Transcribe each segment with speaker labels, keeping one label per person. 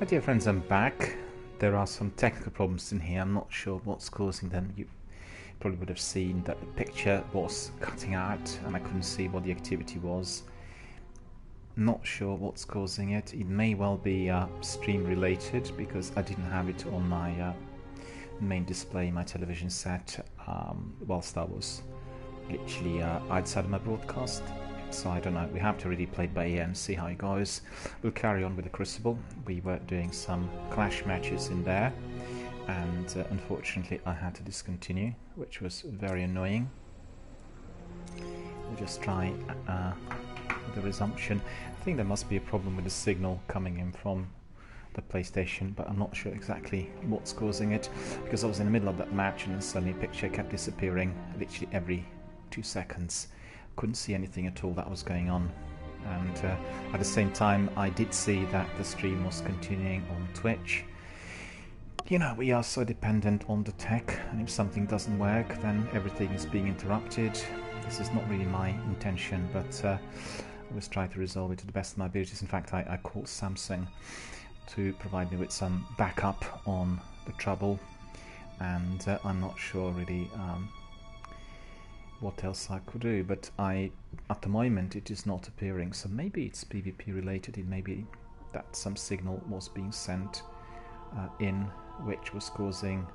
Speaker 1: My dear friends, I'm back. There are some technical problems in here. I'm not sure what's causing them. You probably would have seen that the picture was cutting out and I couldn't see what the activity was. Not sure what's causing it. It may well be stream related because I didn't have it on my main display, my television set, whilst I was literally outside of my broadcast. So I don't know, we have to really play it by ear and see how it goes. We'll carry on with the Crucible. We were doing some clash matches in there, and unfortunately I had to discontinue, which was very annoying. We'll just try the resumption. I think there must be a problem with the signal coming in from the PlayStation, but I'm not sure exactly what's causing it, because I was in the middle of that match and suddenly a picture kept disappearing literally every 2 seconds. Couldn't see anything at all that was going on, and at the same time I did see that the stream was continuing on Twitch. You know, we are so dependent on the tech, and if something doesn't work then everything is being interrupted. This is not really my intention, but I was trying to resolve it to the best of my abilities. In fact, I called Samsung to provide me with some backup on the trouble, and I'm not sure really what else I could do, but at the moment it is not appearing, so maybe it's PvP related. It may be that some signal was being sent in which was causing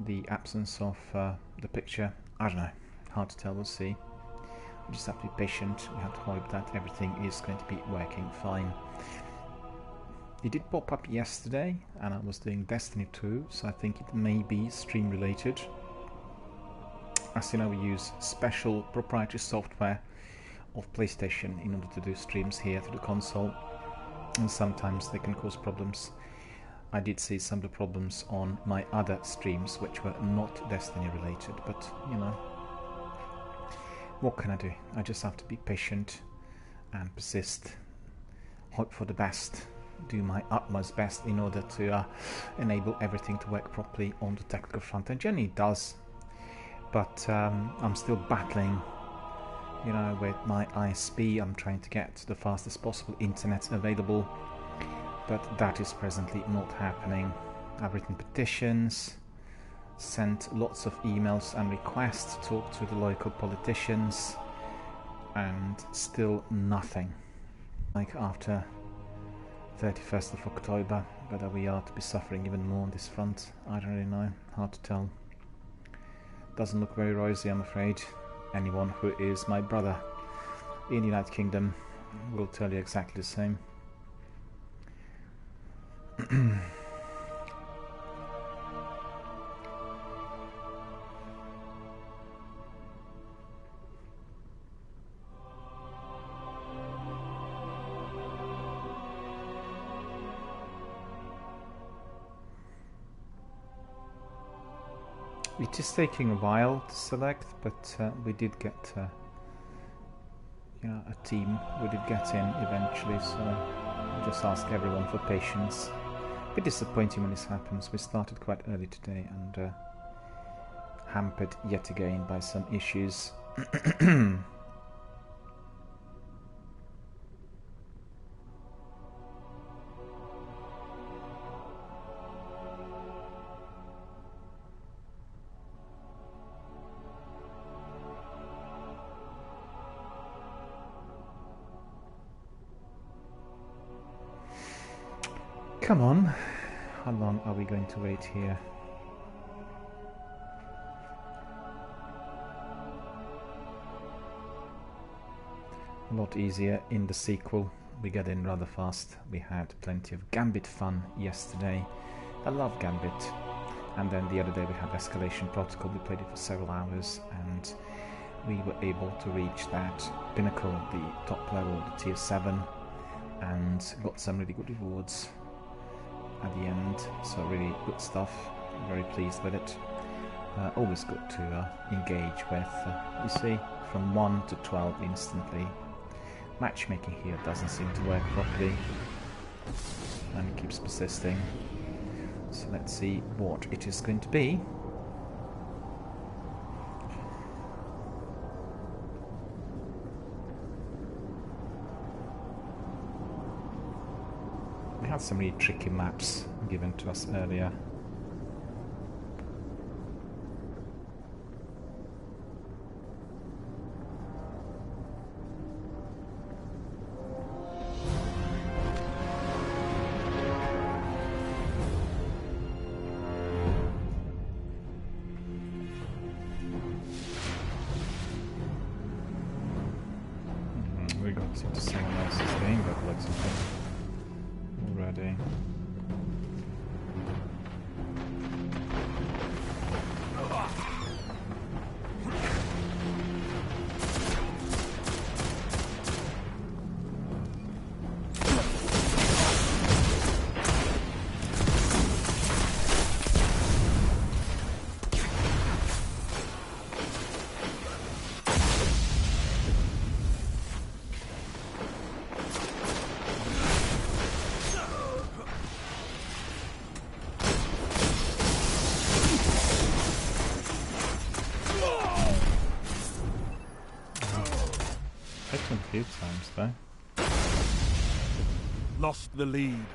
Speaker 1: the absence of the picture. I don't know, hard to tell, we'll see. We just have to be patient. We have to hope that everything is going to be working fine. It did pop up yesterday and I was doing Destiny 2, so I think it may be stream related. As you know, we use special proprietary software of PlayStation in order to do streams here through the console, and sometimes they can cause problems. I did see some of the problems on my other streams which were not Destiny related, but you know, what can I do? I just have to be patient and persist, hope for the best, do my utmost best in order to enable everything to work properly on the technical front, and generally it does. But I'm still battling, you know, with my ISP. I'm trying to get the fastest possible internet available, but that is presently not happening. I've written petitions, sent lots of emails and requests to talk to the local politicians, and still nothing. Like after 31st of October, whether we are to be suffering even more on this front, I don't really know, hard to tell. Doesn't look very rosy, I'm afraid. Anyone who is my brother in the United Kingdom will tell you exactly the same. It is taking a while to select, but we did get you know, a team. We did get in eventually, so I just ask everyone for patience. A bit disappointing when this happens. We started quite early today and hampered yet again by some issues. Come on, how long are we going to wait here? A lot easier in the sequel. We get in rather fast. We had plenty of Gambit fun yesterday. I love Gambit. And then the other day we had Escalation Protocol. We played it for several hours and we were able to reach that pinnacle, the top level, the tier 7, and got some really good rewards at the end, so really good stuff. Very pleased with it. Always good to engage with, you see, from 1 to 12 instantly. Matchmaking here doesn't seem to work properly and it keeps persisting, so let's see what it is going to be. We had some really tricky maps given to us earlier. We got into someone else's game that looks like it already. A few times though.
Speaker 2: Lost the lead.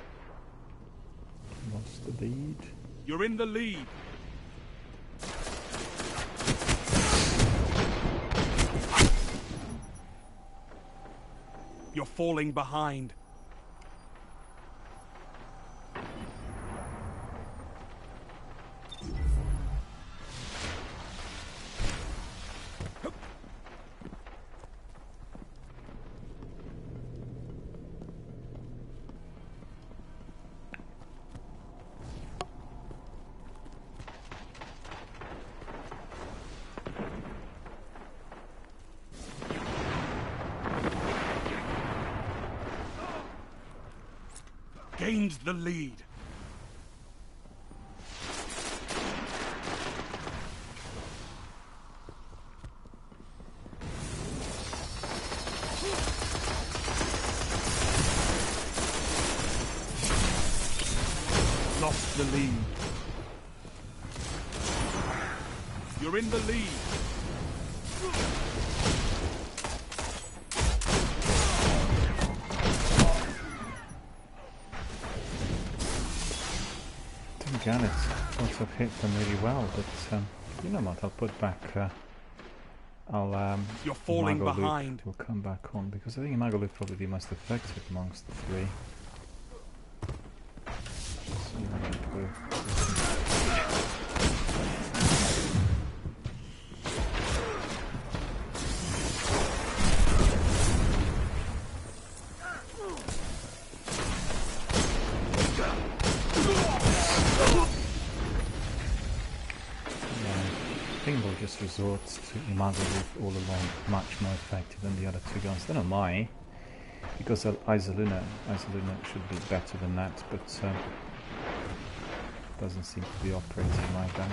Speaker 1: Lost the lead.
Speaker 2: You're in the lead. You're falling behind. Gained the lead. Lost the lead. You're in the lead.
Speaker 1: Again, it's sort of hit them really well, but you know what? I'll put back.
Speaker 2: You're falling
Speaker 1: Magoloop
Speaker 2: behind.
Speaker 1: will come back on because I think Magoloop probably the most effective amongst the three. Just resorts to Magoloop all along, much more effective than the other two guns. Don't know why, because Isoluna should be better than that, but doesn't seem to be operating like that.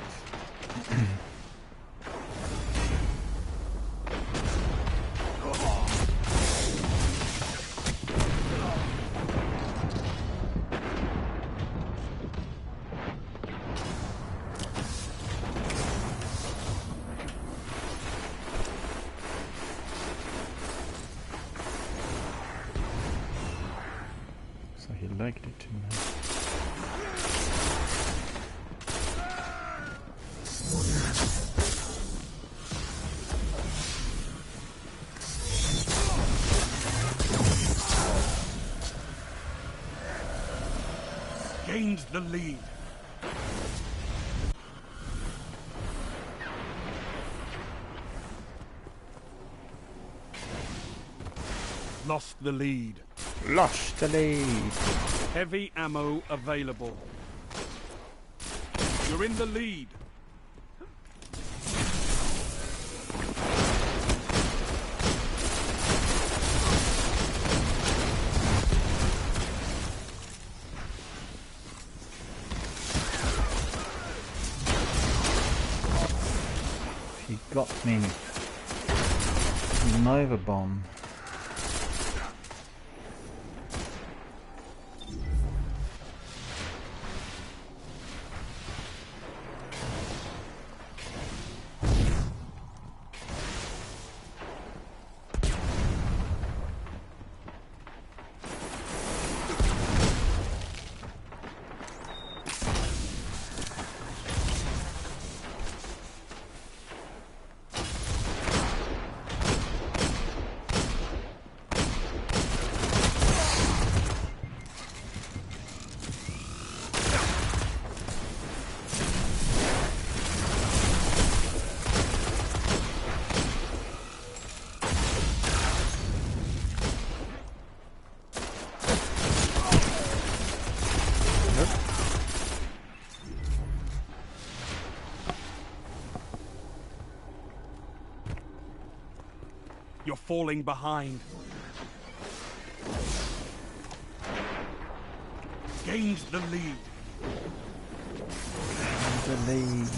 Speaker 1: Liked it too much.
Speaker 2: Gained the lead. Lost the lead.
Speaker 1: Lost the lead.
Speaker 2: Heavy ammo available. You're in the lead.
Speaker 1: He got me. Nova bomb.
Speaker 2: falling behind. Gains the lead.
Speaker 1: The lead.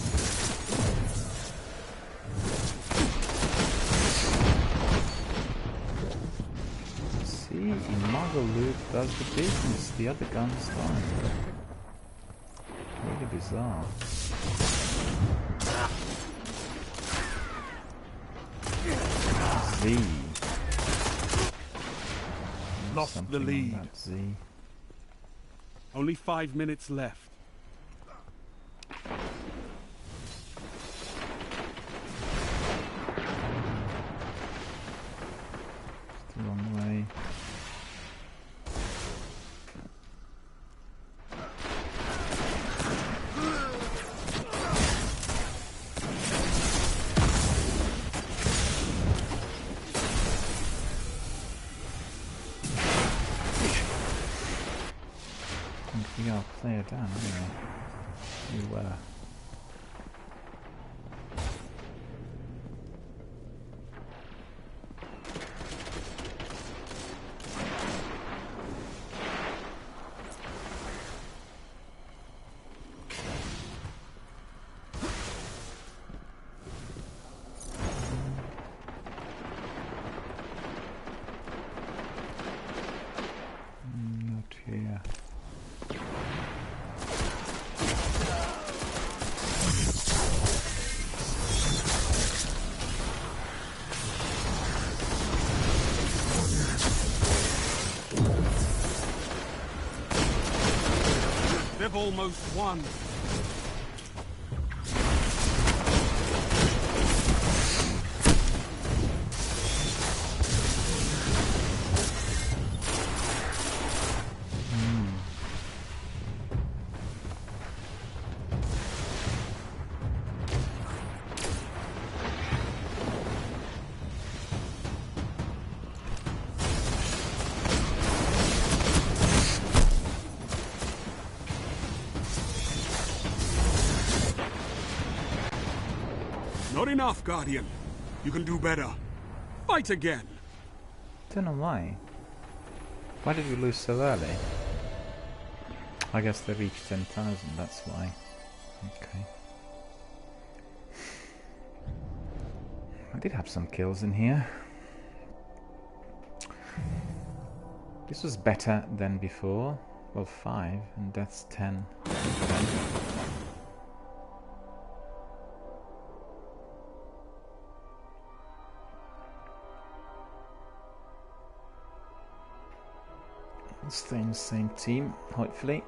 Speaker 1: See, Imago Loop does the business. The other guns don't. Really bizarre. Z.
Speaker 2: Lost the
Speaker 1: Something on
Speaker 2: lead.
Speaker 1: that Z.
Speaker 2: Only 5 minutes left.
Speaker 1: It's the wrong way. You gotta play it down, anyway. You not here.
Speaker 2: They've almost won. Not enough, Guardian. You can do better. Fight again.
Speaker 1: Don't know why. Why did we lose so early? I guess they reached 10,000, that's why. Okay. I did have some kills in here. This was better than before. Well, 5, and that's 10. Stay in the same team, hopefully.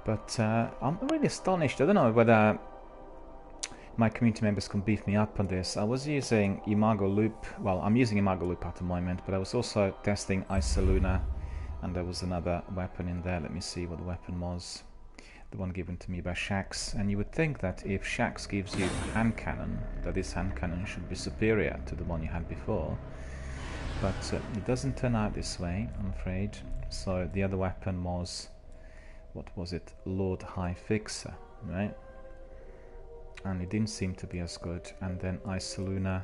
Speaker 1: But I'm really astonished. I don't know whether my community members can beef me up on this. I was using Imago Loop. Well, I'm using Imago Loop at the moment, but I was also testing Isoluna, and there was another weapon in there. Let me see what the weapon was. The one given to me by Shax. And you would think that if Shax gives you hand cannon, that this hand cannon should be superior to the one you had before. But it doesn't turn out this way, I'm afraid. So the other weapon was, what was it? Lord High Fixer, right? And it didn't seem to be as good. And then Isoluna,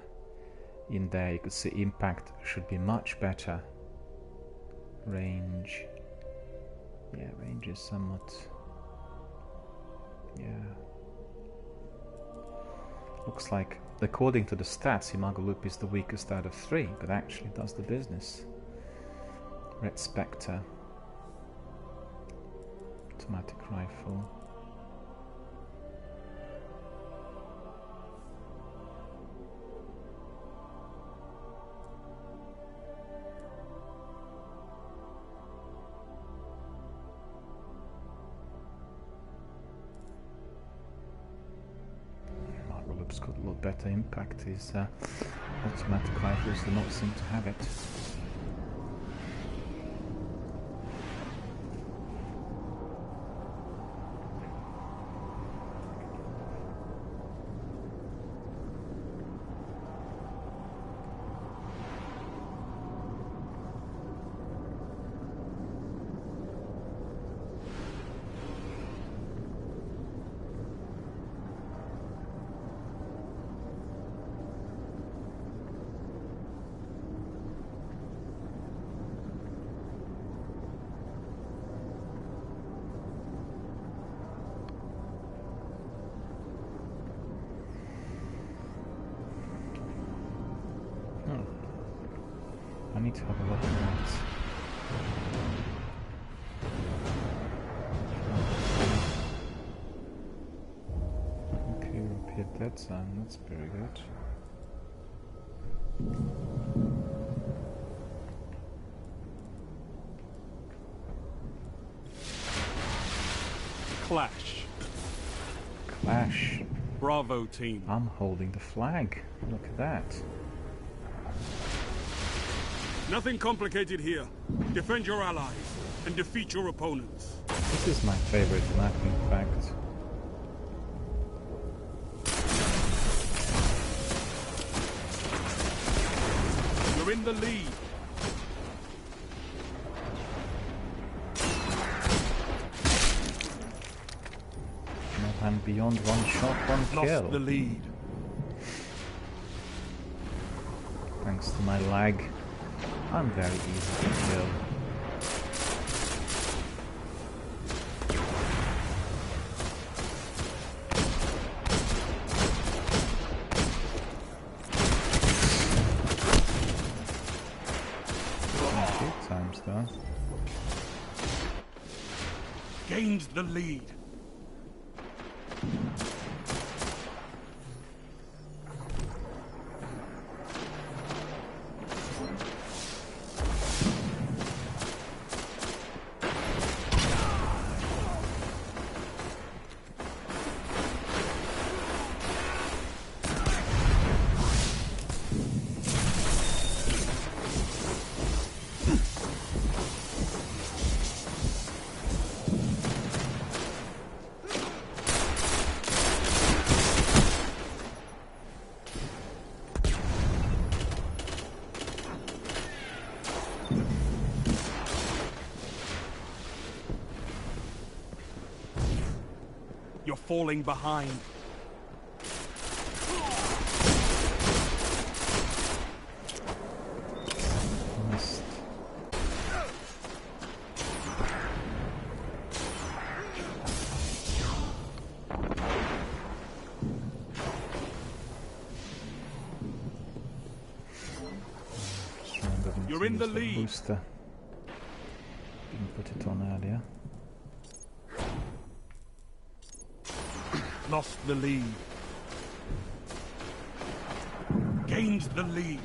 Speaker 1: in there you could see impact should be much better. Range, yeah, range is somewhat, yeah. Looks like, according to the stats, Imago Loop is the weakest out of 3, but actually does the business. Red Spectre. Automatic rifle. Loop's got a lot better impact. His automatic rifles do not seem to have it. I need to have a look at that. Okay, repaired that zone, that's very good.
Speaker 2: Clash.
Speaker 1: Clash.
Speaker 2: Bravo team.
Speaker 1: I'm holding the flag. Look at that.
Speaker 2: Nothing complicated here. Defend your allies and defeat your opponents.
Speaker 1: This is my favorite map, in fact.
Speaker 2: You're in the lead.
Speaker 1: And beyond one shot, one kill.
Speaker 2: Lost the lead.
Speaker 1: Thanks to my lag, I'm very easy to kill. Good times though.
Speaker 2: Gained the lead. You're falling behind.
Speaker 1: Missed.
Speaker 2: You're in the lead.
Speaker 1: Booster. Didn't put it on earlier.
Speaker 2: Lost the lead. Gained the lead.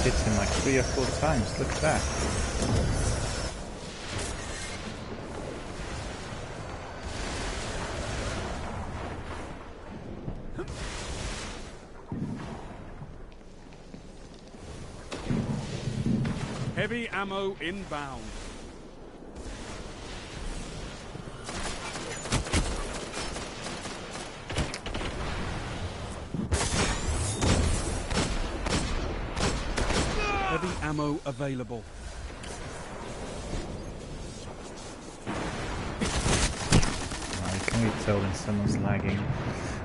Speaker 1: Hit him like 3 or 4 times, look at that.
Speaker 2: Heavy ammo inbound. Heavy ammo available.
Speaker 1: Can you tell when someone's lagging?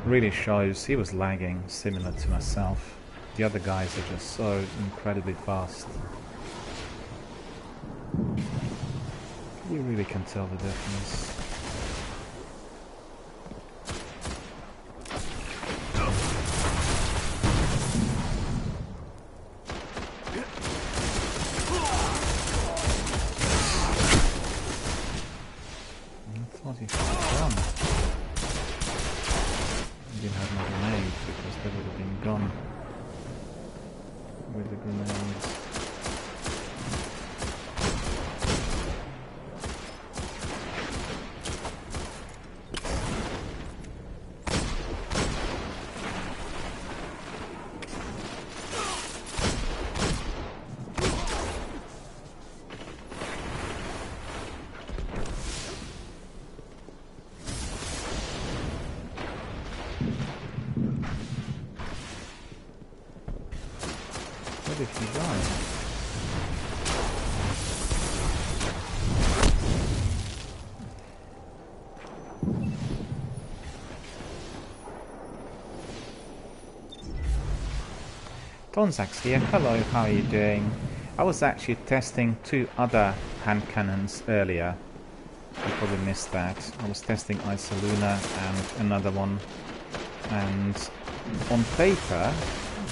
Speaker 1: Really shows he was lagging, similar to myself. The other guys are just so incredibly fast. You really can tell the difference. What he should have done? He didn't have my grenade because they would have been gone with the grenades. Where did he die? Tonzax here, hello, how are you doing? I was actually testing two other hand cannons earlier. You probably missed that. I was testing Isoluna and another one, and on paper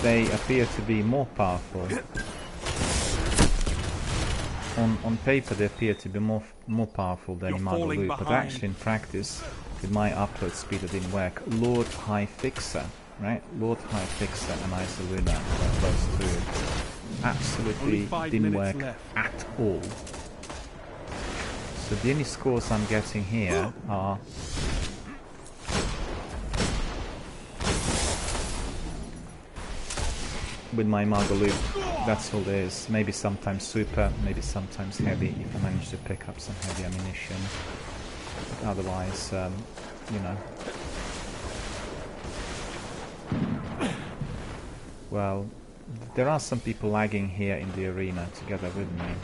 Speaker 1: they appear to be more powerful. On paper they appear to be more powerful than Margalu, but actually in practice, with my upload speed, it didn't work. Lord High Fixer, right? Lord High Fixer and Isoluna, those two, absolutely didn't work at all. So the only scores I'm getting here are with my Margalu, that's all there is. Maybe sometimes super, maybe sometimes heavy, if I manage to pick up some heavy ammunition. But otherwise, you know. Well, there are some people lagging here in the arena together with me.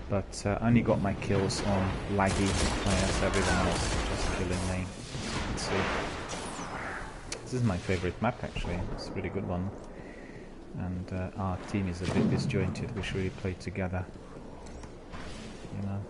Speaker 1: But I only got my kills on laggy players, everyone else is just killing me. Let's see. This is my favorite map actually, it's a really good one. And our team is a bit disjointed, we should really play together. You know.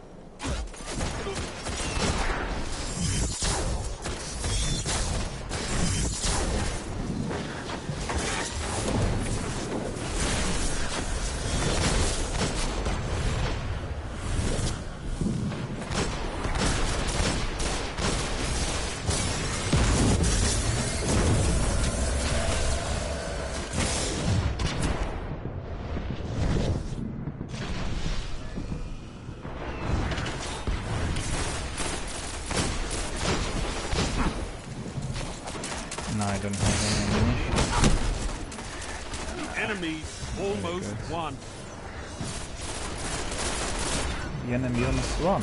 Speaker 1: No, I don't have any ammunition.
Speaker 2: The enemy almost won.
Speaker 1: The enemy almost won.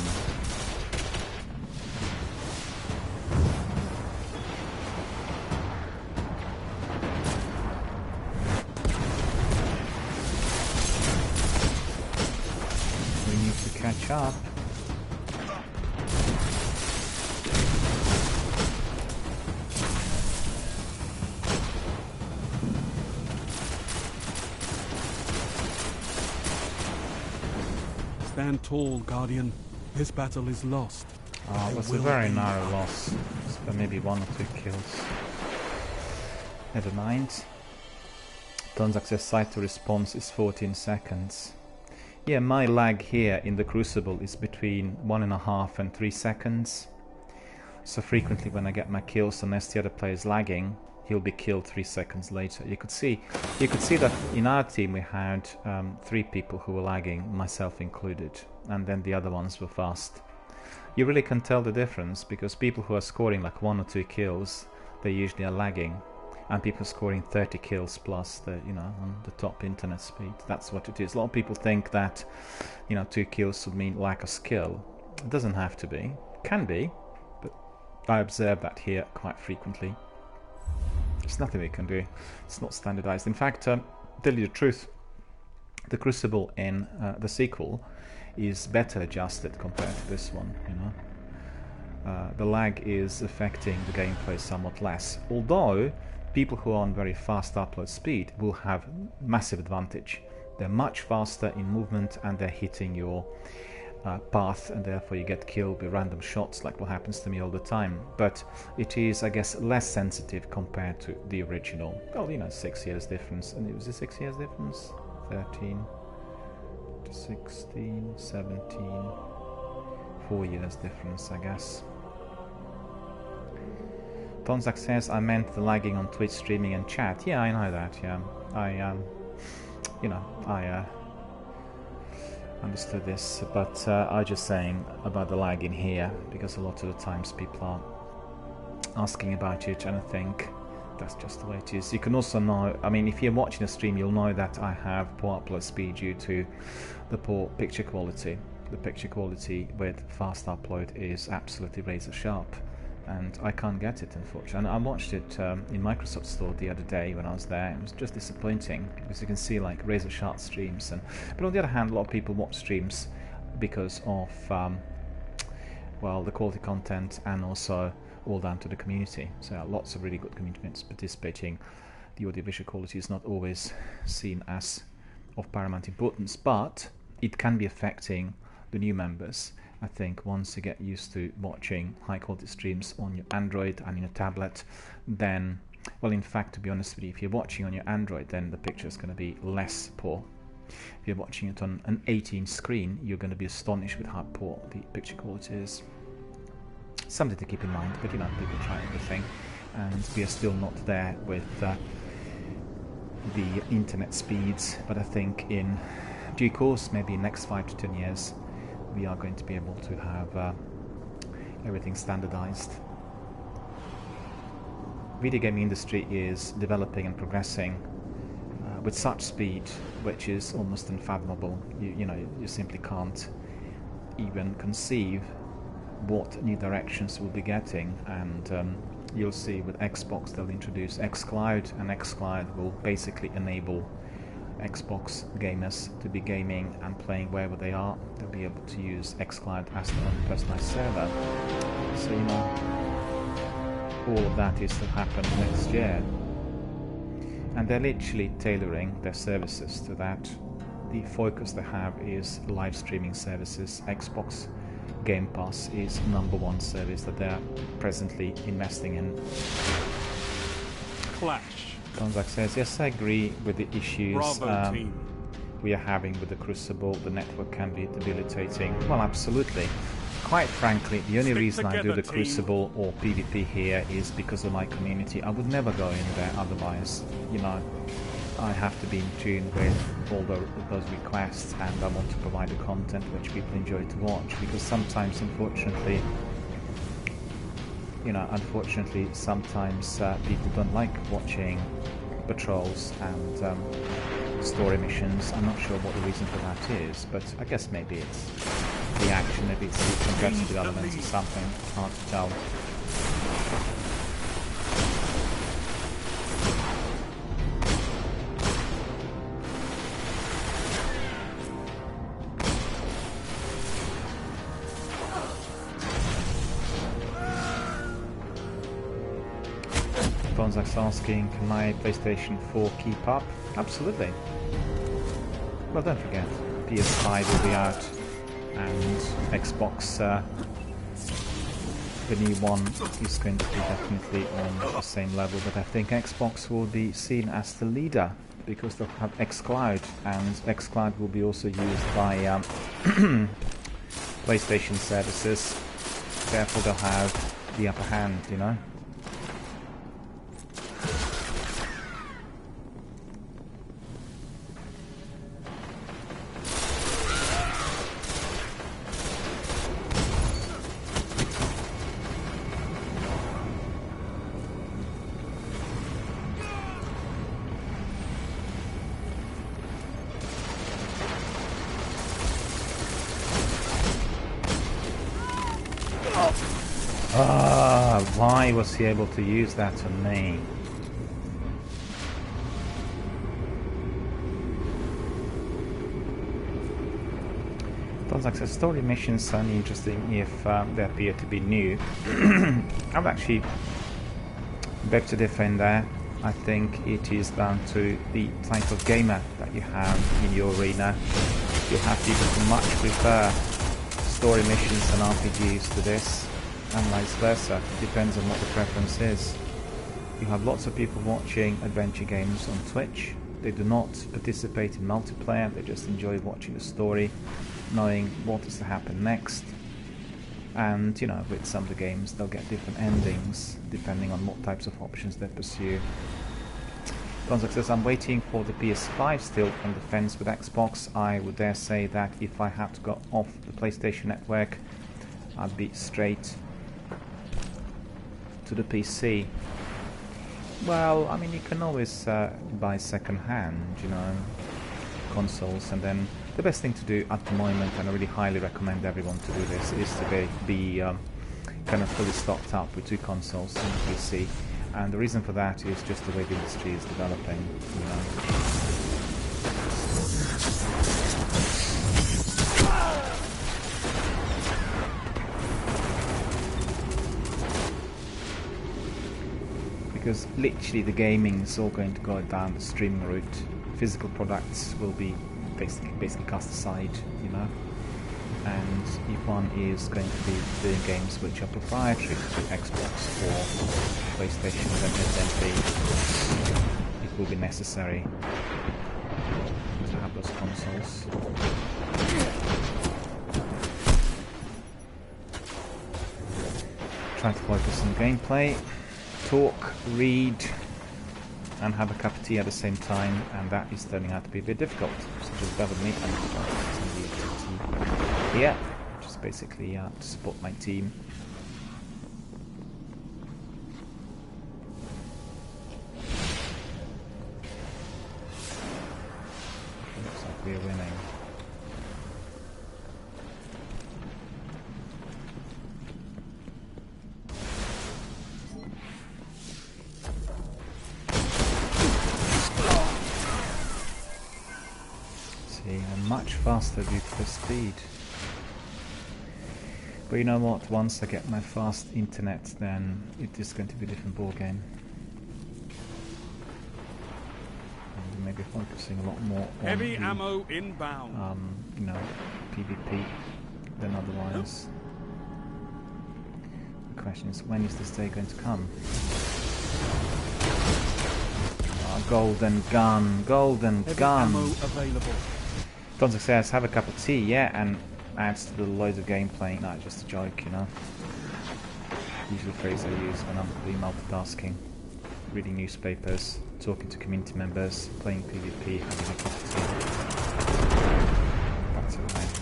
Speaker 1: We need to catch up.
Speaker 2: Stand tall, Guardian. This battle is lost.
Speaker 1: It was a very narrow loss. For maybe 1 or 2 kills. Never mind. Tonzax's site to response is 14 seconds. Yeah, my lag here in the Crucible is between 1.5 and 3 seconds. So frequently when I get my kills, unless the other player is lagging, he'll be killed 3 seconds later. You could see that in our team we had 3 people who were lagging, myself included, and then the other ones were fast. you really can tell the difference, because people who are scoring like 1 or 2 kills, they usually are lagging, and people scoring 30 kills plus the, you know, on the top internet speed. That's what it is. A lot of people think that, you know, 2 kills would mean lack of skill. It doesn't have to be. Can be, but I observe that here quite frequently. There's nothing we can do. It's not standardized. In fact, tell you the truth, the Crucible in the sequel is better adjusted compared to this one, you know. The lag is affecting the gameplay somewhat less, although people who are on very fast upload speed will have massive advantage. They're much faster in movement and they're hitting your path, and therefore you get killed with random shots like what happens to me all the time. But it is, I guess, less sensitive compared to the original. Well, you know, 6 years difference. And it was a 6 years difference? 13 to 16, 17, 4 years difference, I guess. Tonzak says, I meant the lagging on Twitch streaming and chat. Yeah, I know that, yeah. I understood this, but I'm just saying about the lag in here, because a lot of the times people are asking about it, and I think that's just the way it is. You can also know, I mean, if you're watching a stream, you'll know that I have poor upload speed due to the poor picture quality. The picture quality with fast upload is absolutely razor sharp, and I can't get it, unfortunately. And I watched it in Microsoft Store the other day when I was there. It was just disappointing, because you can see like razor sharp streams. But on the other hand, a lot of people watch streams because of well, the quality content, and also all down to the community. So lots of really good community members participating. The audiovisual quality is not always seen as of paramount importance, but it can be affecting the new members. I think once you get used to watching high quality streams on your Android and your tablet, then, well, in fact, to be honest with you, if you're watching on your Android, then the picture is going to be less poor. If you're watching it on an 18-inch screen, you're going to be astonished with how poor the picture quality is. Something to keep in mind, but you know, people try everything, and we are still not there with the internet speeds. But I think in due course, maybe next 5 to 10 years, we are going to be able to have everything standardized. Video gaming industry is developing and progressing with such speed, which is almost unfathomable. You know, you simply can't even conceive what new directions we'll be getting. And you'll see with Xbox they'll introduce xCloud, and xCloud will basically enable Xbox gamers to be gaming and playing wherever they are. They'll be able to use xCloud as their own personalized server. So, you know, all of that is to happen next year. And they're literally tailoring their services to that. The focus they have is live streaming services. Xbox Game Pass is #1 service that they're presently investing in.
Speaker 2: Clash.
Speaker 1: Gonzak says, yes, I agree with the issues we are having with the Crucible. The network can be debilitating. Well, absolutely. Quite frankly, the only reason I do the Crucible or PvP here is because of my community. I would never go in there otherwise. You know, I have to be in tune with all those requests, and I want to provide the content which people enjoy to watch, because sometimes, unfortunately, sometimes people don't like watching patrols and story missions. I'm not sure what the reason for that is, but I guess maybe it's the action, maybe it's the competitive elements or something. Hard to tell. Gonzak's asking, can my PlayStation 4 keep up? Absolutely. Well, don't forget, PS5 will be out, and Xbox, the new one, is going to be definitely on the same level, but I think Xbox will be seen as the leader, because they'll have xCloud, and xCloud will be also used by PlayStation services, therefore they'll have the upper hand, you know? Ah, why was he able to use that on me? Like story missions sound interesting if they appear to be new. I would actually beg to defend there. I think it is down to the type of gamer that you have in your arena. You have people who much prefer story missions and RPGs to this, and vice versa. It depends on what the preference is. You have lots of people watching adventure games on Twitch. They do not participate in multiplayer, they just enjoy watching the story, knowing what is to happen next. And, you know, with some of the games, they'll get different endings, depending on what types of options they pursue. Gonzak says, I'm waiting for the PS5 still on the fence with Xbox. I would dare say that if I had to go off the PlayStation network, I'd be straight to the PC. Well, I mean, you can always buy second-hand, you know, consoles, and then the best thing to do at the moment, and I really highly recommend everyone to do this, is to be kind of fully stocked up with 2 consoles and a PC. And the reason for that is just the way the industry is developing, you know. Because literally the gaming is all going to go down the streaming route. Physical products will be basically cast aside, you know. And if one is going to be doing games which are proprietary to Xbox or PlayStation, then evidently it will be necessary to have those consoles. Try to focus on gameplay. Talk, read, and have a cup of tea at the same time, and that is turning out to be a bit difficult. So just bear with me and here, just basically to support my team. Looks like we're winning. Much faster due to the speed. But you know what, once I get my fast internet, then it is going to be a different ball game. And maybe focusing a lot more on
Speaker 2: heavy
Speaker 1: the,
Speaker 2: ammo inbound.
Speaker 1: You know, PvP than otherwise. The question is, when is this day going to come? Oh, golden gun, golden
Speaker 2: heavy
Speaker 1: gun.
Speaker 2: Ammo available.
Speaker 1: Don't success, have a cup of tea, yeah, and adds to the loads of gameplay. No, just a joke, you know. Usually the phrase I use when I'm doing multitasking. Reading newspapers, talking to community members, playing PvP, having a cup of tea. That's alright.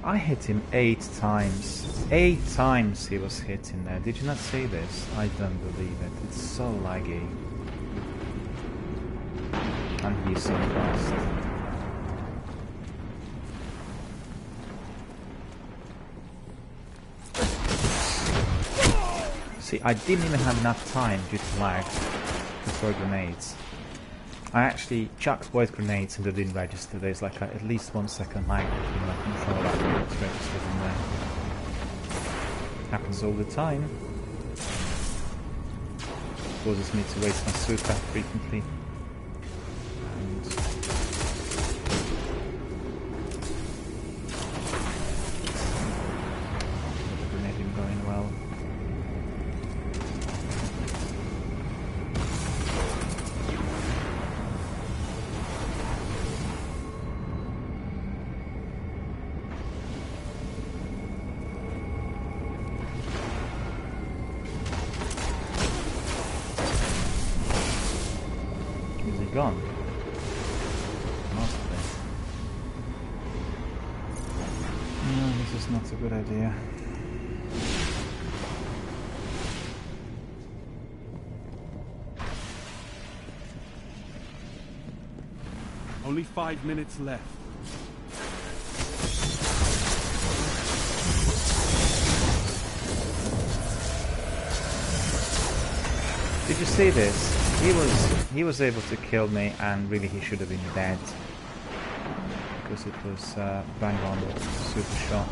Speaker 1: I hit him 8 times. 8 times he was hit in there. Did you not see this? I don't believe it. It's so laggy. And he's so fast. See, I didn't even have enough time due to lag to throw grenades. I actually chucked both grenades and they didn't register. There's like at least 1 second lag between my controller and what's registered in there. Happens all the time. Causes me to waste my super frequently. And the grenade isn't going well. Gone. Must be. No, this is not a good idea.
Speaker 2: Only 5 minutes left.
Speaker 1: Did you see this? He was able to kill me, and really he should have been dead because it was bang on the super shot.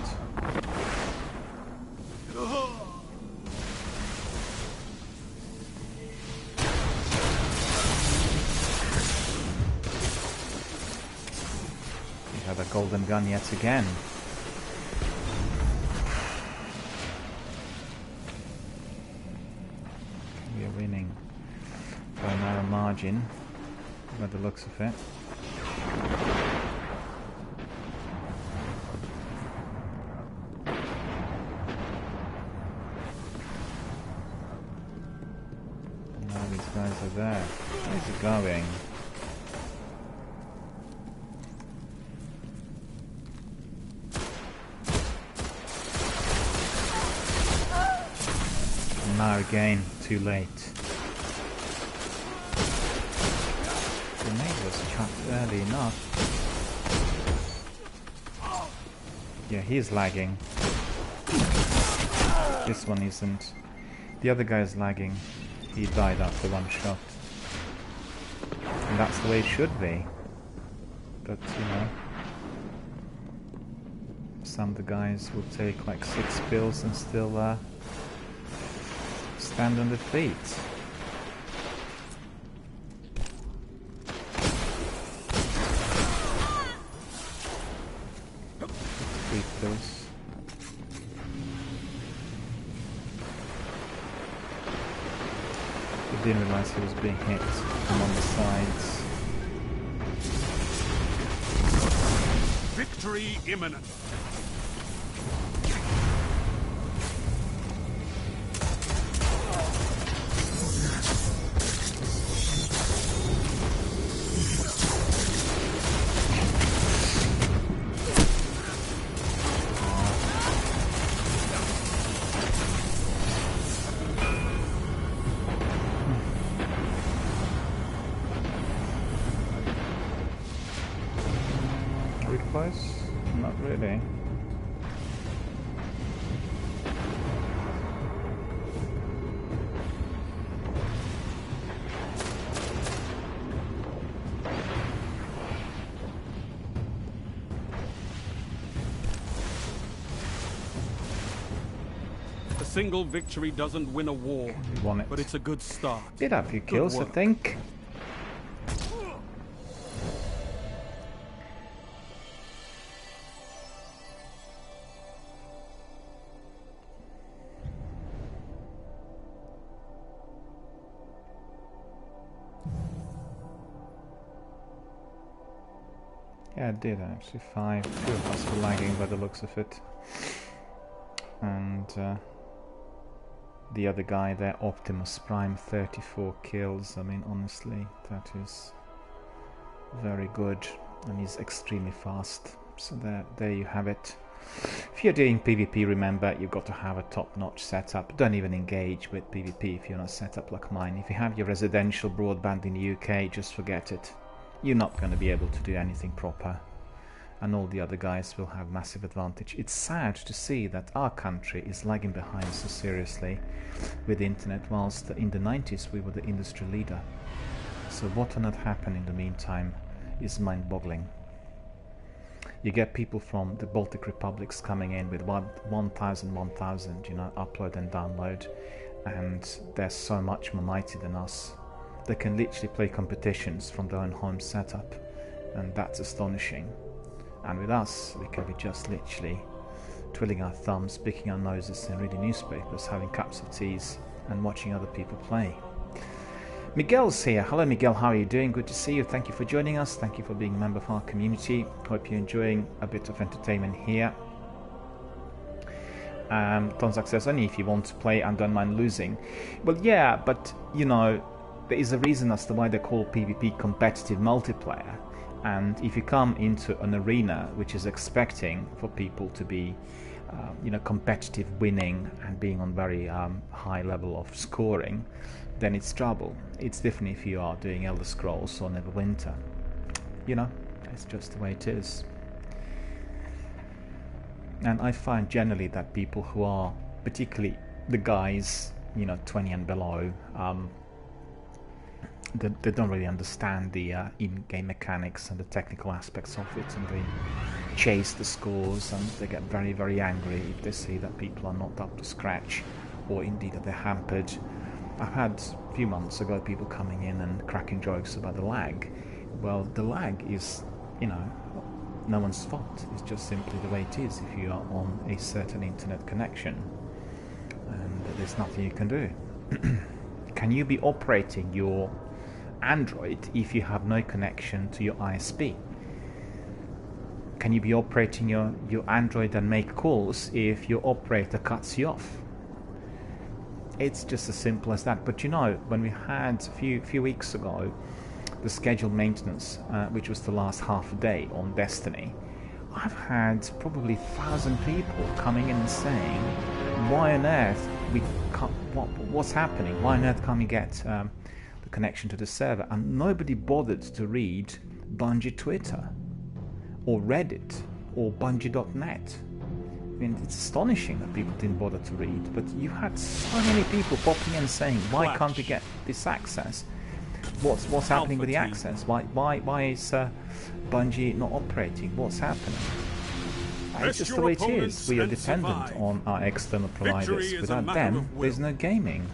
Speaker 1: We have a golden gun yet again. We are winning by a narrow margin, by the looks of it. Now these guys are there. Where's it going? And now again, too late. Grenade was chucked early enough. Yeah, he's lagging. This one isn't. The other guy's lagging. He died after one shot. And that's the way it should be. But, you know, some of the guys will take like 6 pills and still stand on their feet. 3 pills. I didn't realize he was being hit from on the sides.
Speaker 2: Victory imminent.
Speaker 1: Close? Not really.
Speaker 2: A single victory doesn't win a war,
Speaker 1: We won it.
Speaker 2: but it's a good start.
Speaker 1: Did have a few kills, I think. Yeah, I did actually. 5. 2 of us were lagging by the looks of it. And the other guy there, Optimus Prime, 34 kills. I mean, honestly, that is very good. And he's extremely fast. So there you have it. If you're doing PvP, remember, you've got to have a top-notch setup. Don't even engage with PvP if you're not set up like mine. If you have your residential broadband in the UK, just forget it. You're not going to be able to do anything proper, and all the other guys will have massive advantage. It's sad to see that our country is lagging behind so seriously with the internet, whilst in the 90s we were the industry leader. So what on earth happened in the meantime is mind-boggling. You get people from the Baltic republics coming in with 1,000, you know, upload and download, and they're so much more mighty than us. They can literally play competitions from their own home setup, and that's astonishing. And with us, we can be just literally twiddling our thumbs, picking our noses and reading newspapers, having cups of teas and watching other people play. Miguel's here. Hello Miguel, how are you doing? Good to see you. Thank you for joining us. Thank you for being a member of our community. Hope you're enjoying a bit of entertainment here. Tonzak says, only if you want to play and don't mind losing. Well, yeah, but, you know, there is a reason as to why they call PvP competitive multiplayer. And if you come into an arena which is expecting for people to be, you know, competitive, winning and being on very high level of scoring, then it's trouble. It's different if you are doing Elder Scrolls or Neverwinter. You know, It's just the way it is. And I find generally that people who are, particularly the guys, 20 and below, they don't really understand the in-game mechanics and the technical aspects of it, and they chase the scores, and they get very, very angry if they see that people are not up to scratch, or indeed that they're hampered. I've had a few months ago people coming in and cracking jokes about the lag. Well, the lag is, no one's fault. It's just simply the way it is if you are on a certain internet connection, and there's nothing you can do. Can you be operating your Android if you have no connection to your ISP? Can you be operating your Android and make calls if your operator cuts you off? It's just as simple as that. But when we had a few weeks ago the scheduled maintenance, which was to last half a day on Destiny, I've had probably 1,000 people coming in and saying, why on earth what's happening? Why on earth can't we get the connection to the server? And nobody bothered to read Bungie Twitter or Reddit or Bungie.net. I mean, it's astonishing that people didn't bother to read, but you had so many people popping in saying, why can't we get this access? What's happening with the access? Why is Bungie not operating? What's happening? It's just the way it is. We are dependent on our external providers. Without them, there's no gaming.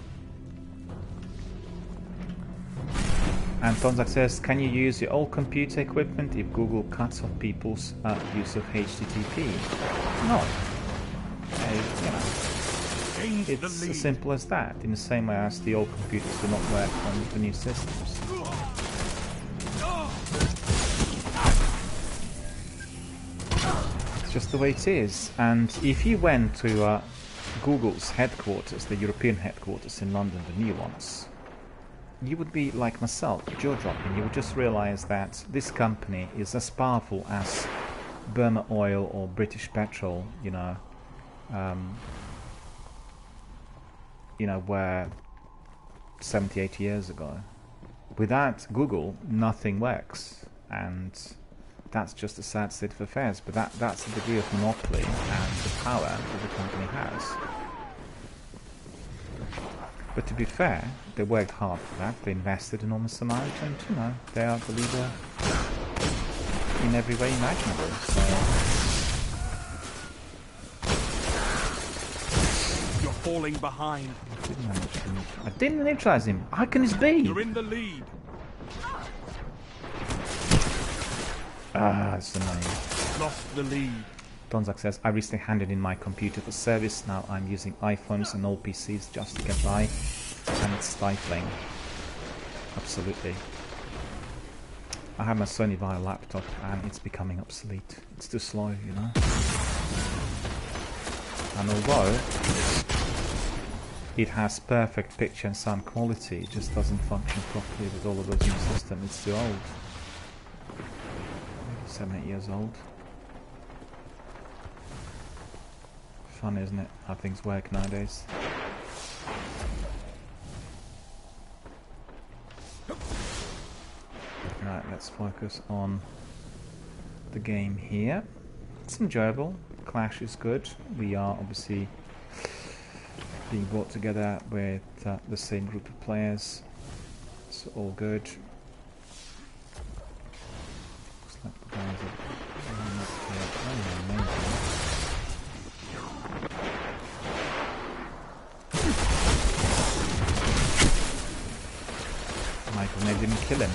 Speaker 1: And Tonzak says, can you use your old computer equipment if Google cuts off people's use of HTTP? No. It's as simple as that, in the same way as the old computers do not work on the new systems. It's just the way it is. And if you went to Google's headquarters, the European headquarters in London, the new ones, you would be like myself, jaw-dropping. You would just realize that this company is as powerful as Burma Oil or British Petrol, were 70, 80 years ago. Without Google, nothing works, and that's just a sad state of affairs. But that's the degree of monopoly and the power that the company has. But to be fair, they worked hard for that. They invested enormous amount, and they are the leader in every way imaginable. So
Speaker 2: you're falling behind.
Speaker 1: I didn't neutralize him. How can this be?
Speaker 2: You're in the lead.
Speaker 1: It's annoying.
Speaker 2: Lost the lead.
Speaker 1: Donzak says, I recently handed in my computer for service. Now I'm using iPhones and old PCs just to get by. And it's stifling. Absolutely. I have my Sony Vaio laptop and it's becoming obsolete. It's too slow, And although it has perfect picture and sound quality, it just doesn't function properly with all of those new systems. It's too old. Maybe 7, 8 years old. Fun, isn't it, how things work nowadays? Right, let's focus on the game here. It's enjoyable. Clash is good. We are obviously being brought together with the same group of players. It's all good. Looks like the guys are going up here. Oh, amazing. My grenade didn't kill him.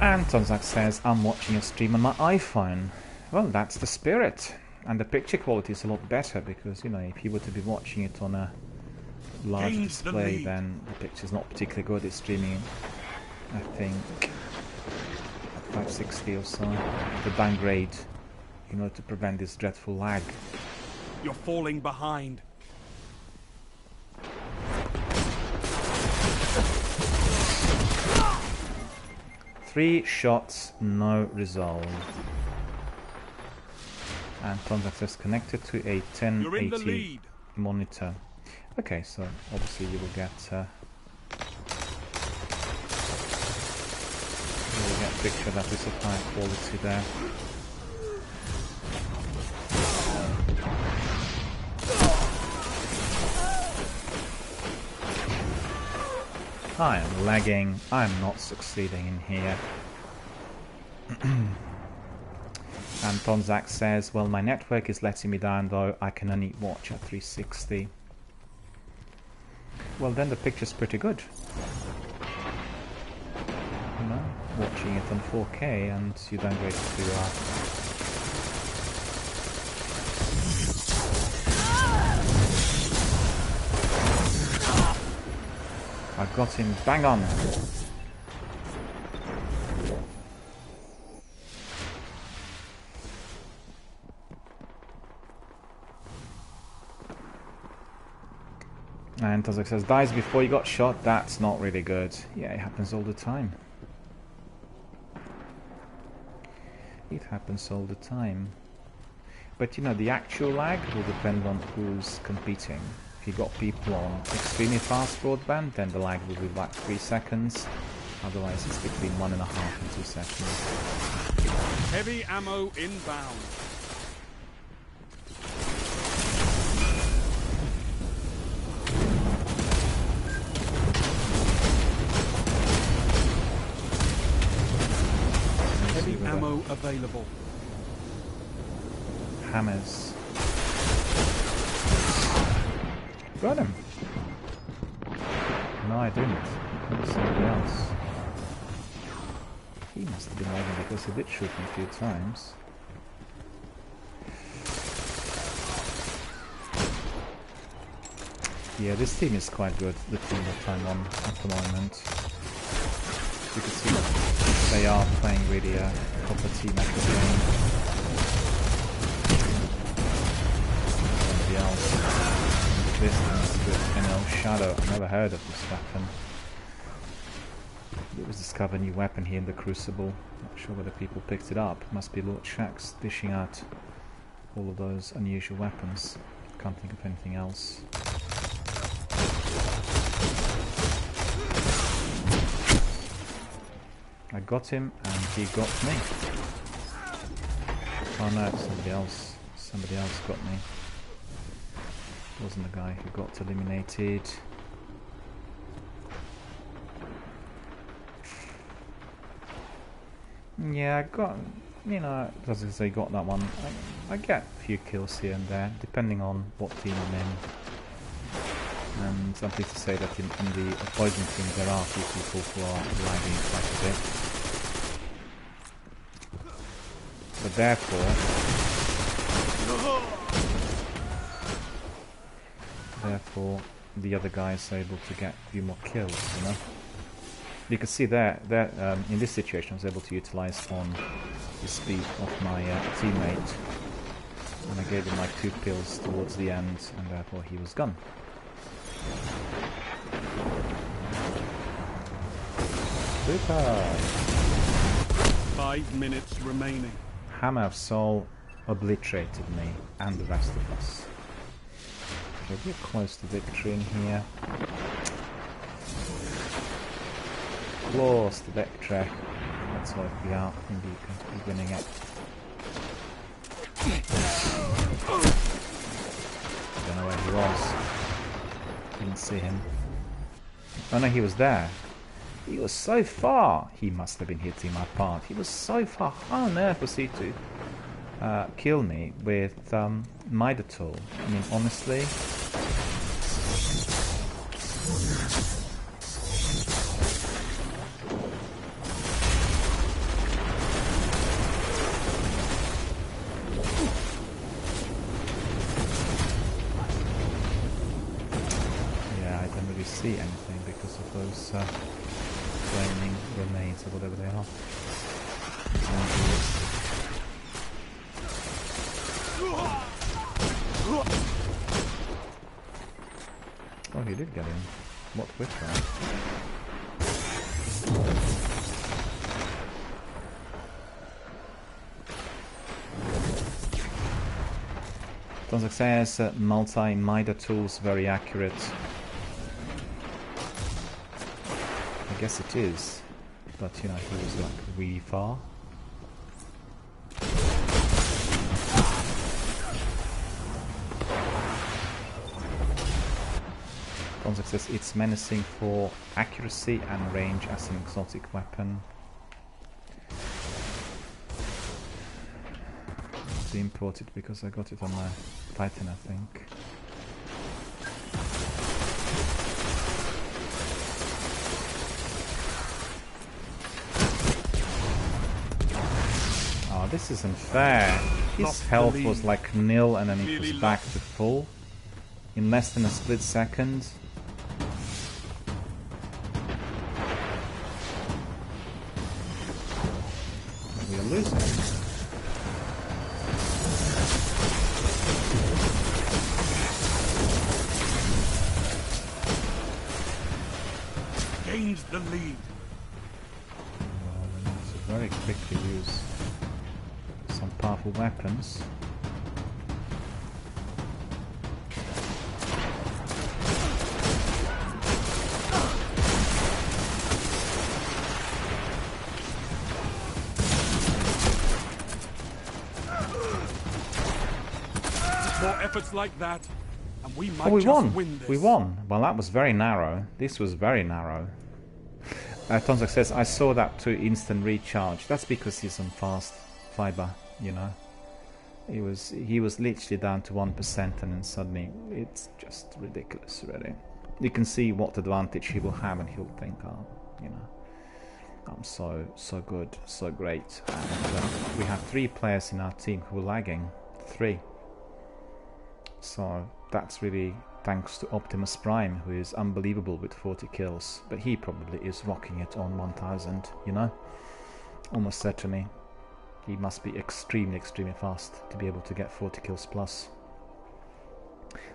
Speaker 1: And Tonzak says, I'm watching a stream on my iPhone. Well, that's the spirit. And the picture quality is a lot better because, if you were to be watching it on a large display, then the picture's not particularly good. It's streaming, I think, at 560 or so. The bang rate, to prevent this dreadful lag.
Speaker 2: You're falling behind.
Speaker 1: Three shots, no resolve. And Tonzak says connected to a 1080 monitor. Okay, so obviously you will get picture that is of high quality there. I am lagging. I am not succeeding in here. And Tonzak says, well, my network is letting me down though. I can only watch at 360. Well, then the picture's pretty good. You know, watching it on 4K and you don't go to I got him bang on. And Tozak says, dies before you got shot. That's not really good. Yeah, it happens all the time. It happens all the time. But you know, the actual lag will depend on who's competing. If you got people on extremely fast broadband, then the lag will be like 3 seconds. Otherwise, it's between 1.5 and 2 seconds.
Speaker 2: Heavy ammo inbound. Heavy ammo available.
Speaker 1: Hammers. Got him. No, I didn't. It was somebody else. He must have been lagging because he did shoot me a few times. Yeah, this team is quite good, the team that I'm on at the moment. You can see that they are playing really a proper team at the game. Somebody else. Distance with NL Shadow. I've never heard of this weapon. It was discovered a new weapon here in the Crucible. Not sure whether people picked it up. Must be Lord Shaxx dishing out all of those unusual weapons. Can't think of anything else. I got him and he got me. Oh no, it's somebody else. Somebody else got me. Wasn't the guy who got eliminated. Yeah, I got, you know, as I say, got that one. I get a few kills here and there, depending on what team I'm in. And I'm pleased to say that in the opposing team there are a few people who are lagging quite a bit. But therefore, the other guys are able to get a few more kills, you know. You can see there, in this situation I was able to utilize on the speed of my teammate, and I gave him like 2 kills towards the end, and therefore he was gone. Super!
Speaker 2: 5 minutes remaining.
Speaker 1: Hammer of Soul obliterated me and the rest of us. Okay, we're close to victory in here. Close to victory. Let's hope we are indeed going to be winning it. I don't know where he was. Didn't see him. Oh no, he was there. He was so far. He must have been hitting my part. He was so far. How on earth was he to kill me with Mida tool? I mean, honestly. Yeah, I don't really see anything because of those flaming grenades or whatever they are. Oh, he did get in. What with that? Tonzak says multi-Mida tools very accurate. I guess it is. but you know, he was like really far. Gonzak says it's menacing for accuracy and range as an exotic weapon. To import it because I got it on my Titan, I think. Oh, this isn't fair. His health was like nil and then it was back to full in less than a split second. We are losing.
Speaker 2: Gains the lead.
Speaker 1: Well, we need to very quickly use some powerful weapons.
Speaker 2: More efforts like that, and we might
Speaker 1: we
Speaker 2: just
Speaker 1: won!
Speaker 2: win this.
Speaker 1: We won! Well, that was very narrow. This was very narrow. Tonzak says, I saw that to instant recharge. That's because he's on fast fiber, you know. He was literally down to 1% and then suddenly it's just ridiculous, really. You can see what advantage he will have and he'll think, oh, you know, I'm so good, so great. And we have 3 players in our team who are lagging. 3. So that's really thanks to Optimus Prime, who is unbelievable with 40 kills. But he probably is rocking it on 1000, you know? Almost certainly. He must be extremely fast to be able to get 40 kills plus.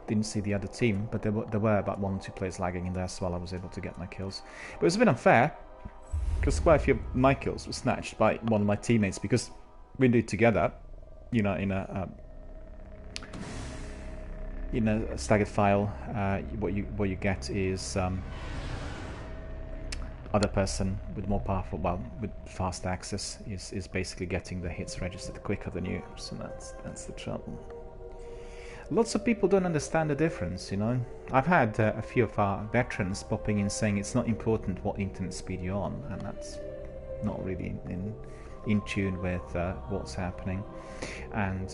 Speaker 1: Didn't see the other team, but there were about 1 or 2 players lagging in there, so I was able to get my kills. But it was a bit unfair, because quite a few of my kills were snatched by one of my teammates, because we did it together, you know, in a staggered file. What you get is other person with more powerful, well, with fast access is basically getting the hits registered quicker than you. So that's the trouble. Lots of people don't understand the difference, you know. I've had a few of our veterans popping in saying it's not important what internet speed you're on, and that's not really in tune with what's happening. And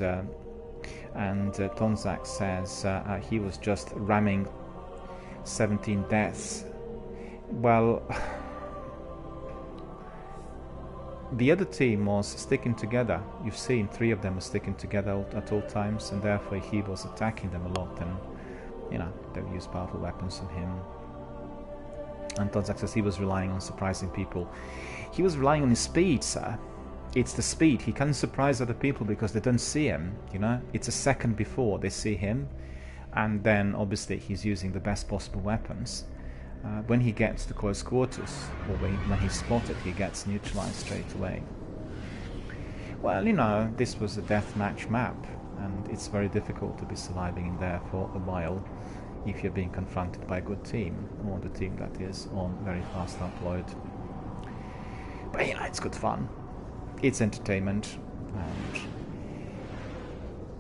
Speaker 1: Tonzak says he was just ramming 17 deaths. Well, the other team was sticking together. You've seen 3 of them are sticking together at all times, and therefore he was attacking them a lot, and you know, they used powerful weapons on him. And Tonzak says he was relying on surprising people. He was relying on his speed, sir. It's the speed. He can surprise other people because they don't see him, you know. It's a second before they see him, and then obviously he's using the best possible weapons. When he gets to close quarters, or when he's spotted, he gets neutralized straight away. Well, you know, this was a deathmatch map, and it's very difficult to be surviving in there for a while if you're being confronted by a good team, or the team that is on very fast upload. But you know, it's good fun. It's entertainment, and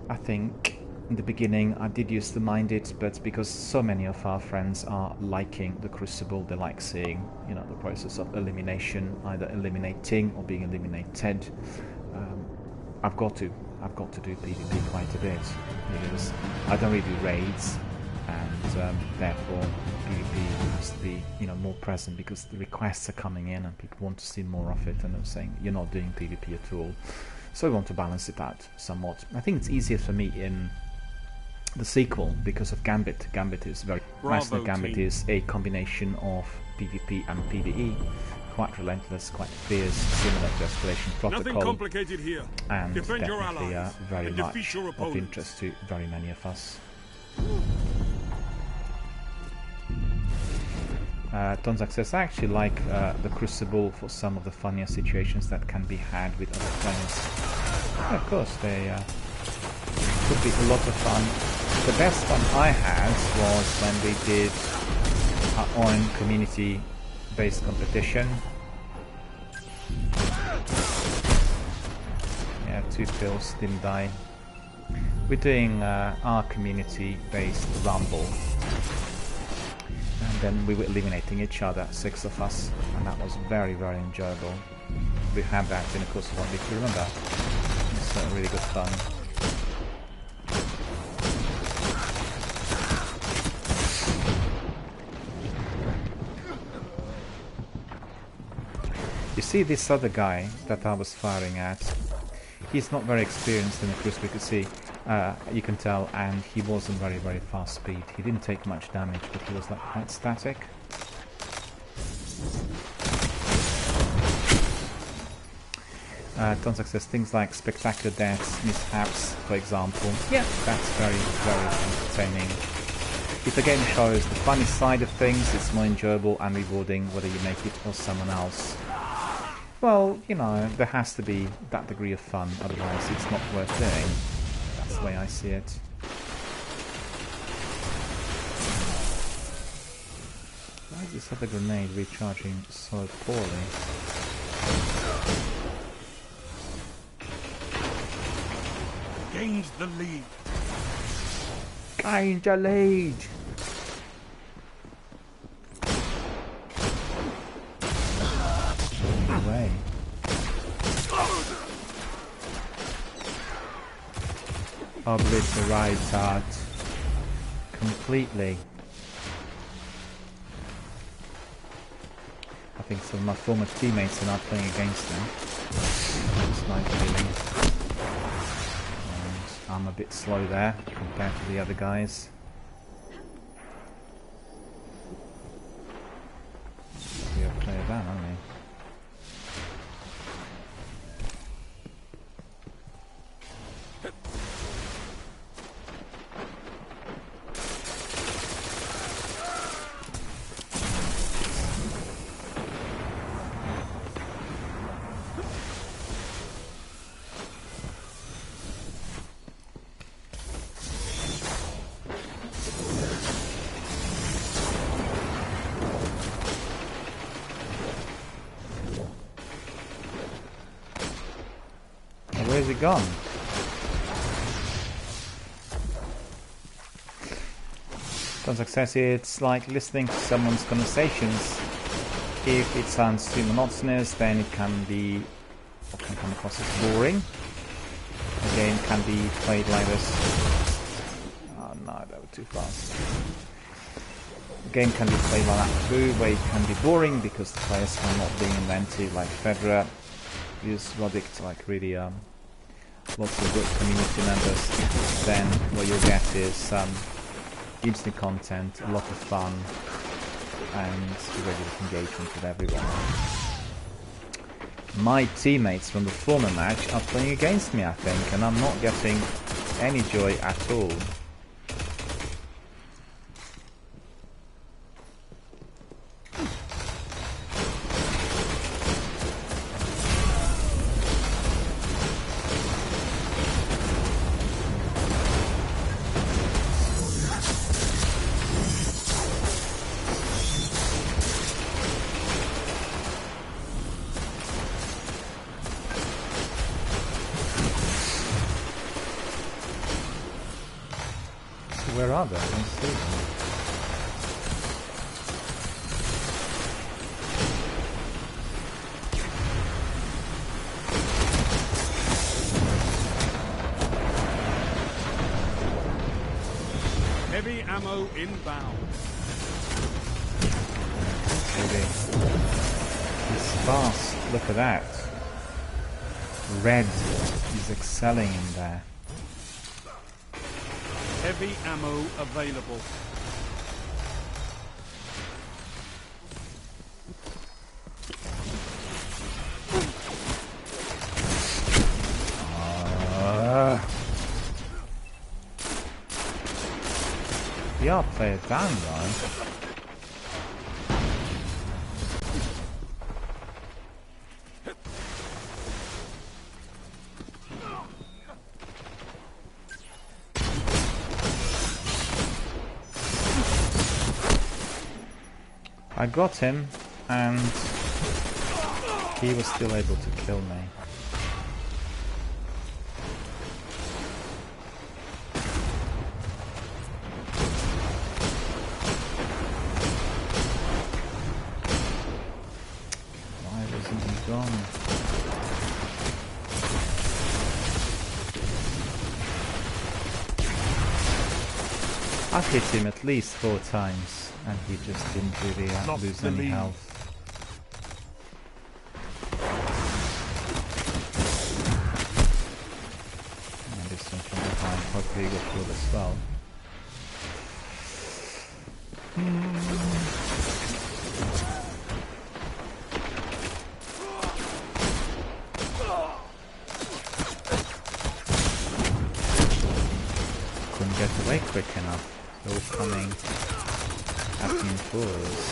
Speaker 1: I think in the beginning I did used to mind it, but because so many of our friends are liking the Crucible, they like seeing, you know, the process of elimination, either eliminating or being eliminated. I've got to do PvP quite a bit because I don't really do raids, and therefore PvP has to be, you know, more present because the requests are coming in and people want to see more of it, and they're saying you're not doing PvP at all. So I want to balance it out somewhat. I think it's easier for me in the sequel because of Gambit. Gambit is very nice. Gambit is a combination of PvP and PvE. Quite relentless, quite fierce, similar to Escalation Protocol.
Speaker 2: Nothing complicated here.
Speaker 1: And
Speaker 2: defend your
Speaker 1: definitely
Speaker 2: allies
Speaker 1: very
Speaker 2: and
Speaker 1: much
Speaker 2: defeat your
Speaker 1: of
Speaker 2: opponents.
Speaker 1: interest to very many of us. Tonzak says, I actually like the Crucible for some of the funnier situations that can be had with other players. Yeah, of course, they could be a lot of fun. The best fun I had was when we did our own community-based competition, Yeah, 2 kills, didn't die. We're doing our community-based rumble. And then we were eliminating each other, 6 of us. And that was very, very enjoyable. We had that in the course of 1 week, you remember? It's really good fun. You see this other guy that I was firing at, he's not very experienced in the crucible, you can tell, and he wasn't very, very fast speed. He didn't take much damage, but he was like quite static. Don't success, things like spectacular deaths, mishaps, for example. Yeah, that's very, very entertaining. If the game shows the funny side of things, it's more enjoyable and rewarding whether you make it or someone else. Well, you know, there has to be that degree of fun, otherwise it's not worth doing. That's the way I see it. Why is this other grenade recharging so poorly?
Speaker 2: Gains the lead.
Speaker 1: Gains the lead! Away. Obliterate that completely. I think some of my former teammates are not playing against them. That's my feeling. And I'm a bit slow there compared to the other guys. We are player down, aren't we? Where's he gone? Don't success, it's like listening to someone's conversations. If it sounds too monotonous, then it can be, or can come across as boring. The game can be played like this. Oh no, that was too fast. The game can be played like that too, where it can be boring because the players are not being inventive, like Fedra. Use Rodic to like really lots of good community members. Then what you'll get is instant content, a lot of fun, and regular engagement with everyone. My teammates from the former match are playing against me, I think, and I'm not getting any joy at all. Where are they? I don't see them.
Speaker 2: Heavy ammo inbound.
Speaker 1: Maybe. He's fast. Look at that. Red is excelling in there.
Speaker 2: Heavy ammo available.
Speaker 1: We are player down, though. I got him, and he was still able to kill me. gone. I've hit him at least 4 times, and he just didn't really lose any health. And this one from behind, hopefully he got killed as well. Couldn't get away quick enough. They're all coming at me in fours.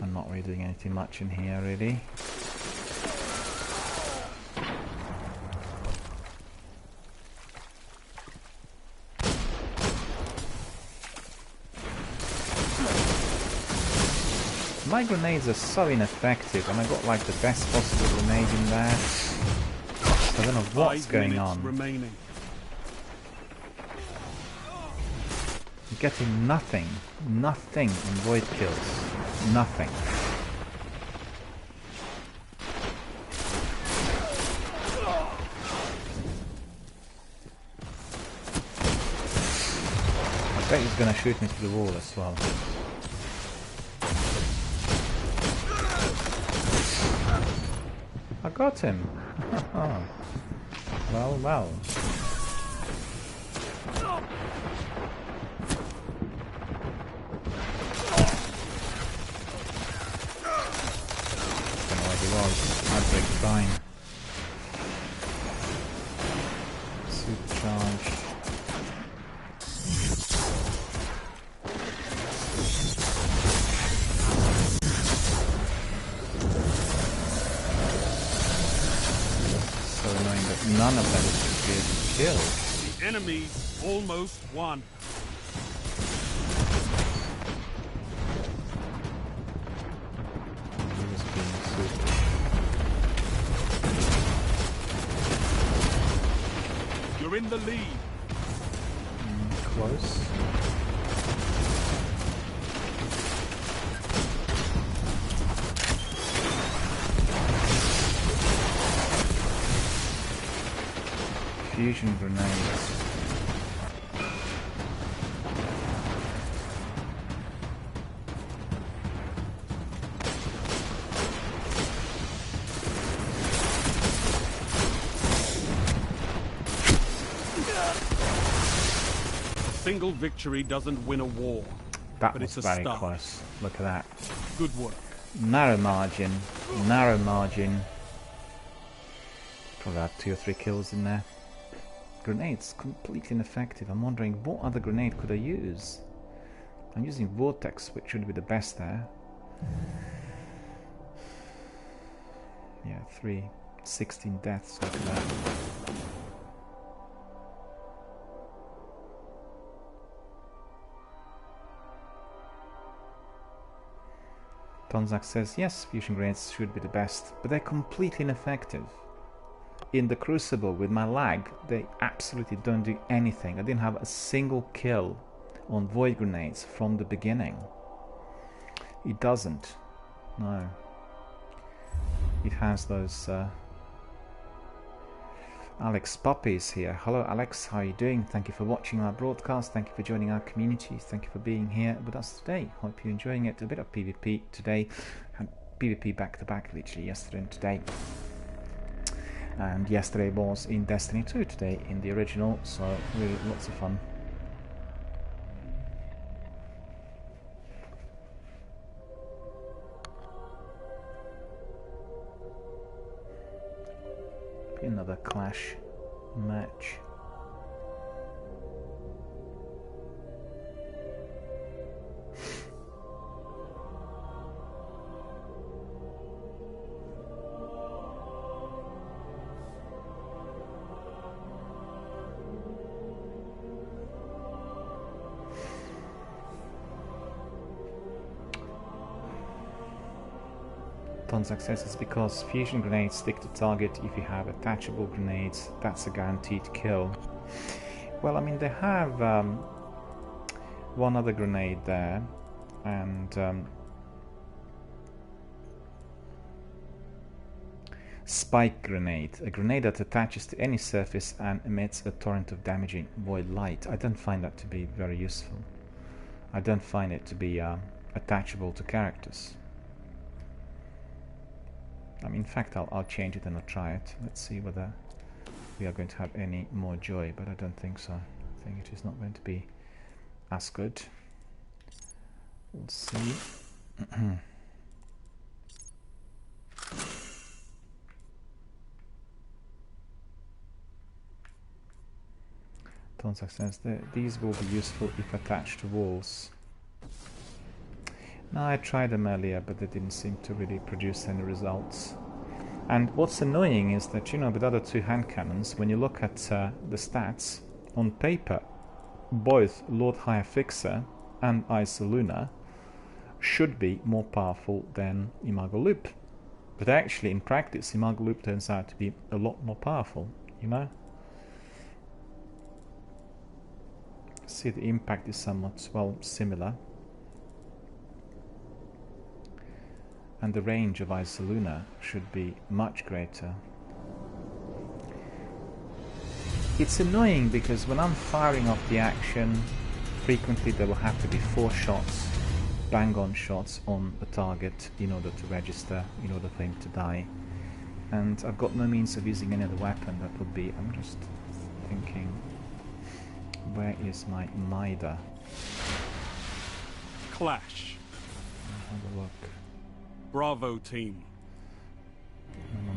Speaker 1: I'm not really doing anything much in here, really. My grenades are so ineffective, and I got like the best possible grenade in there. I don't know what's going on.
Speaker 2: Remaining.
Speaker 1: I'm getting nothing in void kills. Nothing. I bet he's gonna shoot me through the wall as well. I got him. Well, well. I don't know where he was. Outbreak fine. Supercharged. None of them should get killed.
Speaker 2: The enemy almost won.
Speaker 1: He was being super.
Speaker 2: You're in the lead.
Speaker 1: Close. Fusion grenades.
Speaker 2: A single victory doesn't win a war.
Speaker 1: That
Speaker 2: but
Speaker 1: was
Speaker 2: it's a
Speaker 1: very
Speaker 2: start.
Speaker 1: close. Look at that.
Speaker 2: Good work.
Speaker 1: Narrow margin. Narrow margin. Probably had 2 or 3 kills in there. Grenades completely ineffective. I'm wondering what other grenade could I use? I'm using Vortex, which should be the best there. Yeah, 16 deaths. Look at that. Tonzak says, yes, fusion grenades should be the best, but they're completely ineffective. In the Crucible, with my lag, they absolutely don't do anything. I didn't have a single kill on void grenades from the beginning. It doesn't. No. It has those... Alex Poppy is here. Hello Alex, how are you doing? Thank you for watching our broadcast. Thank you for joining our community. Thank you for being here with us today. Hope you're enjoying it. A bit of PvP today. And PvP back to back, literally yesterday and today. And yesterday was in Destiny 2, today in the original, so really lots of fun. Be another Clash match. Success is because fusion grenades stick to target. If you have attachable grenades, that's a guaranteed kill. Well, I mean, they have one other grenade there. and spike grenade, a grenade that attaches to any surface and emits a torrent of damaging void light. I don't find that to be very useful. I don't find it to be attachable to characters. I mean, in fact, I'll change it and I'll try it. Let's see whether we are going to have any more joy, but I don't think so. I think it is not going to be as good. We'll see. Tonsak says that these will be useful if attached to walls. No, I tried them earlier, but they didn't seem to really produce any results. And what's annoying is that, you know, with other two hand cannons, when you look at the stats, on paper, both Lord High Fixer and Isoluna should be more powerful than Imago Loop. But actually, in practice, Imago Loop turns out to be a lot more powerful, you know? See, the impact is somewhat, well, similar. And the range of Isoluna should be much greater. It's annoying because when I'm firing off the action, frequently there will have to be 4 shots, bang-on shots on a target in order to register, in order for him to die. And I've got no means of using any other weapon that would be... I'm just thinking... Where is my Mida?
Speaker 2: Clash.
Speaker 1: I'll have a look.
Speaker 2: Bravo team.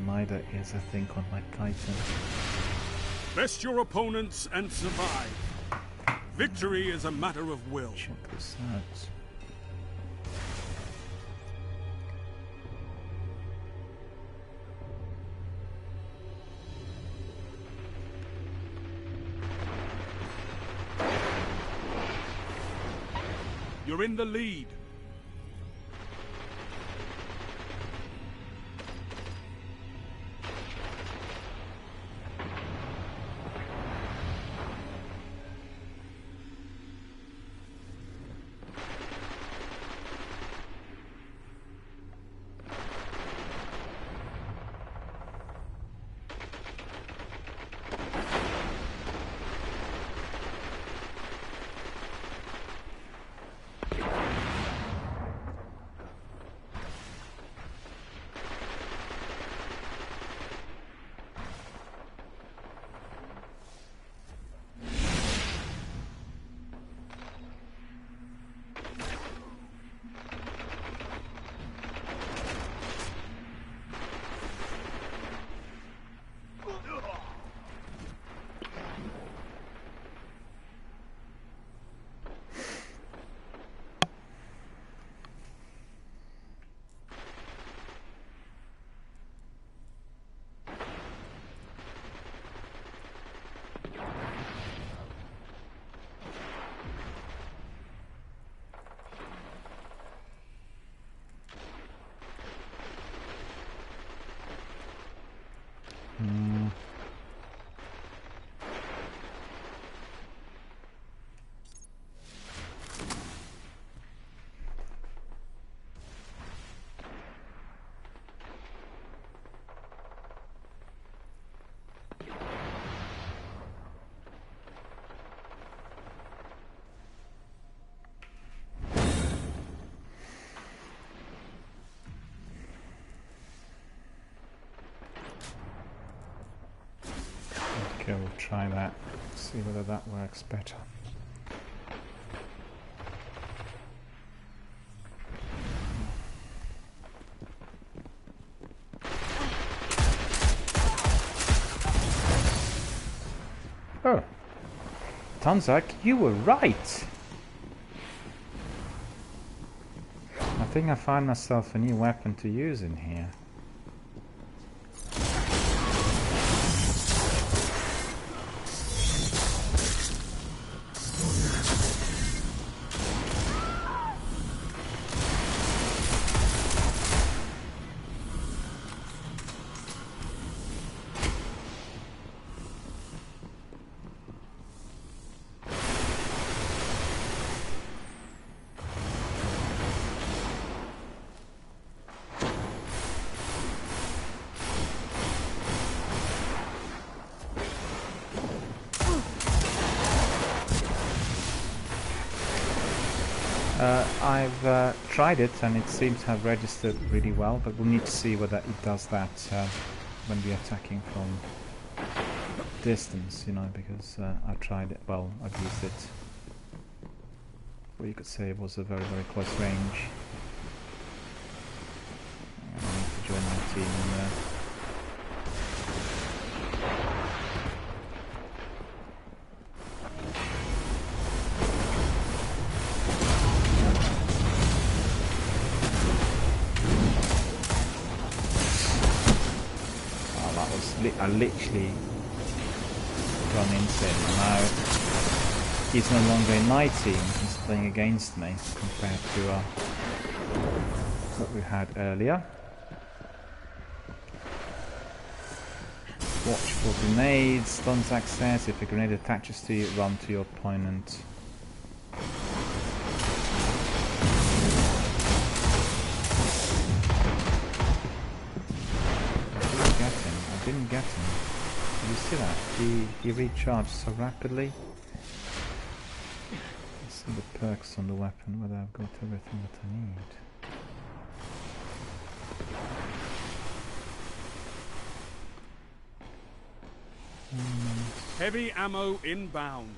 Speaker 1: My Mida is, I think, on my Titan.
Speaker 2: Best your opponents and survive. Victory is a matter of will.
Speaker 1: Check this out.
Speaker 2: You're in the lead. Okay, we'll try that. See whether that works better. Oh, Tanzak, you were right. I think I find myself a new weapon to use in here.
Speaker 1: I've tried it and it seems to have registered really well, but we'll need to see whether it does that when we're attacking from distance, you know, because I've tried it, well, I've used it. Well, you could say it was a very, very close range. I need to join my team in there. I literally run into him, and now he's no longer in my team, he's playing against me compared to what we had earlier. Watch for grenades, stuns access, if a grenade attaches to you, run to your opponent. Didn't get him. Did you see that? He recharged so rapidly. Let's see the perks on the weapon, whether I've got everything that I need.
Speaker 2: Heavy ammo inbound.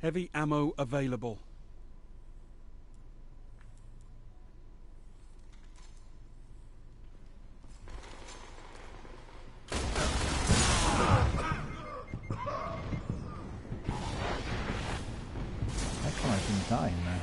Speaker 2: Heavy ammo available.
Speaker 1: How come I didn't die in there?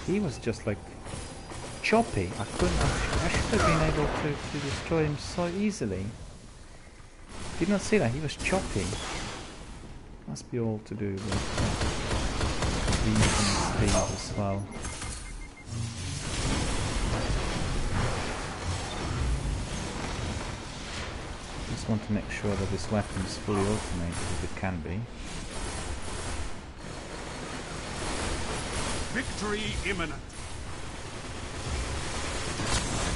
Speaker 1: He was just like choppy. I should have been able to destroy him so easily. Did not see that, he was choppy. Must be all to do with the infinite speed as well. Just want to make sure that this weapon is fully automated, if it can be.
Speaker 2: Victory imminent.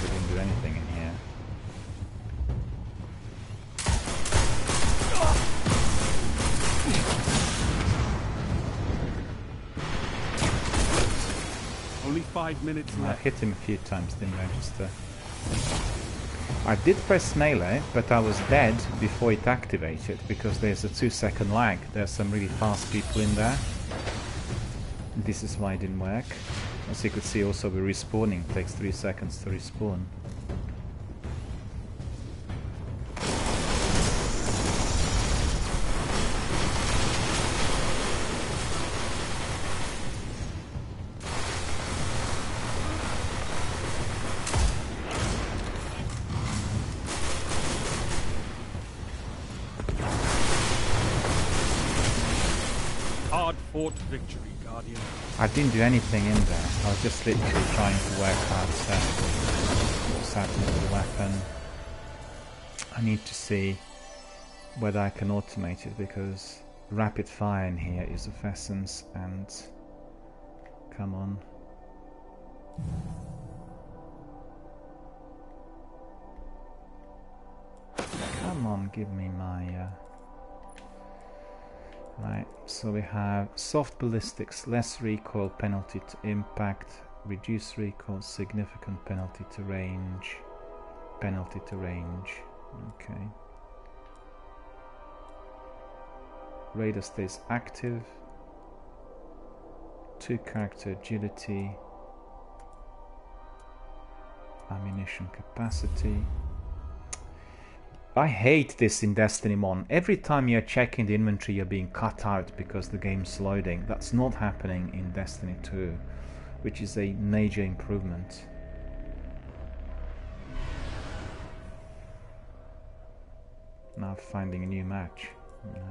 Speaker 1: We didn't do anything in here.
Speaker 2: Only 5 minutes left.
Speaker 1: I hit him a few times, didn't register. I did press melee, but I was dead before it activated because there's a 2-second lag. There's some really fast people in there. This is why it didn't work. As you could see, also we're respawning. It takes 3 seconds to respawn.
Speaker 2: Hard-fought victory.
Speaker 1: I didn't do anything in there. I was just literally trying to work out what's happening with the weapon. I need to see whether I can automate it because rapid fire in here is of essence. And come on. Come on, give me my... Right, so we have soft ballistics, less recoil, penalty to impact, reduced recoil, significant penalty to range, penalty to range. Okay. Radar stays active. 2 character agility. Ammunition capacity. I hate this in Destiny 1. Every time you're checking the inventory, you're being cut out because the game's loading. That's not happening in Destiny 2, which is a major improvement. Now finding a new match. Yeah.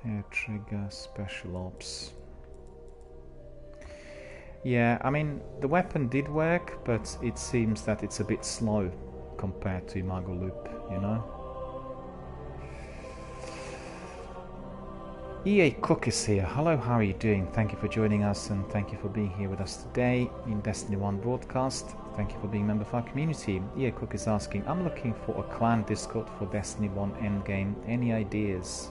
Speaker 1: Hair trigger, special ops. Yeah, I mean, the weapon did work, but it seems that it's a bit slow compared to Imago Loop, you know? EA Cook is here. Hello, how are you doing? Thank you for joining us, and thank you for being here with us today in Destiny 1 broadcast. Thank you for being a member of our community. EA Cook is asking, I'm looking for a clan Discord for Destiny 1 endgame. Any ideas?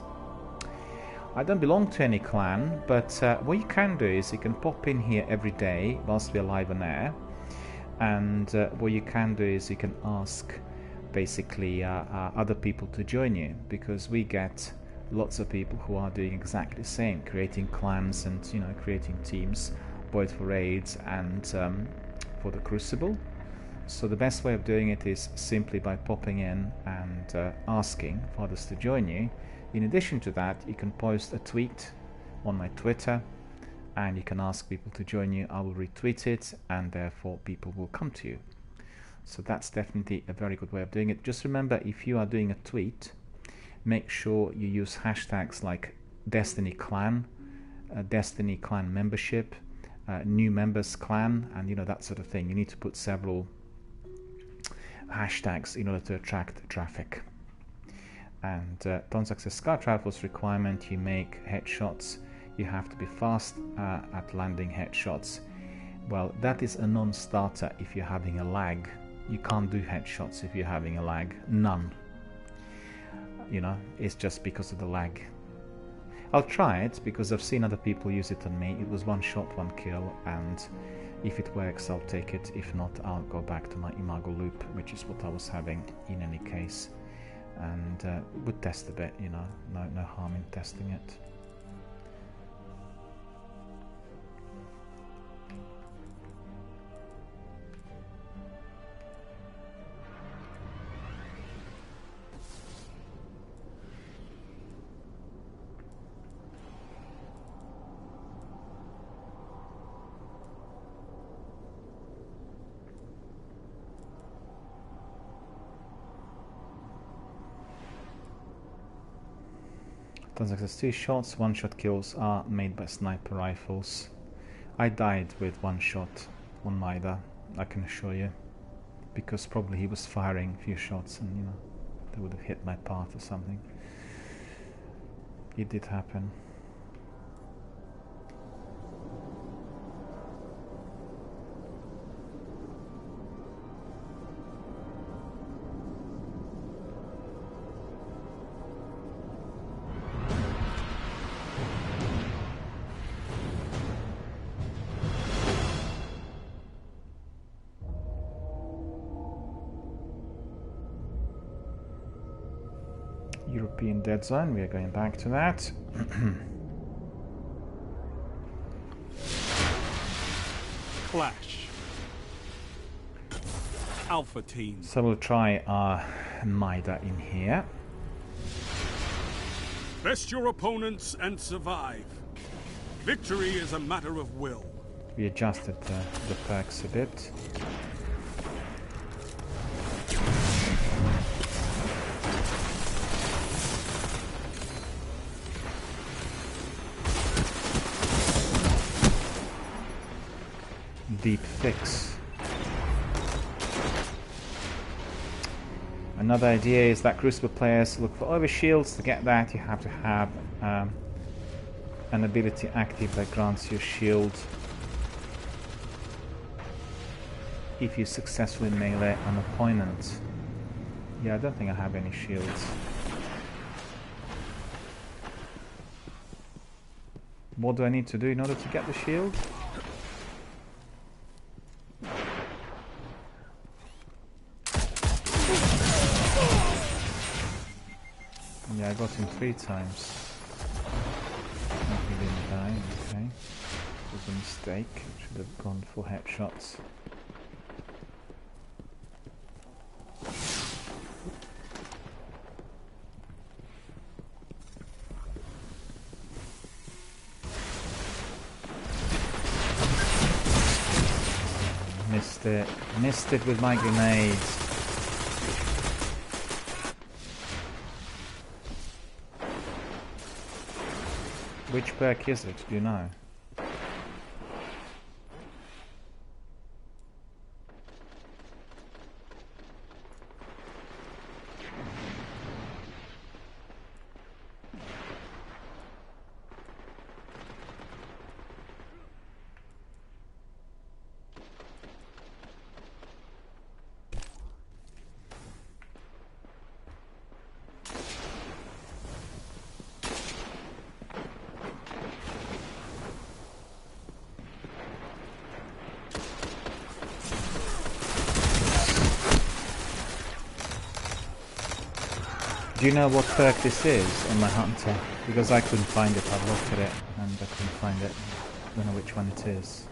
Speaker 1: I don't belong to any clan, but what you can do is you can pop in here every day whilst we're live on air, and what you can do is you can ask basically other people to join you, because we get lots of people who are doing exactly the same, creating clans and, you know, creating teams both for raids and for the Crucible. So the best way of doing it is simply by popping in and asking for others to join you. In addition to that, you can post a tweet on my Twitter and you can ask people to join you. I will retweet it and therefore people will come to you. So that's definitely a very good way of doing it. Just remember, if you are doing a tweet, make sure you use hashtags like Destiny Clan, Destiny Clan membership, new members clan, and, you know, that sort of thing. You need to put several hashtags in order to attract traffic. And Tonzak says, Sky Travel's requirement, you make headshots, you have to be fast at landing headshots. Well, that is a non-starter if you're having a lag. You can't do headshots if you're having a lag. None. You know, it's just because of the lag. I'll try it because I've seen other people use it on me. It was 1 shot, 1 kill, and if it works, I'll take it. If not, I'll go back to my Imago Loop, which is what I was having in any case. And would test a bit, you know, no harm in testing it. Says 2 shots, 1-shot kills are made by sniper rifles. I died with 1 shot on Maida, I can assure you, because probably he was firing a few shots and, you know, they would have hit my path or something. It did happen. European Dead Zone, we are going back to that.
Speaker 2: Clash. Alpha team.
Speaker 1: So we'll try our Maida in here.
Speaker 2: Best your opponents and survive. Victory is a matter of will.
Speaker 1: We adjusted the perks a bit. Deep fix. Another idea is that Crucible players look for overshields. To get that, you have to have an ability active that grants you shield if you successfully melee an opponent. Yeah, I don't think I have any shields. What do I need to do in order to get the shield? Yeah, I got him 3 times. He didn't die, okay. It was a mistake. Should have gone for headshots. Missed it with my grenades. Which perk is it? Do you know? Do you know what perk this is on my hunter? Because I couldn't find it. I've looked at it and I couldn't find it. I don't know which one it is.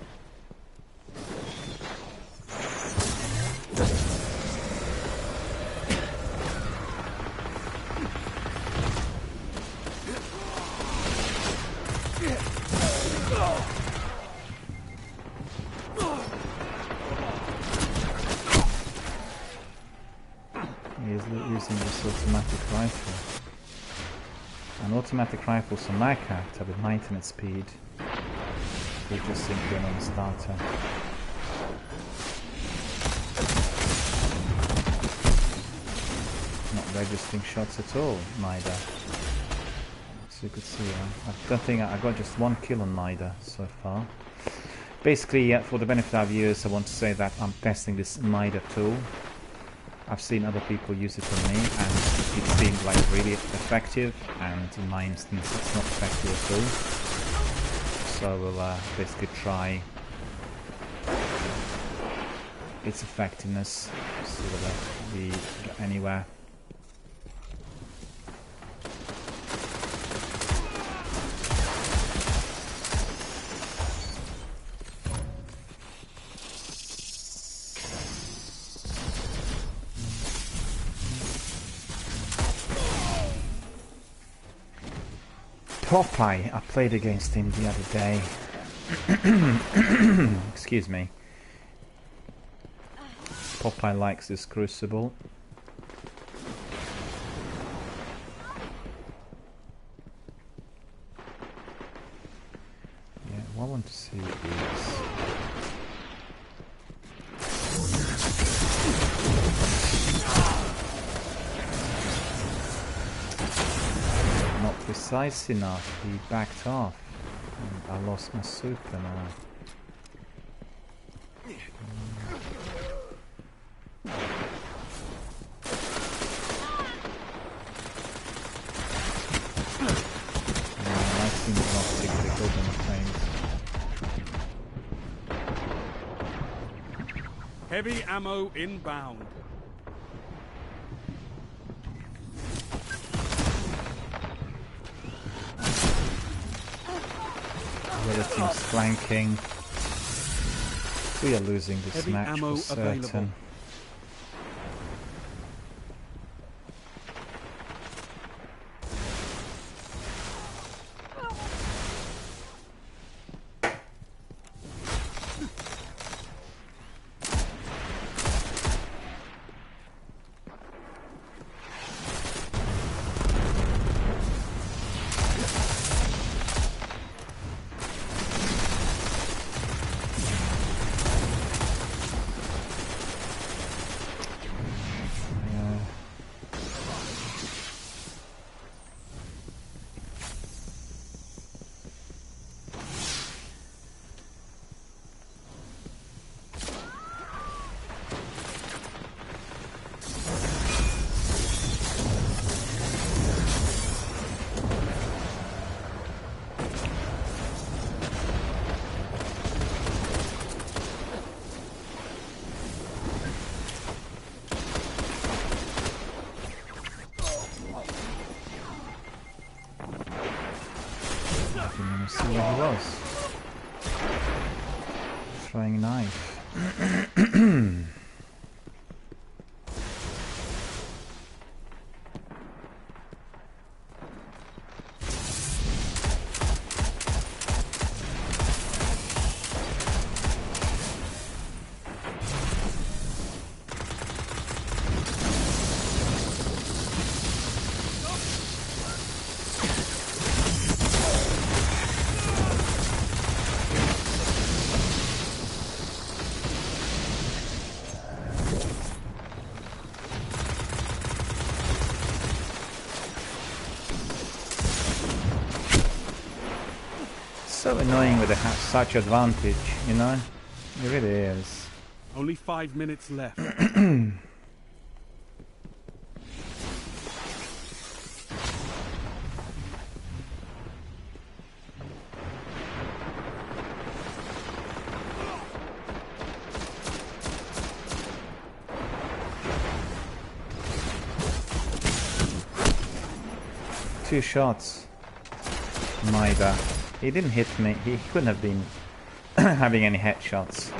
Speaker 1: Using this automatic rifle. And automatic rifles on my character with maintenance speed, they just seem to be a non-starter. Not registering shots at all, neither. So you could see, I don't think I got just 1 kill on neither so far. Basically, for the benefit of our viewers, I want to say that I'm testing this NIDA tool. I've seen other people use it on me and it seemed like really effective, and in my instance it's not effective at all. So we'll basically try its effectiveness, see whether we get anywhere. Popeye, I played against him the other day. Excuse me. Popeye likes this crucible. Yeah, what I want to see is... precise enough, he backed off and I lost my super now. I seem not particularly good on the trains.
Speaker 2: Heavy ammo inbound.
Speaker 1: The other team's flanking. We are losing this
Speaker 2: Heavy
Speaker 1: match
Speaker 2: ammo
Speaker 1: for certain.
Speaker 2: Available.
Speaker 1: and see where he was. Throwing a knife. So annoying with such advantage, you know? It really is.
Speaker 2: Only 5 minutes left.
Speaker 1: 2 shots. Maida. He didn't hit me. He couldn't have been having any headshots.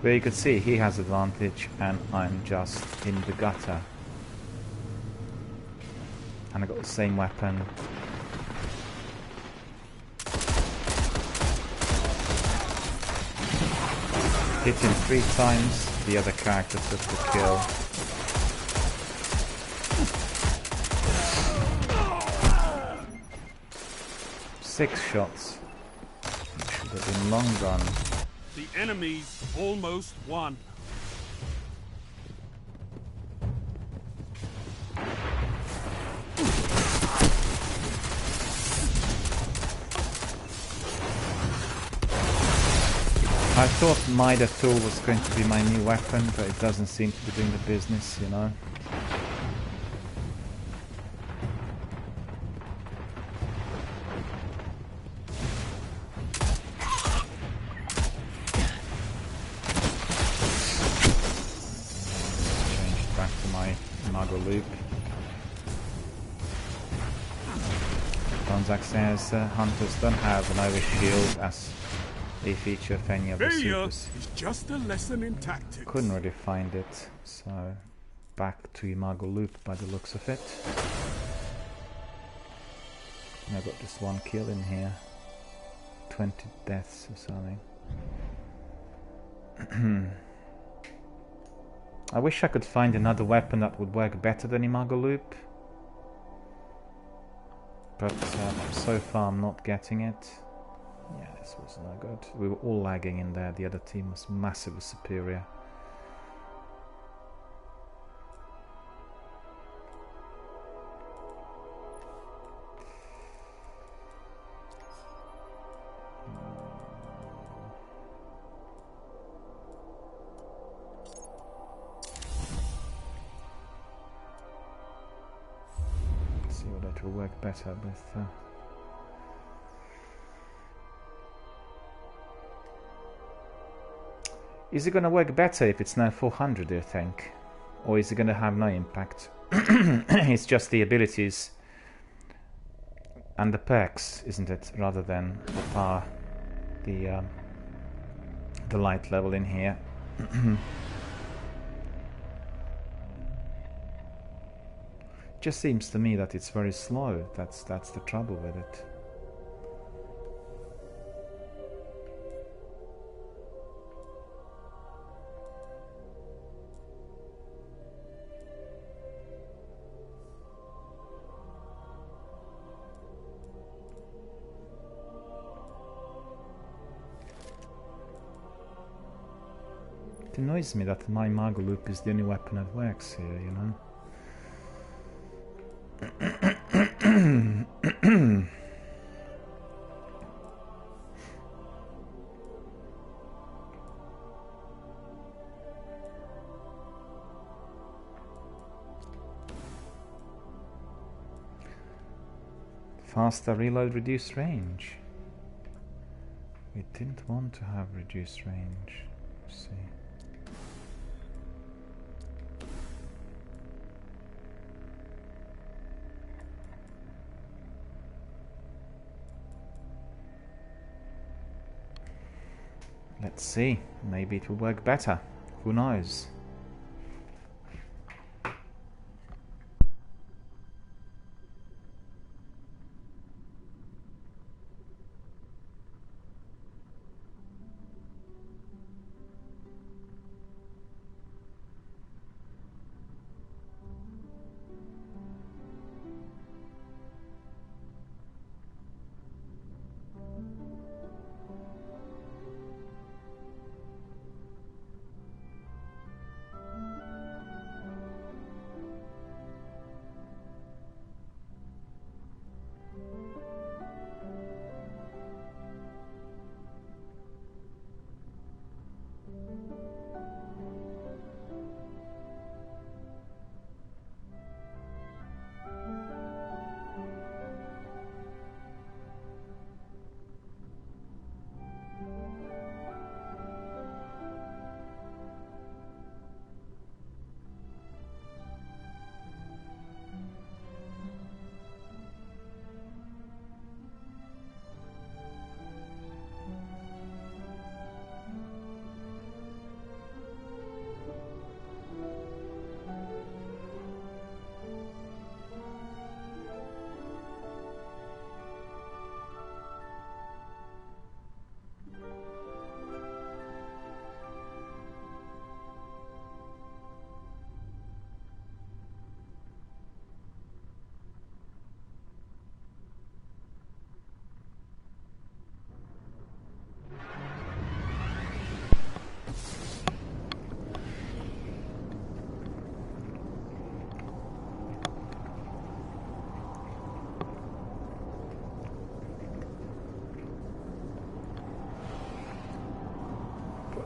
Speaker 1: But you could see he has advantage and I'm just in the gutter. And I got the same weapon. Hit him 3 times. The other character took the kill. Six shots. Should have been long gone.
Speaker 2: The enemy's almost won.
Speaker 1: I thought Mida tool was going to be my new weapon, but it doesn't seem to be doing the business, you know. Gonzac says hunters don't have an overshield as they feature of any of the supers.
Speaker 2: Is just a lesson in tactics.
Speaker 1: Couldn't really find it, so back to Imago Loop by the looks of it. And I got just 1 kill in here. 20 deaths or something. I wish I could find another weapon that would work better than Imago Loop. But so far I'm not getting it. Yeah, this was no good. We were all lagging in there. The other team was massively superior. See what that will work better with. Is it going to work better if it's now 400, do you think? Or is it going to have no impact? It's just the abilities and the perks, isn't it? Rather than the power, the light level in here. Just seems to me that it's very slow. That's the trouble with it. It annoys me that my Imago Loop is the only weapon that works here, you know. Faster reload, reduced range. We didn't want to have reduced range. Let's see. Let's see. Maybe it will work better. Who knows?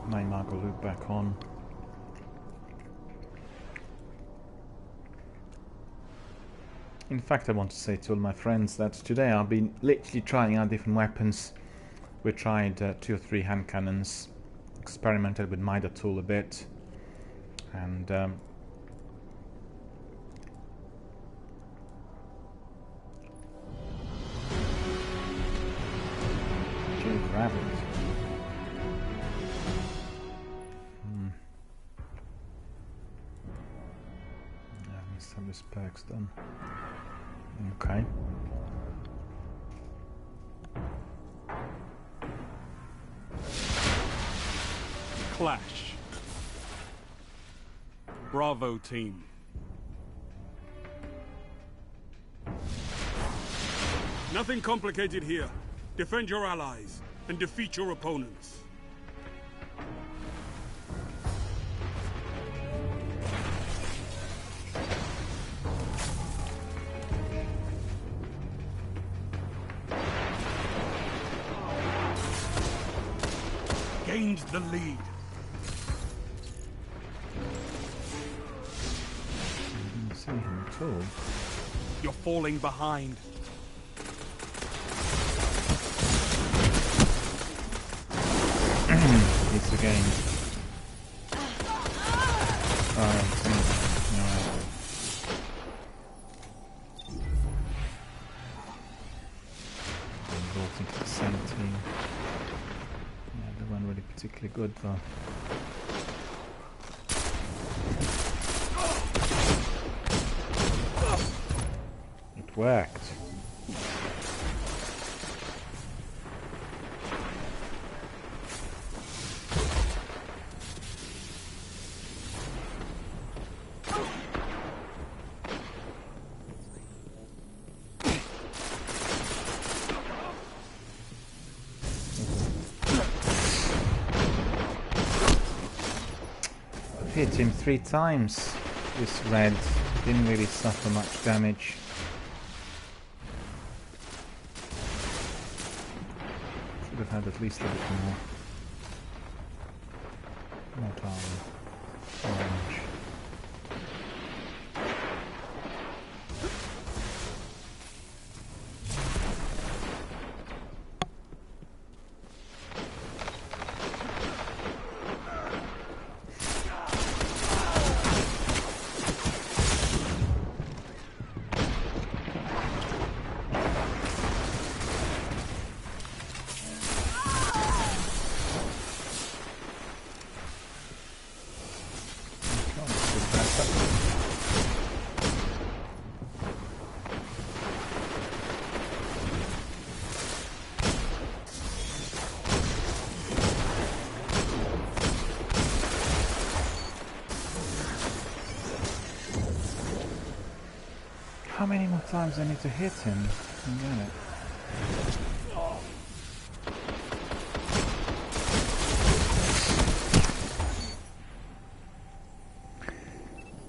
Speaker 1: My Margot loop back on. In fact, I want to say to all my friends that today I've been literally trying out different weapons. We tried 2 or 3 hand cannons, experimented with Mida tool a bit, and grab it. This perk's done. Okay.
Speaker 2: Clash. Bravo team. Nothing complicated here. Defend your allies and defeat your opponents. Gained the lead.
Speaker 1: I didn't see him at all.
Speaker 2: You're falling behind.
Speaker 1: It's the game. Bolting to the same team. Yeah, they weren't really particularly good though. It worked. Hit him 3 times. This red didn't really suffer much damage. Should have had at least a bit more. Not orange. How many more times I need to hit him? I get it.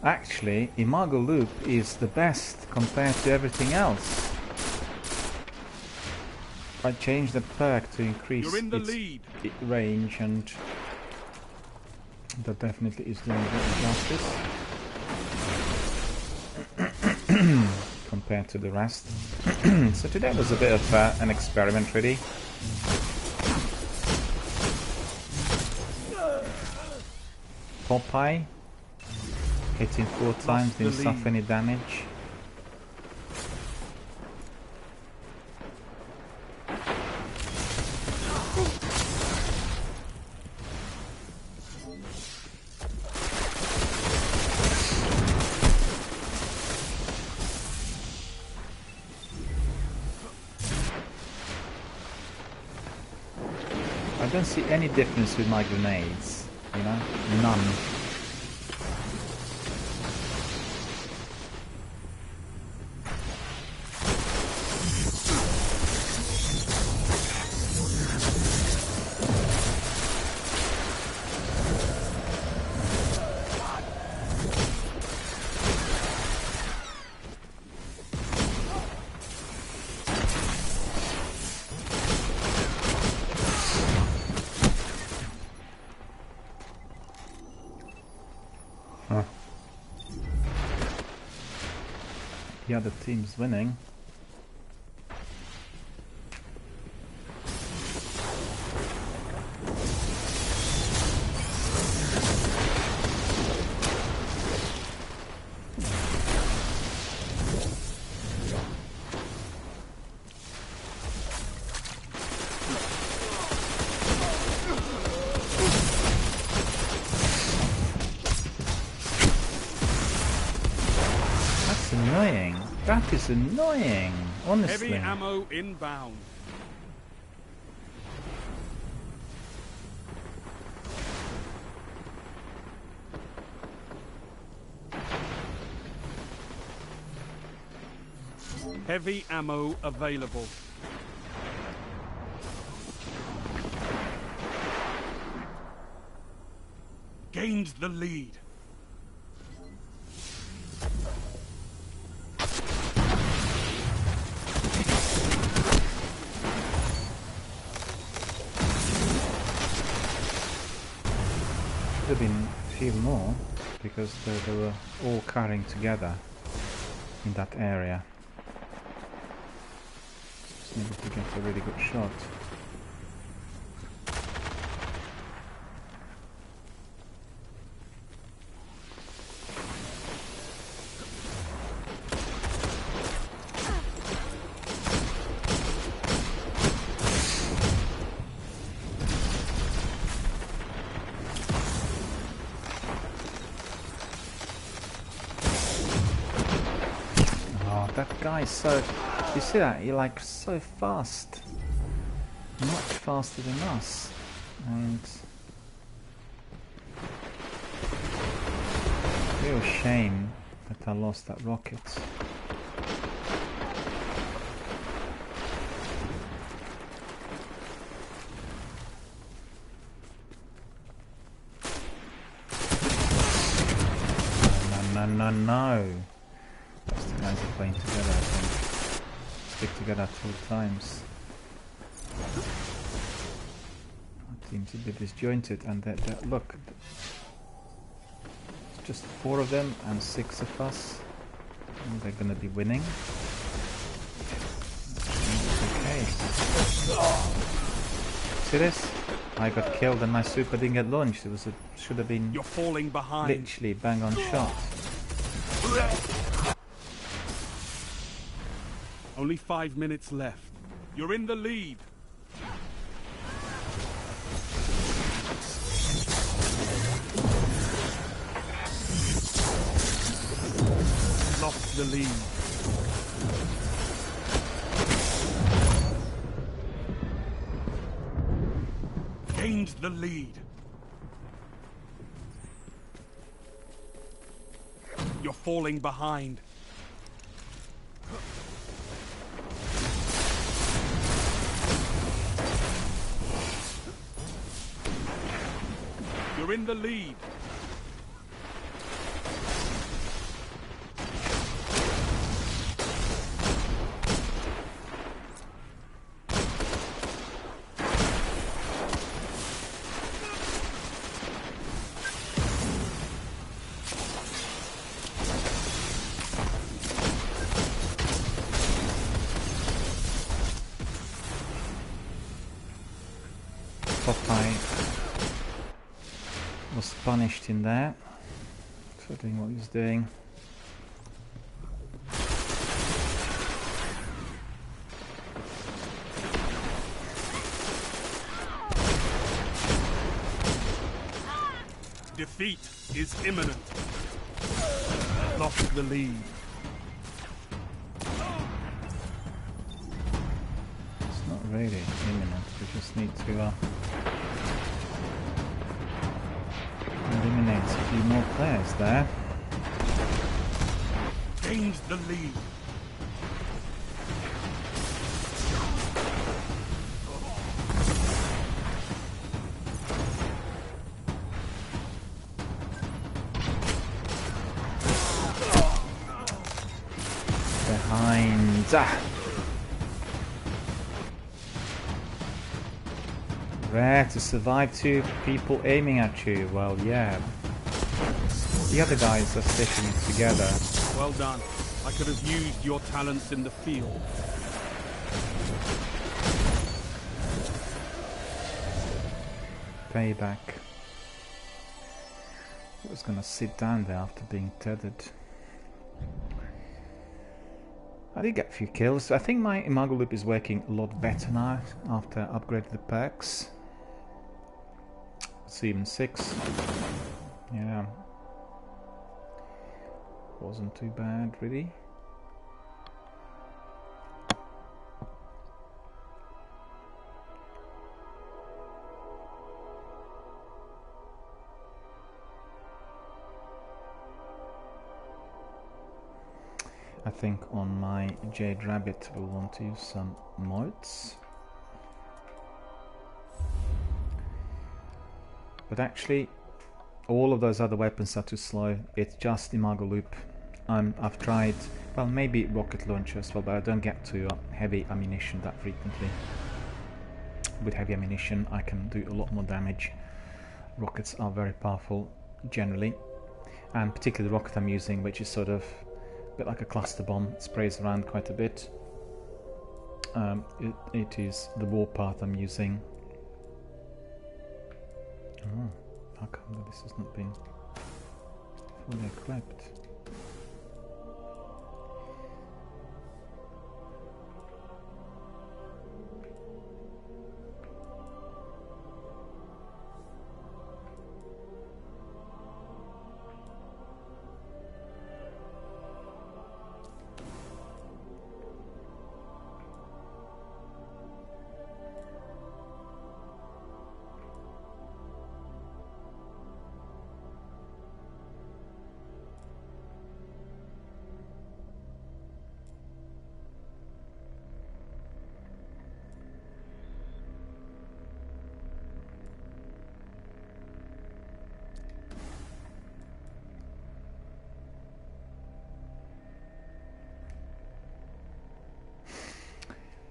Speaker 1: Actually, Imago Loop is the best compared to everything else. I changed the perk to increase its range, and that definitely is doing better justice compared to the rest. So today was a bit of an experiment, really. Popeye hitting 4 times, didn't suffer any damage. I don't see any difference with my grenades, you know? None. The other team's winning. That's annoying. That is annoying, honestly.
Speaker 2: Heavy ammo inbound. Heavy ammo available. Gained the lead.
Speaker 1: Should have been a few more, because they were all carrying together in that area. Just needed to get a really good shot. That guy is so... You see that? He's like so fast. Much faster than us. And... real shame that I lost that rocket. No. The guys are playing together, I think. Stick together at all times. Our team's a bit disjointed, and look, it's just 4 of them and 6 of us, and they're gonna be winning. Okay. See this? I got killed and my super didn't get launched. It was should have been.
Speaker 2: You're falling behind.
Speaker 1: Literally bang on shot.
Speaker 2: Only 5 minutes left. You're in the lead. the lead. Gained the lead. You're falling behind. You're in the lead.
Speaker 1: Popeye was punished in there for doing what he was doing.
Speaker 2: Defeat is imminent. Lost the lead.
Speaker 1: It's not really imminent, we just need to eliminate a few more players there.
Speaker 2: Gained the lead.
Speaker 1: Behind. Rare to survive two people aiming at you. Well, yeah. The other guys are sticking it together.
Speaker 2: Well done. I could have used your talents in the field.
Speaker 1: Payback. I was gonna sit down there after being tethered. I did get a few kills. I think my Imago Loop is working a lot better now after I upgraded the perks. It's even 6. Yeah. Wasn't too bad, really. I think on my Jade Rabbit we'll want to use some mods. But actually, all of those other weapons are too slow. It's just Imago Loop. I've tried, well, maybe rocket launcher as well, but I don't get to heavy ammunition that frequently. With heavy ammunition I can do a lot more damage. Rockets are very powerful generally, and particularly the rocket I'm using, which is sort of a bit like a cluster bomb. It sprays around quite a bit. It is the warpath I'm using. Oh, how come this has not been fully equipped?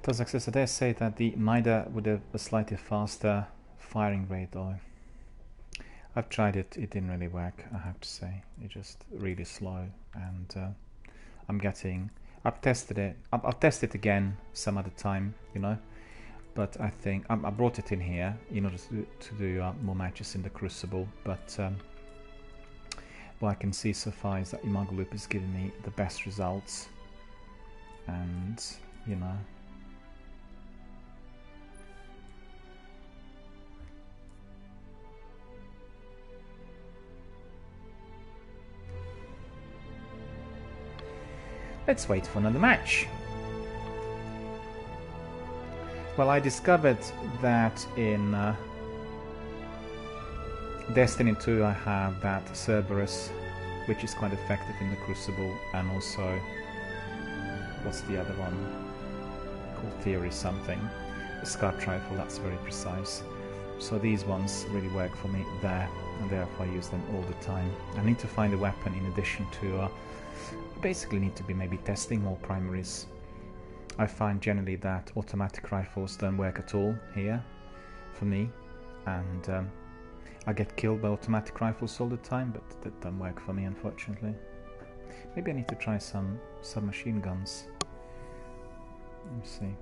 Speaker 1: Success, I dare say that the Mida would have a slightly faster firing rate, though. I've tried it, it didn't really work, I have to say. It's just really slow, and I've tested it, I'll test it again some other time, you know, but I think, I brought it in here in order to do more matches in the Crucible, but what I can see so far is that Imago Loop is giving me the best results, and, you know, let's wait for another match. Well, I discovered that in Destiny 2 I have that Cerberus, which is quite effective in the Crucible, and also, what's the other one? Called Theory something. The Scout Rifle, that's very precise. So these ones really work for me there, and therefore I use them all the time. I need to find a weapon in addition to... basically need to be maybe testing more primaries. I find generally that automatic rifles don't work at all here for me, and I get killed by automatic rifles all the time, but that don't work for me, unfortunately. Maybe I need to try some submachine guns. Let me see.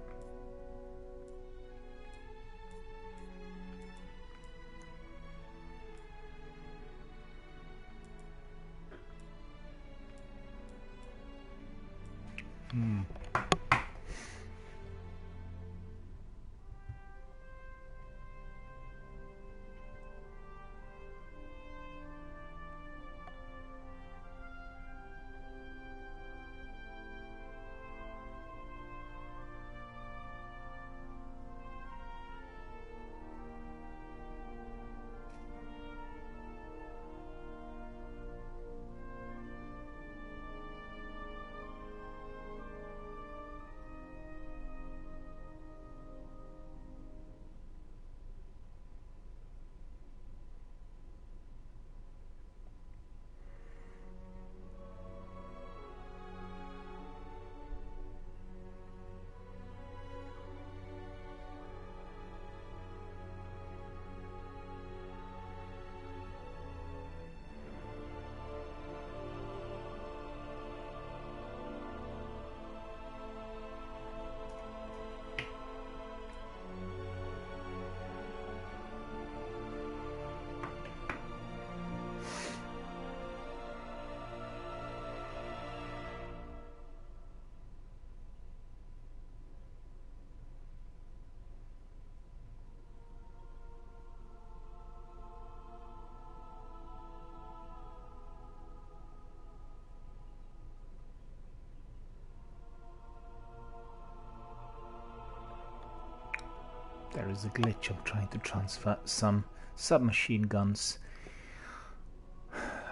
Speaker 1: There is a glitch of trying to transfer some submachine guns,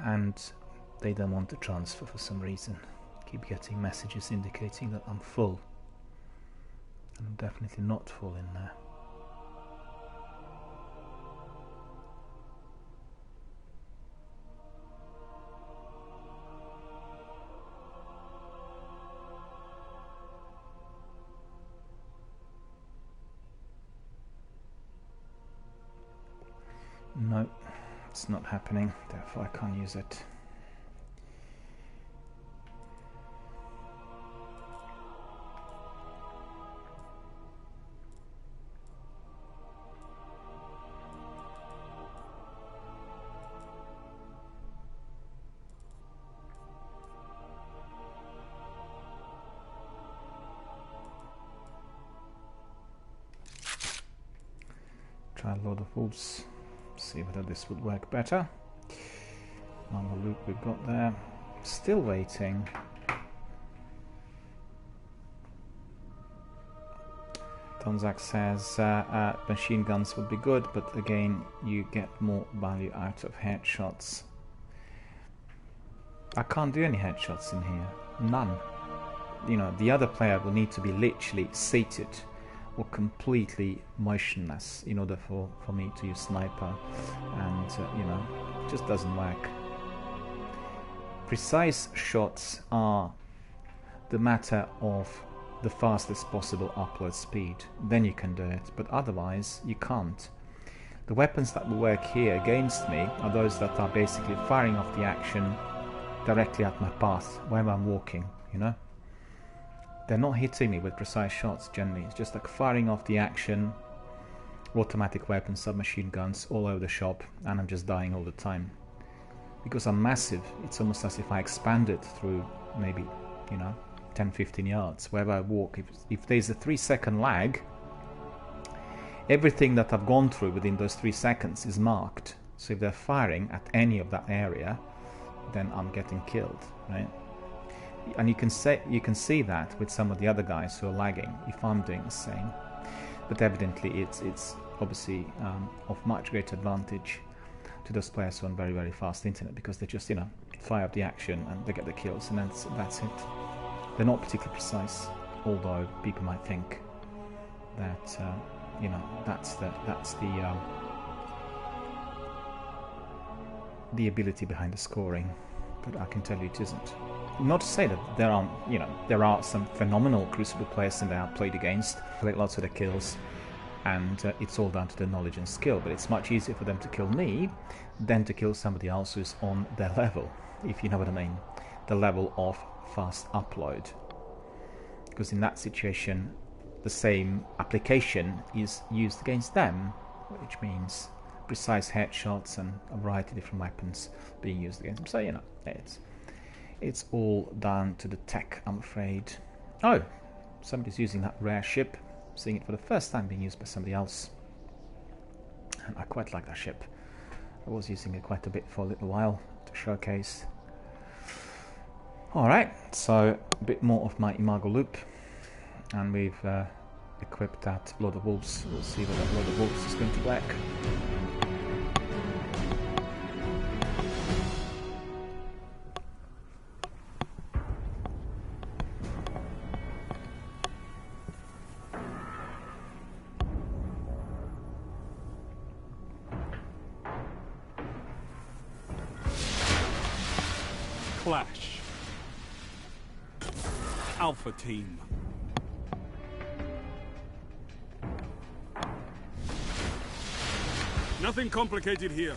Speaker 1: and they don't want to transfer for some reason. Keep getting messages indicating that I'm full. I'm definitely not full in there. No, it's not happening, therefore I can't use it. Try a load of wolves. See whether this would work better. Another loop we've got there. Still waiting. Tonzak says machine guns would be good, but again you get more value out of headshots. I can't do any headshots in here. None. You know, the other player will need to be literally seated or completely motionless in order for me to use sniper, and you know, it just doesn't work. Precise shots are the matter of the fastest possible upload speed, then you can do it, but otherwise you can't. The weapons that will work here against me are those that are basically firing off the action directly at my path where I'm walking, you know. They're not hitting me with precise shots generally, it's just like firing off the action, automatic weapons, submachine guns all over the shop, and I'm just dying all the time. Because I'm massive, it's almost as if I expanded through maybe, you know, 10-15 yards. Wherever I walk, if there's a 3-second lag, everything that I've gone through within those 3 seconds is marked. So if they're firing at any of that area, then I'm getting killed, right? and you can see that with some of the other guys who are lagging if I'm doing the same. But evidently it's obviously of much greater advantage to those players who are on very, very fast internet, because they just, you know, fire up the action and they get the kills, and that's it. They're not particularly precise, although people might think that you know, that's the ability behind the scoring, but I can tell you it isn't. Not to say that there aren't, you know, there are some phenomenal Crucible players in there I've played against, played lots of the kills, and it's all down to their knowledge and skill, but it's much easier for them to kill me than to kill somebody else who's on their level, if you know what I mean, the level of fast upload. Because in that situation, the same application is used against them, which means precise headshots and a variety of different weapons being used against them. So, you know, it's all down to the tech, I'm afraid. Oh, somebody's using that rare ship, seeing it for the first time being used by somebody else. And I quite like that ship. I was using it quite a bit for a little while to showcase. Alright, so a bit more of my Imago loop, and we've equipped that Lord of Wolves. We'll see whether that Lord of Wolves is going to black.
Speaker 2: Clash. Alpha Team. Nothing complicated here.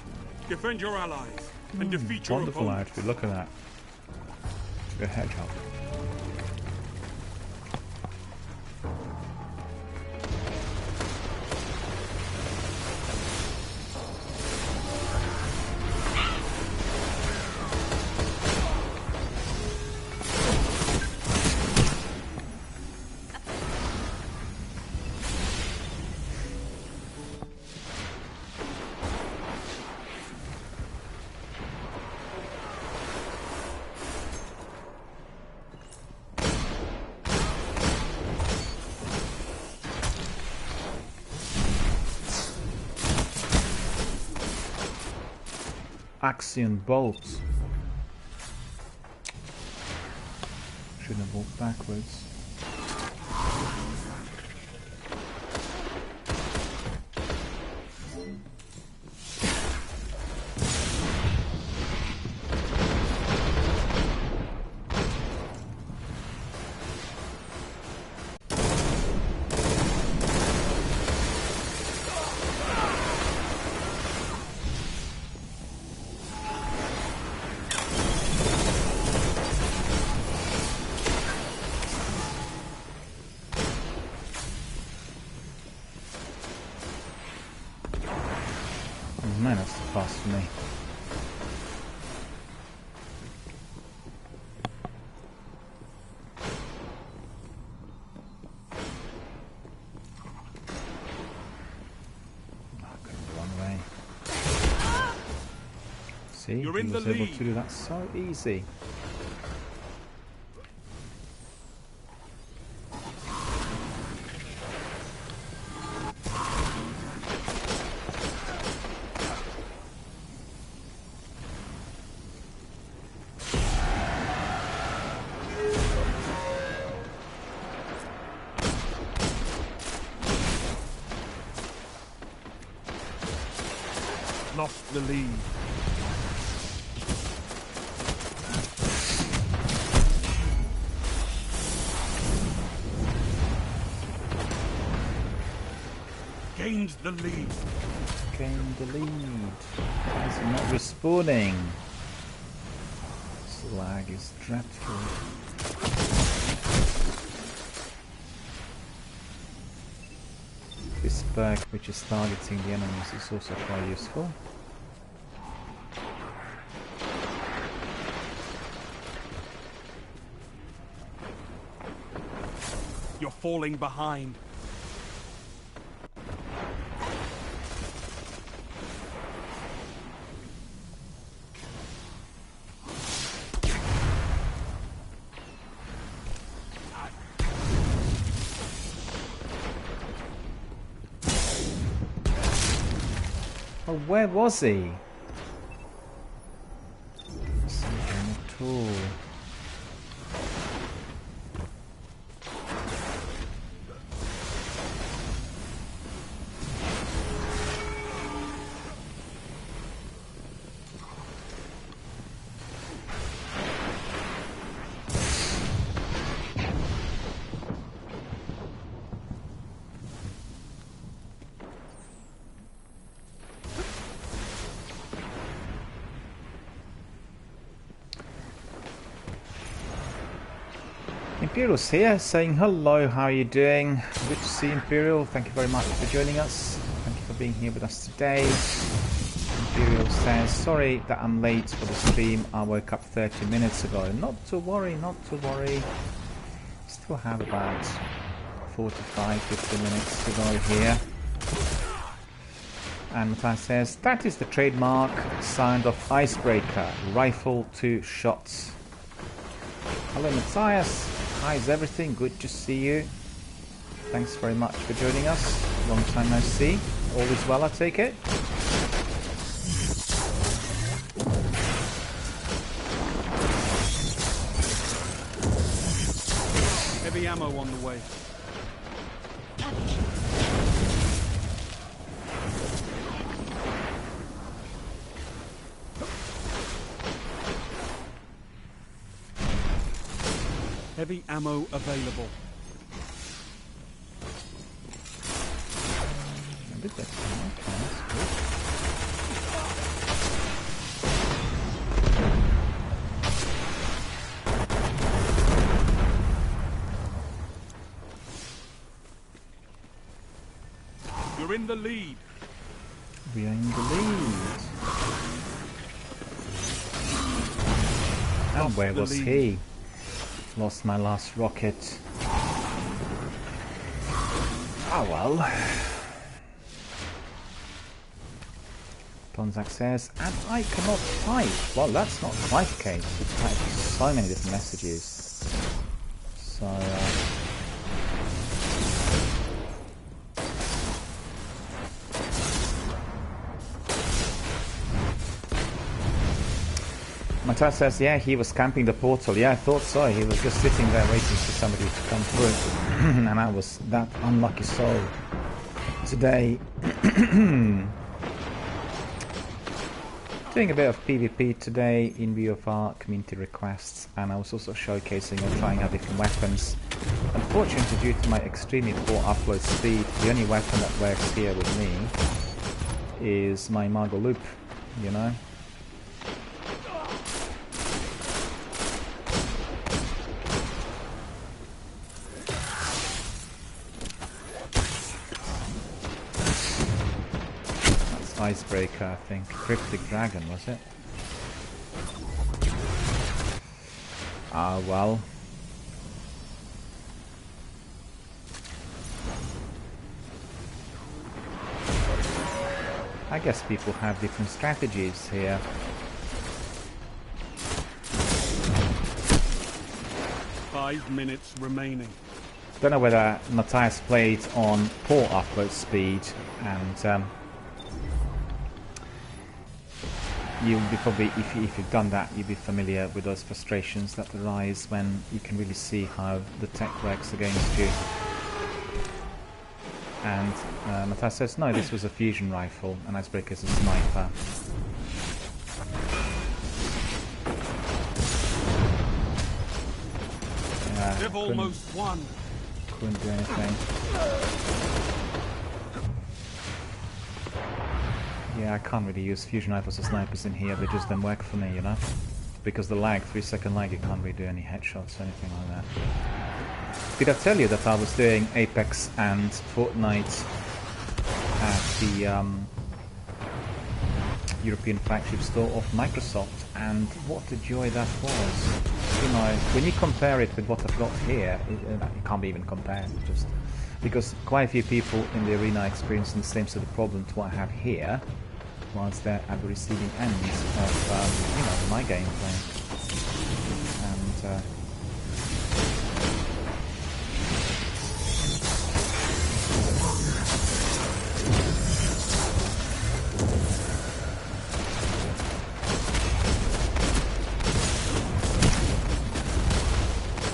Speaker 2: Defend your allies and defeat your
Speaker 1: Wonderful
Speaker 2: opponent.
Speaker 1: outfit, look at that. Good hedgehog. Axion bolts. Shouldn't have walked backwards. Man, that's fast for me. I couldn't run away. See, he was able to do that so easy.
Speaker 2: Lost the lead. Gained the lead.
Speaker 1: Gained the lead. Why is he not respawning? This lag is dreadful. This perk, which is targeting the enemies, is also quite useful.
Speaker 2: You're falling behind.
Speaker 1: Oh, where was he? Something at all. Imperial's here saying hello, how are you doing? Good to see Imperial, thank you very much for joining us. Thank you for being here with us today. Imperial says, sorry that I'm late for the stream, I woke up 30 minutes ago. Not to worry, not to worry. Still have about 45-50 minutes to go here. And Matthias says, that is the trademark sound of icebreaker, rifle 2 shots. Hello Matthias. How's everything? Good to see you. Thanks very much for joining us. Long time no see. All is well, I take it?
Speaker 2: Heavy ammo on the way. Heavy ammo available.
Speaker 1: A bit better. Okay, that's good.
Speaker 2: You're in the lead.
Speaker 1: We are in the lead. And where was he? Lost my last rocket. Oh well. Tonzak says, and I cannot fight. Well, that's not quite the case. It's like so many different messages. So, Matthias says, yeah, he was camping the portal. Yeah, I thought so. He was just sitting there waiting for somebody to come through. And I was that unlucky soul. Today, doing a bit of PvP today in view of our community requests. And I was also showcasing and trying out different weapons. Unfortunately, due to my extremely poor upload speed, the only weapon that works here with me is my Margot Loop, you know. Icebreaker, I think. Cryptic Dragon, was it? Ah, well. I guess people have different strategies here.
Speaker 2: Five minutes remaining.
Speaker 1: Don't know whether Matthias played on poor upload speed and you'll be probably, if you've done that, you'll be familiar with those frustrations that arise when you can really see how the tech works against you. And Matthias says, no, this was a fusion rifle, and Icebreaker is a sniper. Yeah,
Speaker 2: They've almost won.
Speaker 1: Couldn't do anything. Yeah, I can't really use fusion rifles or snipers in here, they just don't work for me, you know? Because the lag, 3-second lag, you can't really do any headshots or anything like that. Did I tell you that I was doing Apex and Fortnite at the European flagship store of Microsoft, and what a joy that was. You know, when you compare it with what I've got here, it can't be even compared, just because quite a few people in the arena experiencing the same sort of problem to what I have here, whilst they're at the receiving end of, you know, my gameplay. And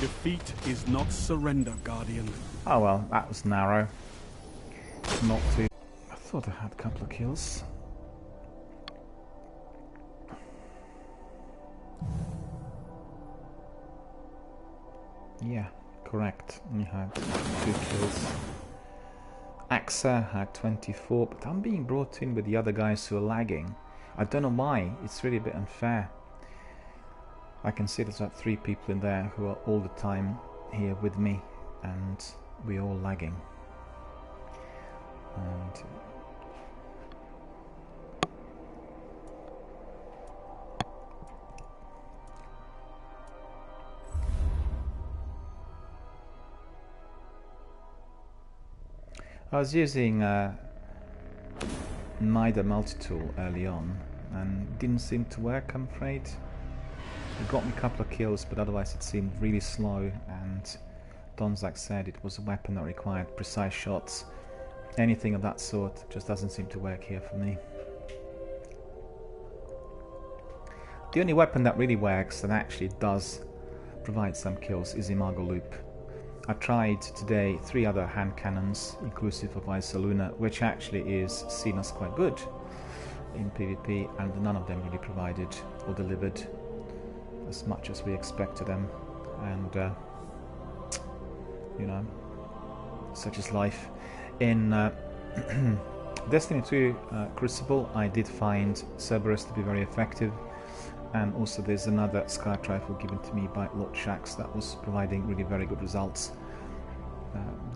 Speaker 2: Defeat is not surrender, Guardian.
Speaker 1: Oh well, that was narrow. Not too... I thought I had a couple of kills. Yeah, correct. You had 2 kills. Axa had 24, but I'm being brought in with the other guys who are lagging. I don't know why. It's really a bit unfair. I can see there's like 3 people in there who are all the time here with me, and we're all lagging. And I was using NIDA multi-tool early on, and it didn't seem to work, I'm afraid. It got me a couple of kills, but otherwise it seemed really slow, and Donzak said it was a weapon that required precise shots. Anything of that sort just doesn't seem to work here for me. The only weapon that really works, that actually does provide some kills, is Imago Loop. I tried today 3 other hand cannons, inclusive of Isoluna, which actually is seen as quite good in PvP, and none of them really provided or delivered as much as we expected them. And you know, such is life. In Destiny 2 Crucible, I did find Cerberus to be very effective, and also there's another Scarlet Rifle given to me by Lord Shax that was providing really very good results.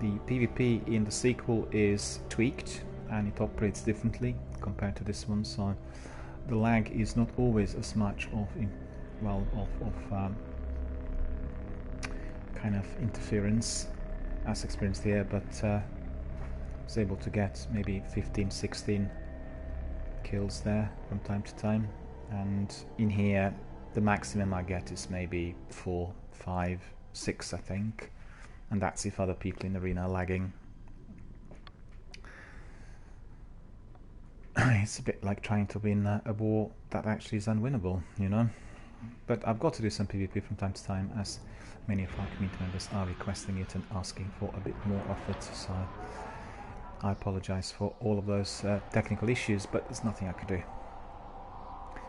Speaker 1: The PvP in the sequel is tweaked, and it operates differently compared to this one, so the lag is not always as much of kind of interference as experienced here, but I was able to get maybe 15-16 kills there from time to time, and in here the maximum I get is maybe 4, 5, 6 I think, and that's if other people in the arena are lagging. It's a bit like trying to win a war that actually is unwinnable, you know. But I've got to do some PvP from time to time, as many of our community members are requesting it and asking for a bit more of it, so I apologise for all of those technical issues, but there's nothing I can do.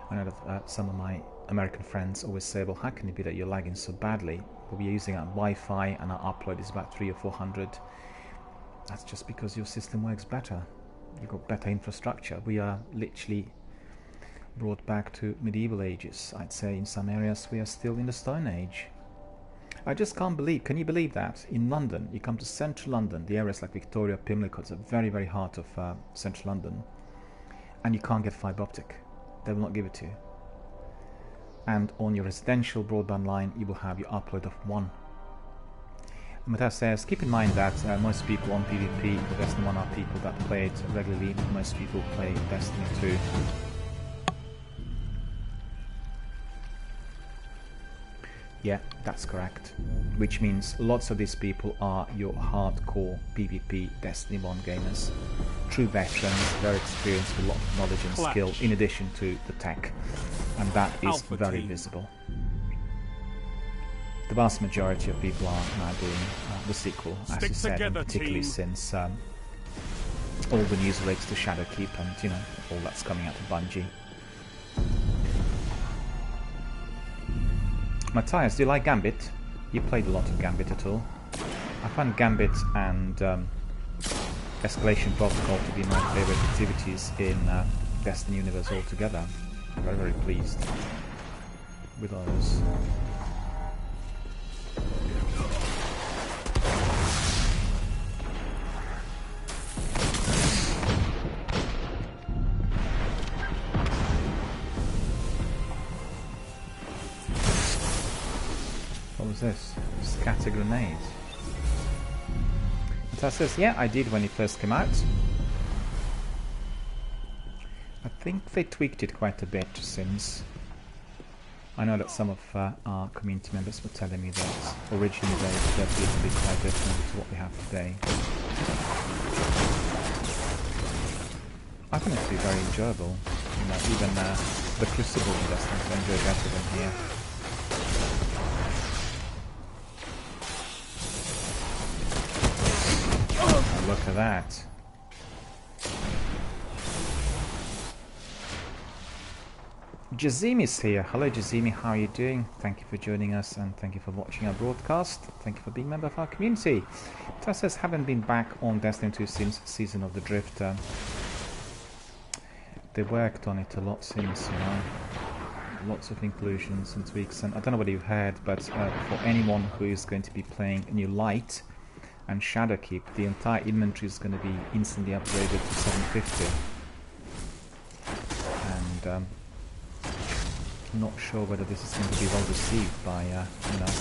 Speaker 1: I know that some of my American friends always say, well, how can it be that you're lagging so badly? Well, we're using our Wi-Fi and our upload is about 300 or 400. That's just because your system works better. You've got better infrastructure. We are literally brought back to medieval ages. I'd say in some areas we are still in the Stone Age. I just can't believe, can you believe that? In London, you come to central London, the areas like Victoria, Pimlico, it's a very, very heart of central London, and you can't get fibre optic. They will not give it to you. And on your residential broadband line, you will have your upload of 1. And Matthias says, keep in mind that most people on PvP for Destiny 1 are people that play it regularly. Most people play Destiny 2. Yeah, that's correct. Which means lots of these people are your hardcore PvP Destiny 1 gamers. True veterans, very experienced with a lot of knowledge and skill, in addition to the tech. And that is
Speaker 2: Alpha
Speaker 1: very
Speaker 2: team.
Speaker 1: visible. The vast majority of people are now doing the sequel, as
Speaker 2: Stick
Speaker 1: you said, and
Speaker 2: together,
Speaker 1: particularly
Speaker 2: team.
Speaker 1: since all the news relates to Shadowkeep and, you know, all that's coming out of Bungie. Matthias, do you like Gambit? You played a lot of Gambit at all? I find Gambit and Escalation Protocol to be my favourite activities in Destiny universe altogether. I'm very, very pleased with those. What was this? Scatter grenades. Matthias says, yeah, I did when it first came out. I think they tweaked it quite a bit since. I know that some of our community members were telling me that originally they did to be quite different to what we have today. I think it to be very enjoyable. You know, even the Crucible investments I enjoy better than here. look at that. Jazim is here. Hello Jazimi, how are you doing? Thank you for joining us and thank you for watching our broadcast. Thank you for being a member of our community. Tess says, haven't been back on Destiny 2 since Season of the Drifter. They worked on it a lot since, you know. Lots of inclusions and tweaks, and I don't know what you've heard, but for anyone who is going to be playing a new Light and Shadowkeep, the entire inventory is going to be instantly upgraded to 750. And I'm not sure whether this is going to be well received by you know,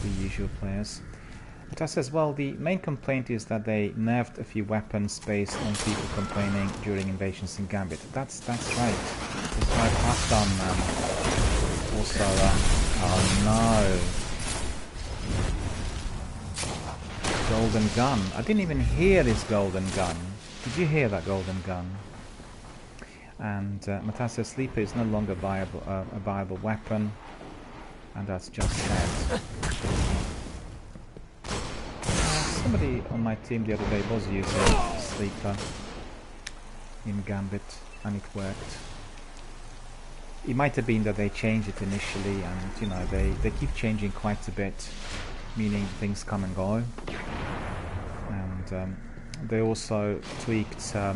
Speaker 1: the usual players. Tess says, well, the main complaint is that they nerfed a few weapons based on people complaining during invasions in Gambit. That's right. That's why I've done also oh no. Golden gun. I didn't even hear this golden gun. Did you hear that golden gun? And Matas says, Sleeper is no longer a viable weapon, and that's just sad. Somebody on my team the other day was using Sleeper in Gambit and it worked. It might have been that they changed it initially, and you know, they keep changing quite a bit, meaning things come and go. And they also tweaked the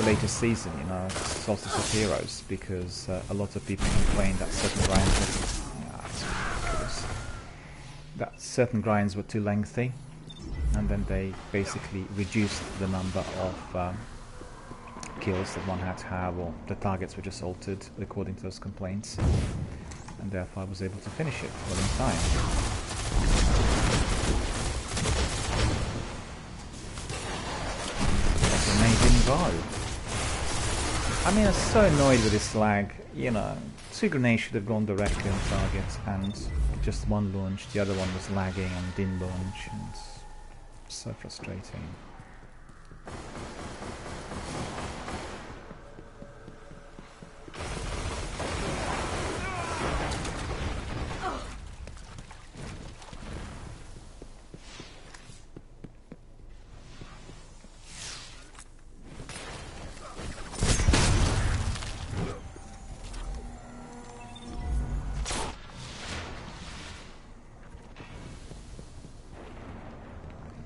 Speaker 1: latest season, you know, Solstice of Heroes, because a lot of people complained that certain grinds were too lengthy, and then they basically reduced the number of kills that one had to have, or the targets were just altered according to those complaints, and therefore I was able to finish it well in time. But the grenade didn't go. I mean, I'm so annoyed with this lag, you know. 2 grenades should have gone directly on target, and just one launched, the other one was lagging and didn't launch, and so frustrating.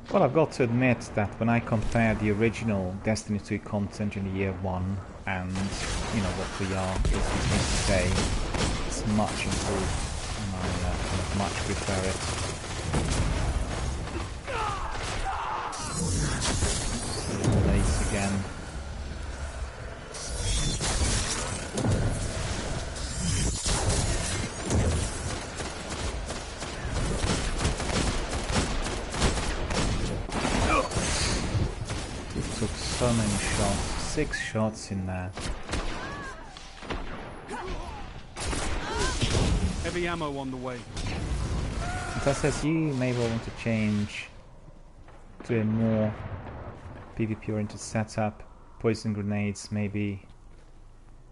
Speaker 1: Well, I've got to admit that when I compare the original Destiny 2 content in the year 1 and, you know, what we are listening to today, it's much improved, and I kind of much prefer it. Late again. So many shots, 6 shots in there.
Speaker 2: Heavy ammo on the way.
Speaker 1: That says you may well want to change to a more PvP oriented setup. Poison grenades, maybe.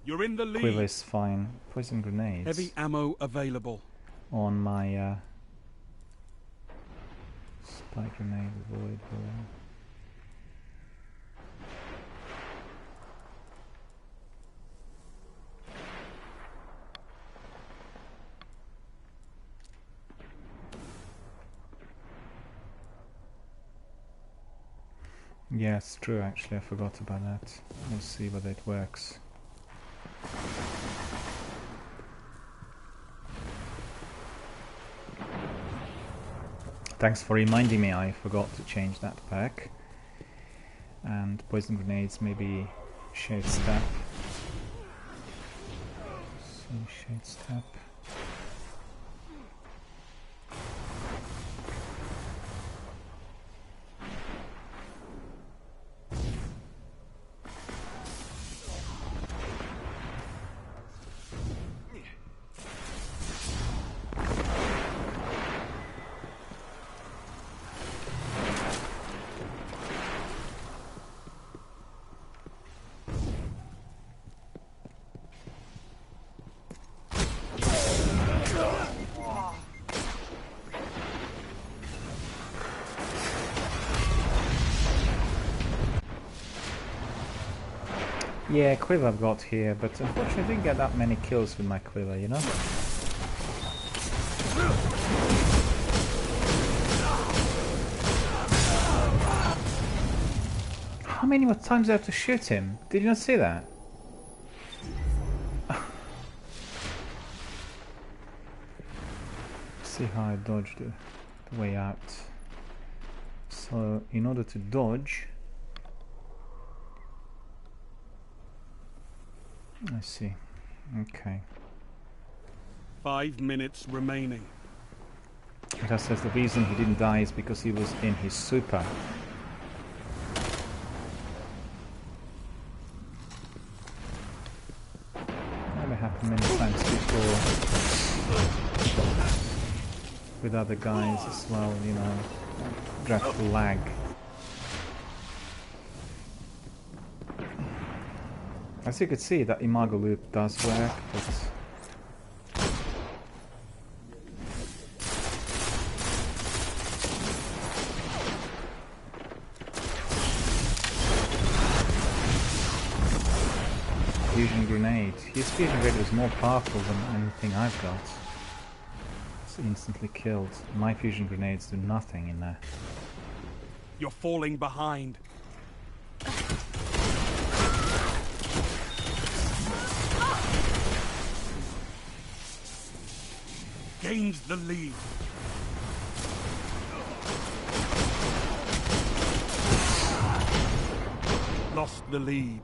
Speaker 2: You're in the lead.
Speaker 1: Quiver is fine. Poison grenades.
Speaker 2: Heavy ammo available.
Speaker 1: On my spike grenade, void ball. Yeah, it's true actually, I forgot about that. We'll see whether it works. Thanks for reminding me, I forgot to change that pack. And poison grenades, maybe Shade Step. See, Shade Step. Yeah, quiver I've got here, but unfortunately I didn't get that many kills with my quiver, you know? How many more times do I have to shoot him? Did you not see that? See how I dodged the way out. So, in order to dodge... I see. Okay.
Speaker 2: 5 minutes remaining.
Speaker 1: It just says the reason he didn't die is because he was in his super. Never happened many times before. With other guys as well, you know. Dreadful lag. As you could see, that imago loop does work, but fusion grenade. His fusion grenade was more powerful than anything I've got. It's instantly killed. My fusion grenades do nothing in there.
Speaker 2: You're falling behind. Gains the lead. Lost the lead.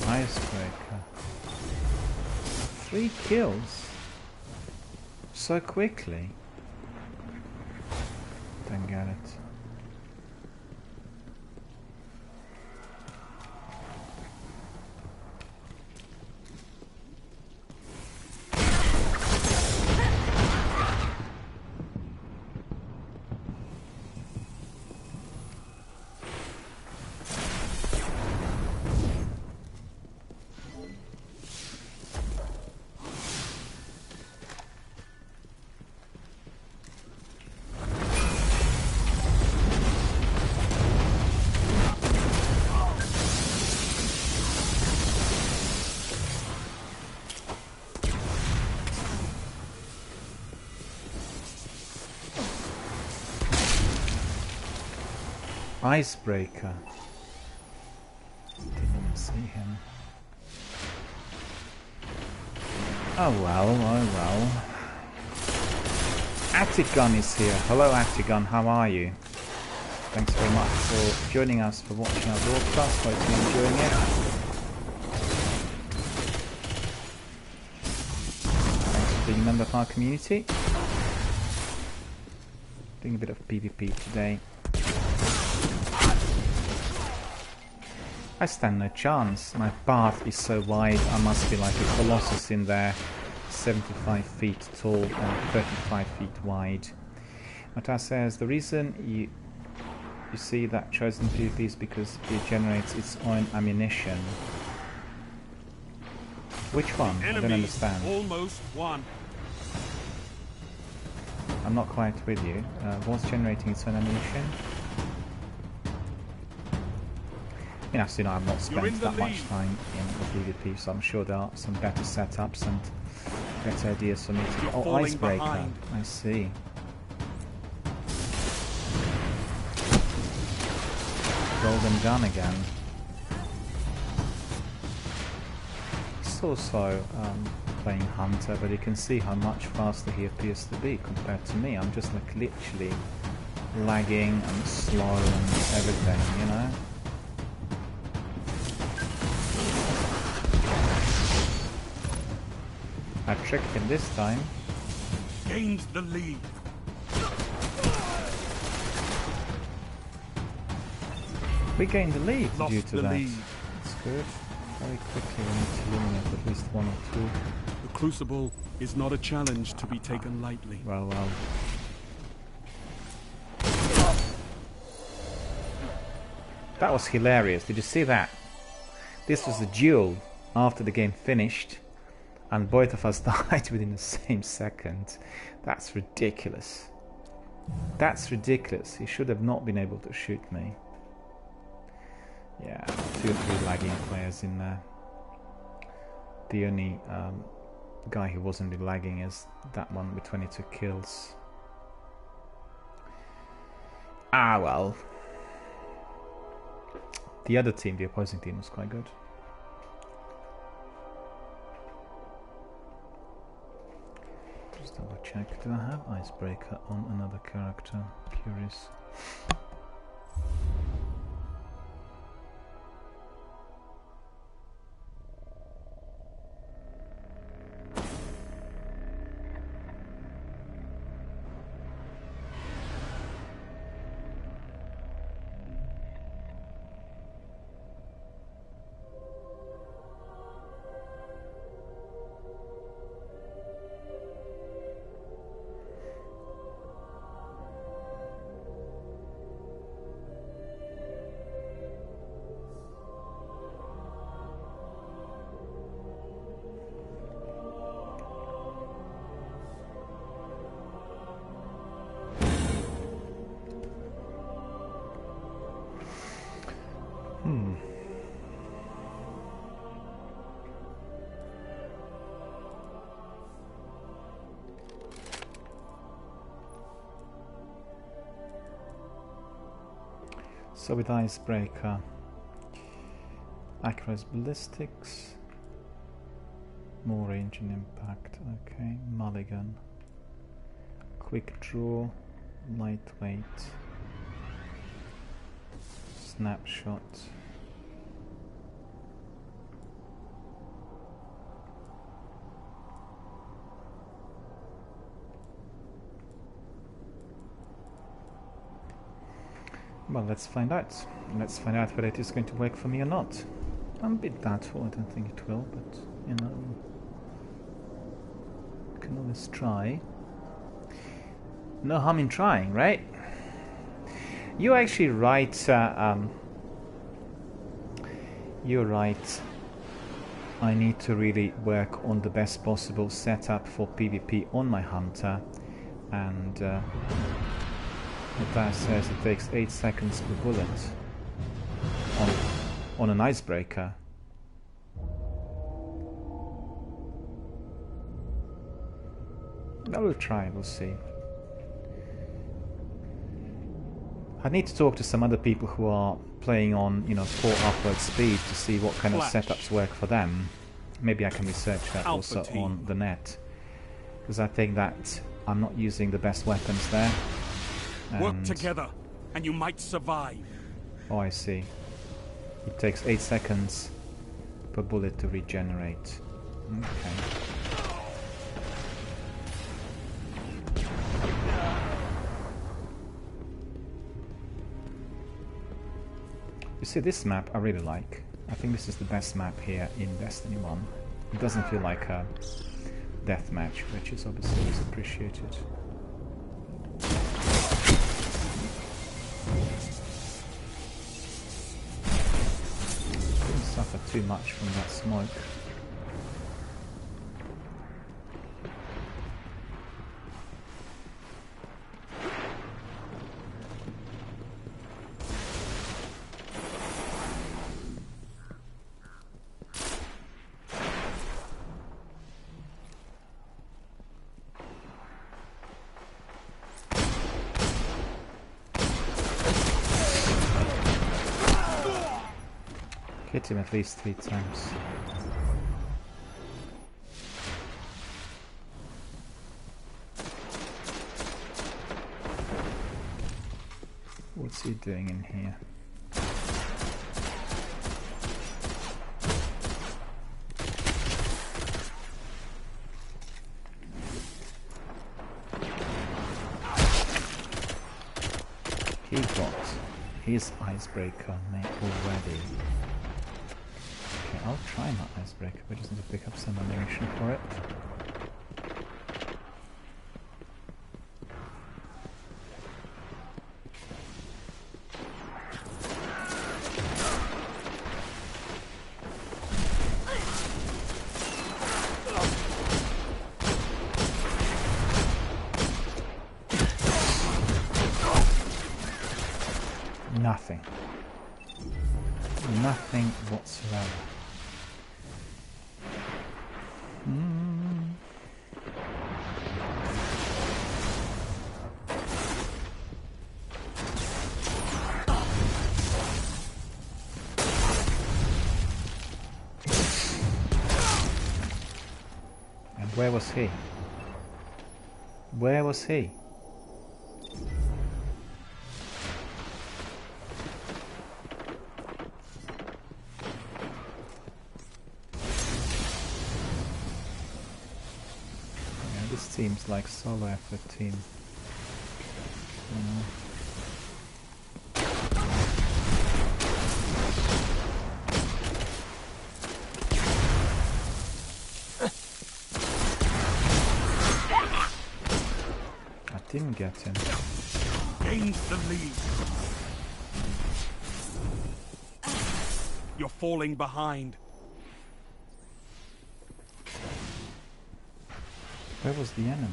Speaker 1: Icebreaker. 3 kills? So quickly? Don't get it. Icebreaker. Didn't even see him. Oh well, oh well. Attigun is here. Hello Attigun, how are you? Thanks very much for joining us, for watching our broadcast. Hope you're enjoying it. Thanks for being a member of our community. Doing a bit of PvP today. I stand no chance. My path is so wide, I must be like a colossus in there. 75 feet tall and 35 feet wide. Mata says the reason you see that chosen PvP is because it generates its own ammunition. Which one? I don't understand.
Speaker 2: Almost won.
Speaker 1: I'm not quite with you. What's generating its own ammunition? You know, so, I've not spent that much time in the PvP, so I'm sure there are some better setups and better ideas for me to... Oh, Icebreaker. Behind. I see. Golden gun again. It's also playing Hunter, but you can see how much faster he appears to be compared to me. I'm just like literally lagging and slow and everything, you know? I tricked him this time.
Speaker 2: Gains the lead.
Speaker 1: We gained the lead due to that.
Speaker 2: Lead.
Speaker 1: That's good. Very quickly we need to eliminate at least 1 or 2.
Speaker 2: The Crucible is not a challenge to be taken lightly.
Speaker 1: Well, well. That was hilarious. Did you see that? This was a duel after the game finished. and both of us died within the same second. That's ridiculous. That's ridiculous. He should have not been able to shoot me. Yeah, 2 or 3 lagging players in there. The only guy who wasn't really lagging is that one with 22 kills. Ah, well. The other team, the opposing team, was quite good. Just double check. Do I have Icebreaker on another character? Curious. So with Icebreaker, accurate ballistics, more range and impact, okay, mulligan, quick draw, lightweight, snapshot, well, let's find out. Let's find out whether it is going to work for me or not. I'm a bit doubtful, I don't think it will, but, you know, can always try. No harm in trying, right? You're actually right, you're right. I need to really work on the best possible setup for PvP on my Hunter, and that says it takes 8 seconds per bullet on an Icebreaker. I will try, we'll see. I need to talk to some other people who are playing on, you know, 4 upload speed to see what kind of setups work for them. Maybe I can research that also on the net, because I think that I'm not using the best weapons there.
Speaker 2: Work together, and you might survive.
Speaker 1: Oh, I see. It takes 8 seconds per bullet to regenerate. Okay. You see, this map I really like. I think this is the best map here in Destiny 1. It doesn't feel like a deathmatch, which is obviously always appreciated. Didn't suffer too much from that smoke. Hit him at least 3 times. What's he doing in here? He got his Icebreaker made already. I'll try my Icebreaker, but I just need to pick up some ammunition for it. Nothing. Nothing whatsoever. And where was he? Where was he? Seems like solo effort team. I didn't get him.
Speaker 2: Gains the lead. You're falling behind.
Speaker 1: Where was the enemy?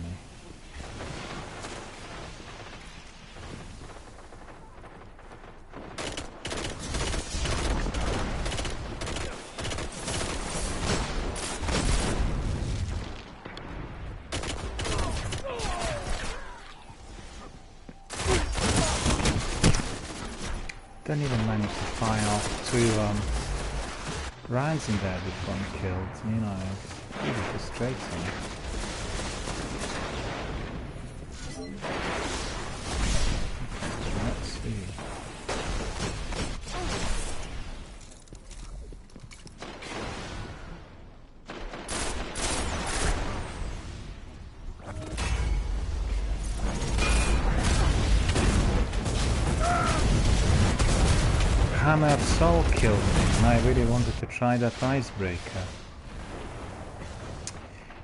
Speaker 1: Don't even manage to fire off 2 rounds in there with 1 killed. You know, it's really frustrating. Hammer of Soul killed me, and I really wanted to try that icebreaker.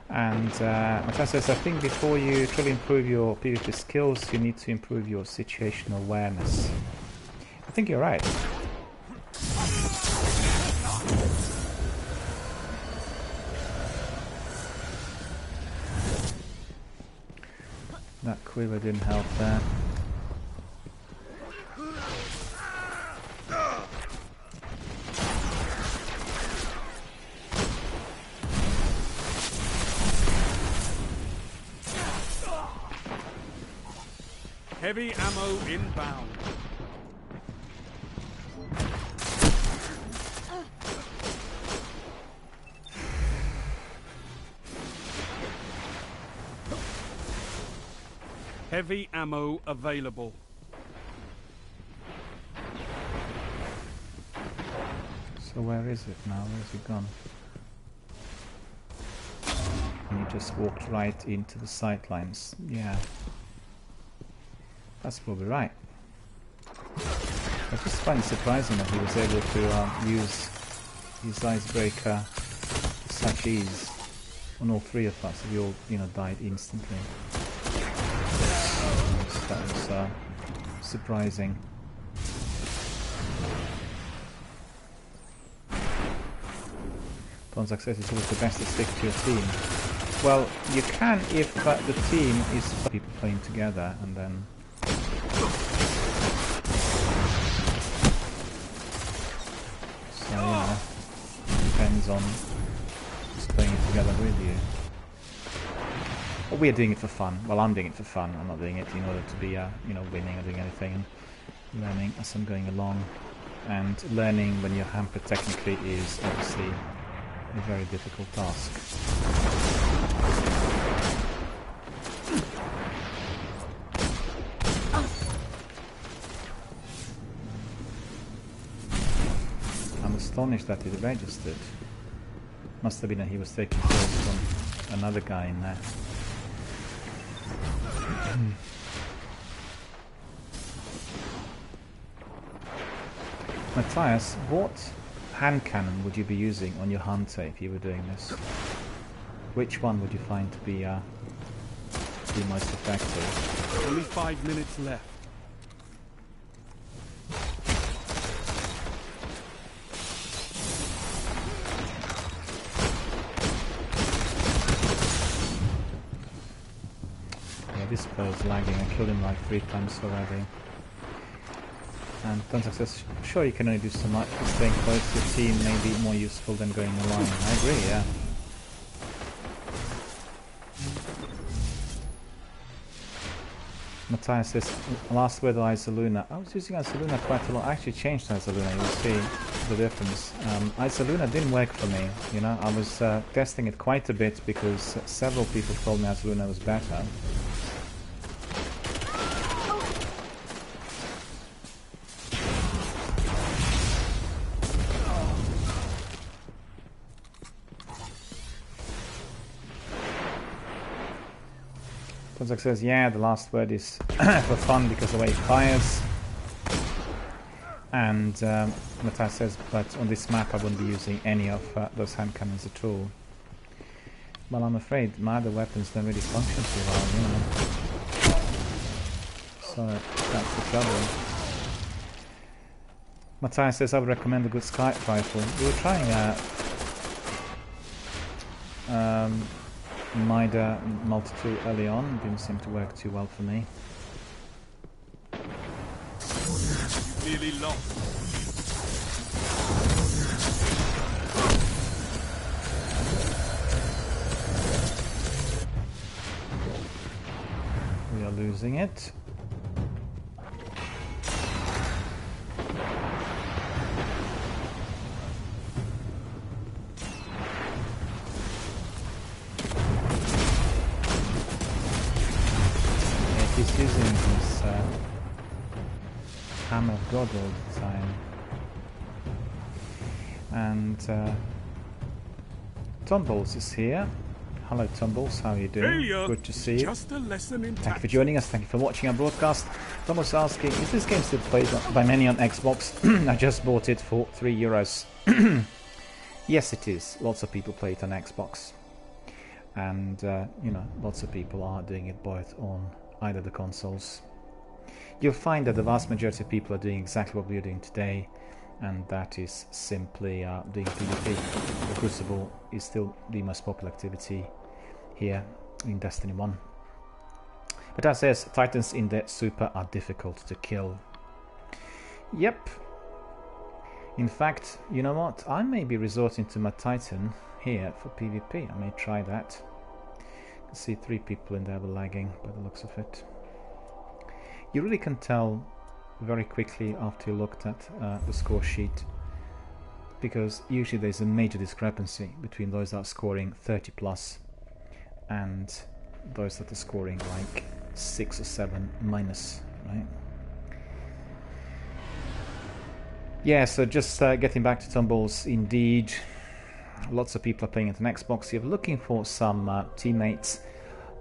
Speaker 1: And Matthias says, I think before you truly improve your PvP skills, you need to improve your situational awareness. I think you're right. That quiver didn't help there.
Speaker 2: Heavy ammo inbound. Heavy ammo available.
Speaker 1: So where is it now? Where's he gone? And he just walked right into the sightlines. Yeah. That's probably right. I just find it surprising that he was able to use his icebreaker with such ease on all 3 of us. We all, you know, died instantly. That was surprising. Upon success, it's always the best to stick to your team. Well, you can if the team is people playing together, and then. So, you know, depends on just playing it together with you. But we're doing it for fun. Well, I'm doing it for fun. I'm not doing it in order to be, you know, winning or doing anything. And learning as I'm going along. And learning when you're hampered technically is obviously a very difficult task. I'm astonished that it registered. Must have been that he was taking kills from another guy in there. Matthias, what hand cannon would you be using on your hunter if you were doing this? Which one would you find to be most effective?
Speaker 2: Only 5 minutes left.
Speaker 1: Yeah, this bow is lagging. I killed him like 3 times already. And Tonsax says, sure, you can only do so much, but staying close to your team may be more useful than going alone. I agree, yeah. Matthias says, last word Isoluna. I was using Isoluna quite a lot. I actually changed Isoluna, you'll see the difference. Isoluna didn't work for me, you know. I was testing it quite a bit because several people told me Isoluna was better. Tonsax says, yeah, the last word is for fun because of the way it fires. And Matthias says, but on this map I wouldn't be using any of those hand cannons at all. Well, I'm afraid my other weapons don't really function too well, you know. So that's the trouble. Matthias says, I would recommend a good scout rifle. We were trying Mida multi-tool early on, didn't seem to work too well for me.
Speaker 2: Nearly lost.
Speaker 1: We are losing it. He's using his Hammer of God all the time. And Tumbles is here. Hello Tumbles, how are you doing?
Speaker 2: Failure.
Speaker 1: Good to see you.
Speaker 2: Just a lesson in
Speaker 1: Thank you for joining us, thank you for watching our broadcast. Tumbles asking, is this game still played by many on Xbox? I just bought it for €3. Yes it is, lots of people play it on Xbox. And you know, lots of people are doing it both on either the consoles. You'll find that the vast majority of people are doing exactly what we're doing today, and that is simply doing PvP. The Crucible is still the most popular activity here in Destiny 1. But as says, Titans in the Super are difficult to kill. Yep. In fact, you know what? I may be resorting to my Titan here for PvP. I may try that. I see 3 people in there were lagging by the looks of it. You really can tell very quickly after you looked at the score sheet, because usually there's a major discrepancy between those that are scoring 30 plus and those that are scoring like 6 or 7 minus, right? Yeah, so just getting back to Tumbles, indeed, lots of people are playing it on Xbox. If you're looking for some teammates,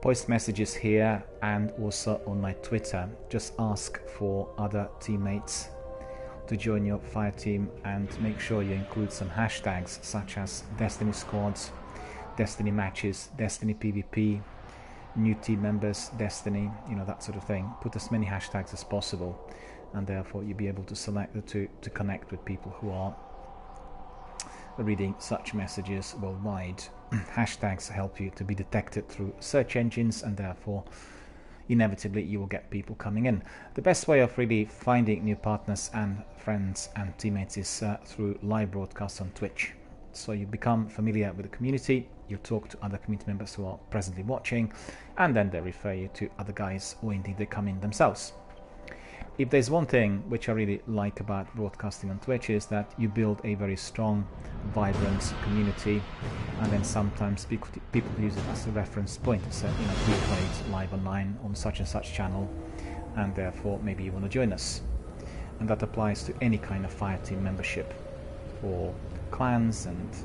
Speaker 1: post messages here and also on my Twitter. Just ask for other teammates to join your fire team and make sure you include some hashtags such as Destiny Squads, Destiny Matches, Destiny PvP, new team members, Destiny, you know, that sort of thing. Put as many hashtags as possible, and therefore you'll be able to select the two to connect with people who are reading such messages worldwide. Hashtags help you to be detected through search engines, and therefore inevitably you will get people coming in. The best way of really finding new partners and friends and teammates is through live broadcasts on Twitch. So you become familiar with the community, you talk to other community members who are presently watching, and then they refer you to other guys, or indeed they come in themselves. If there's one thing which I really like about broadcasting on Twitch is that you build a very strong, vibrant community, and then sometimes people use it as a reference point. So, you know, we played live online on such and such channel, and therefore maybe you want to join us. And that applies to any kind of fire team membership, or clans and,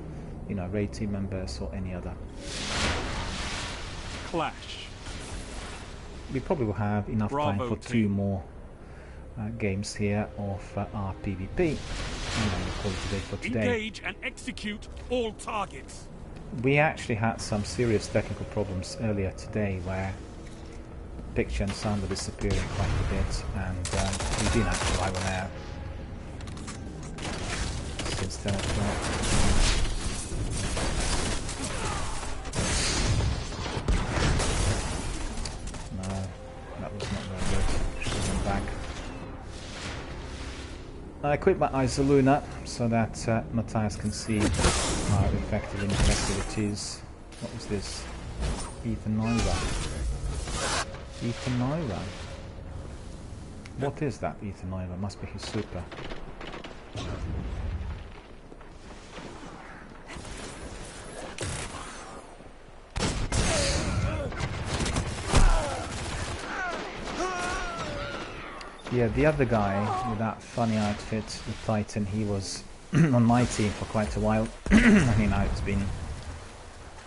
Speaker 1: you know, raid team members or any other.
Speaker 2: Clash.
Speaker 1: We probably will have enough
Speaker 2: Bravo
Speaker 1: time for
Speaker 2: team.
Speaker 1: 2 more games here of our PvP, and then we'll call it today for today.
Speaker 2: Engage and execute all targets.
Speaker 1: We actually had some serious technical problems earlier today where picture and sound were disappearing quite a bit, and we didn't actually live on air since 10 o'clock. No, that was not very good. Should have gone back. I equipped my Isoluna so that Matthias can see how effective and effective it is. What was this? Ethanoira. Ethanoira. What is that Ethanoira? Must be his super. Yeah, the other guy with that funny outfit, the Titan, he was on my team for quite a while. I mean, now it's been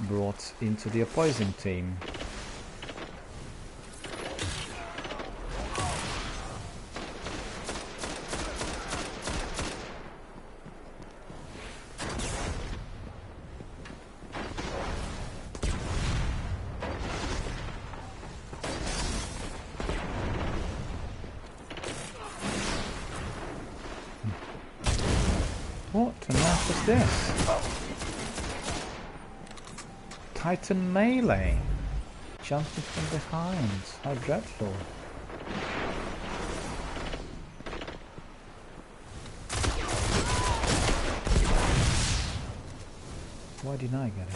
Speaker 1: brought into the opposing team. What on earth is this? Titan melee! Jumping from behind. How dreadful. Why didn't I get it?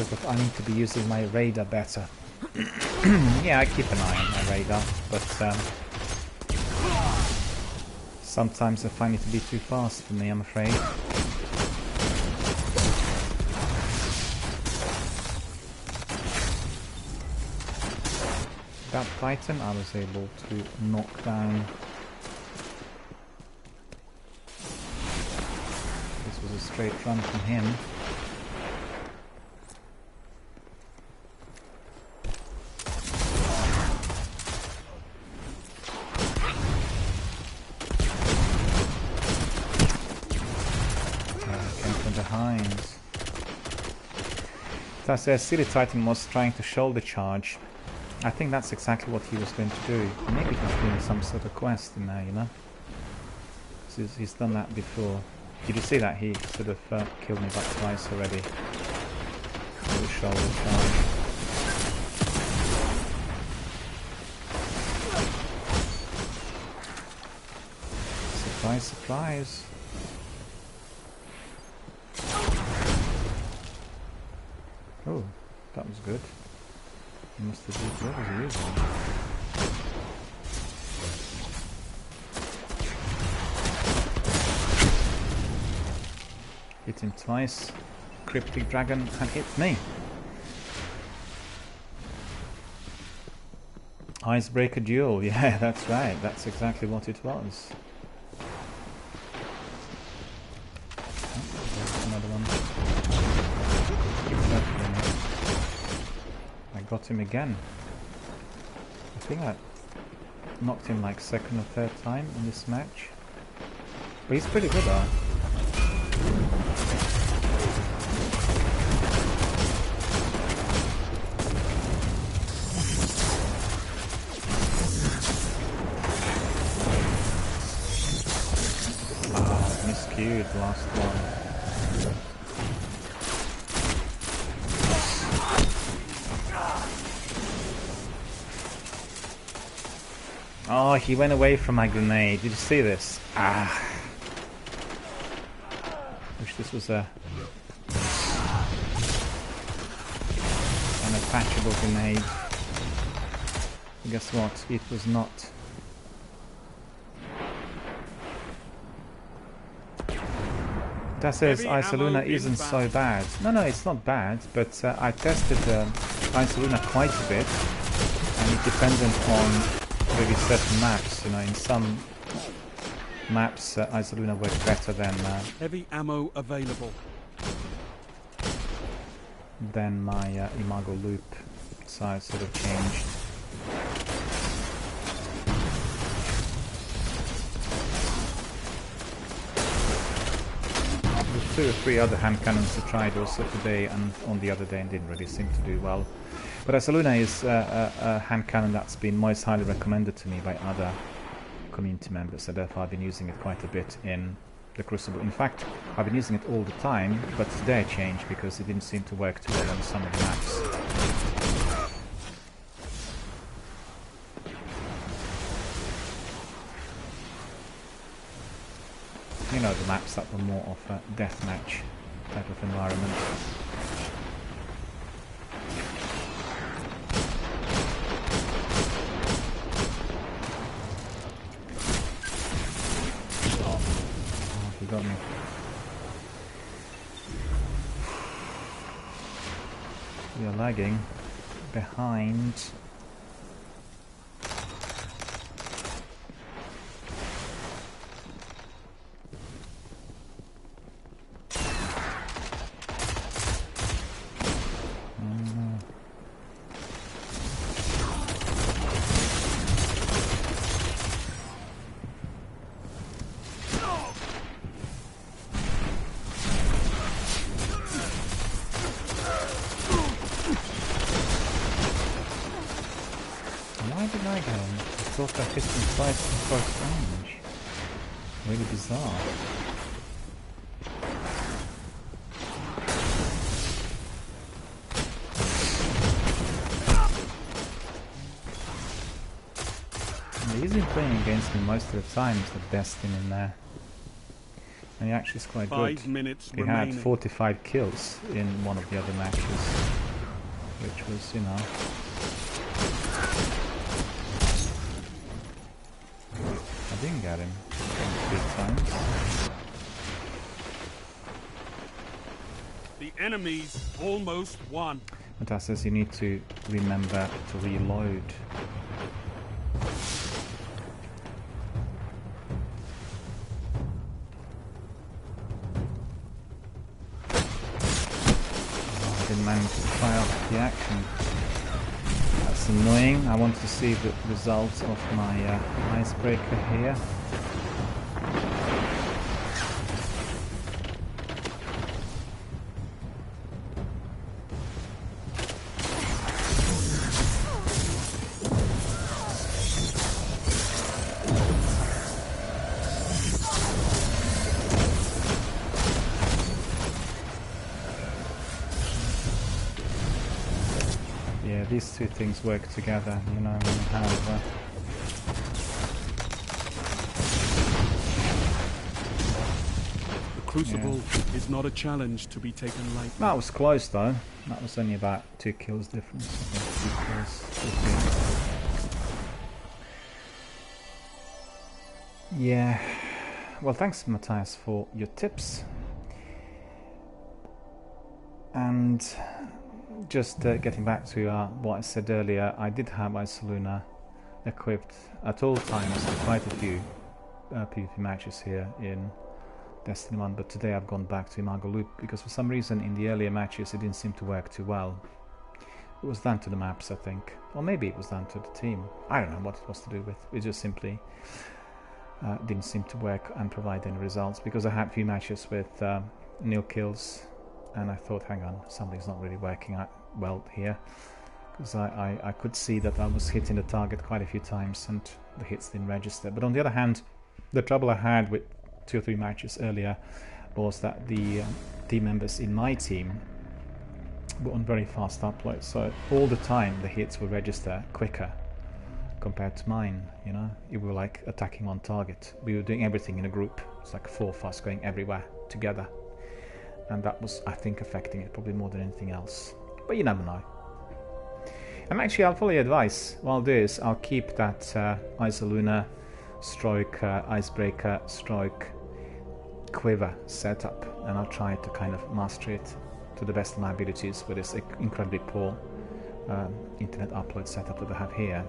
Speaker 1: But I need to be using my radar better. Yeah, I keep an eye on my radar, but sometimes I find it to be too fast for me, I'm afraid. That Titan I was able to knock down. This was a straight run from him. As a silly Titan was trying to shoulder charge. I think that's exactly what he was going to do. Maybe he's doing some sort of quest in there, you know? He's done that before. Did you see that? He sort of killed me back twice already. Shoulder charge. Surprise, surprise. Oh, that was good. He must have used, what was he using? Hit him twice. Cryptic Dragon and hit me. Icebreaker duel, yeah, that's right. That's exactly what it was. Oh, another one. I got him again. I think I knocked him like second or third time in this match. But he's pretty good though. Ah, miscued last one. Oh, he went away from my grenade. Did you see this? Ah. Wish this was an attachable grenade. Guess what? It was not. That says Isoluna isn't so bad. No, it's not bad, but I tested Isoluna quite a bit, and it depended on maybe certain maps, you know, in some maps Isoluna works better than
Speaker 2: heavy ammo available.
Speaker 1: Than my Imago loop, so I sort of changed. There's 2 or 3 other hand cannons I tried also today and on the other day and didn't really seem to do well. But Isoluna is a hand cannon that's been most highly recommended to me by other community members, so therefore I've been using it quite a bit in the Crucible. In fact, I've been using it all the time, but today I changed because it didn't seem to work too well on some of the maps. You know, the maps that were more of a deathmatch type of environment. Got me. We are lagging behind. I thought I hit him twice in close range. Really bizarre. And he's been playing against me most of the time, is the best thing in there. And he actually is quite
Speaker 2: 5
Speaker 1: good.
Speaker 2: minutes
Speaker 1: He
Speaker 2: remaining.
Speaker 1: had 45 kills in one of the other matches, which was, you know... I didn't get him 3 times.
Speaker 2: The enemy's almost won.
Speaker 1: But that says you need to remember to reload. Oh, I didn't manage to try out the action. That's annoying. I want to see the results of my icebreaker here. Yeah, these two things work together, you know, when you have...
Speaker 2: The Crucible is not a challenge to be taken lightly.
Speaker 1: That was close though. That was only about 2 kills difference. 2 kills. 2 kills. Yeah. Well, thanks Matthias for your tips. And just getting back to what I said earlier, I did have Isoluna equipped at all times in quite a few PvP matches here in Destiny 1, but today I've gone back to Imago Loop because for some reason in the earlier matches it didn't seem to work too well. It was down to the maps, I think, or maybe it was down to the team. I don't know what it was to do with. It just simply didn't seem to work and provide any results because I had a few matches with nil kills. And I thought, hang on, something's not really working out well here. Because I could see that I was hitting the target quite a few times and the hits didn't register. But on the other hand, the trouble I had with 2 or 3 matches earlier was that the team members in my team were on very fast uploads. So all the time the hits would register quicker compared to mine, you know. We were like attacking on target. We were doing everything in a group. It's like 4 of us going everywhere together. And that was, I think, affecting it probably more than anything else. But you never know. And actually, I'll follow your advice. What I'll do is I'll keep that Isoluna stroke icebreaker stroke quiver setup, and I'll try to kind of master it to the best of my abilities with this incredibly poor internet upload setup that I have here.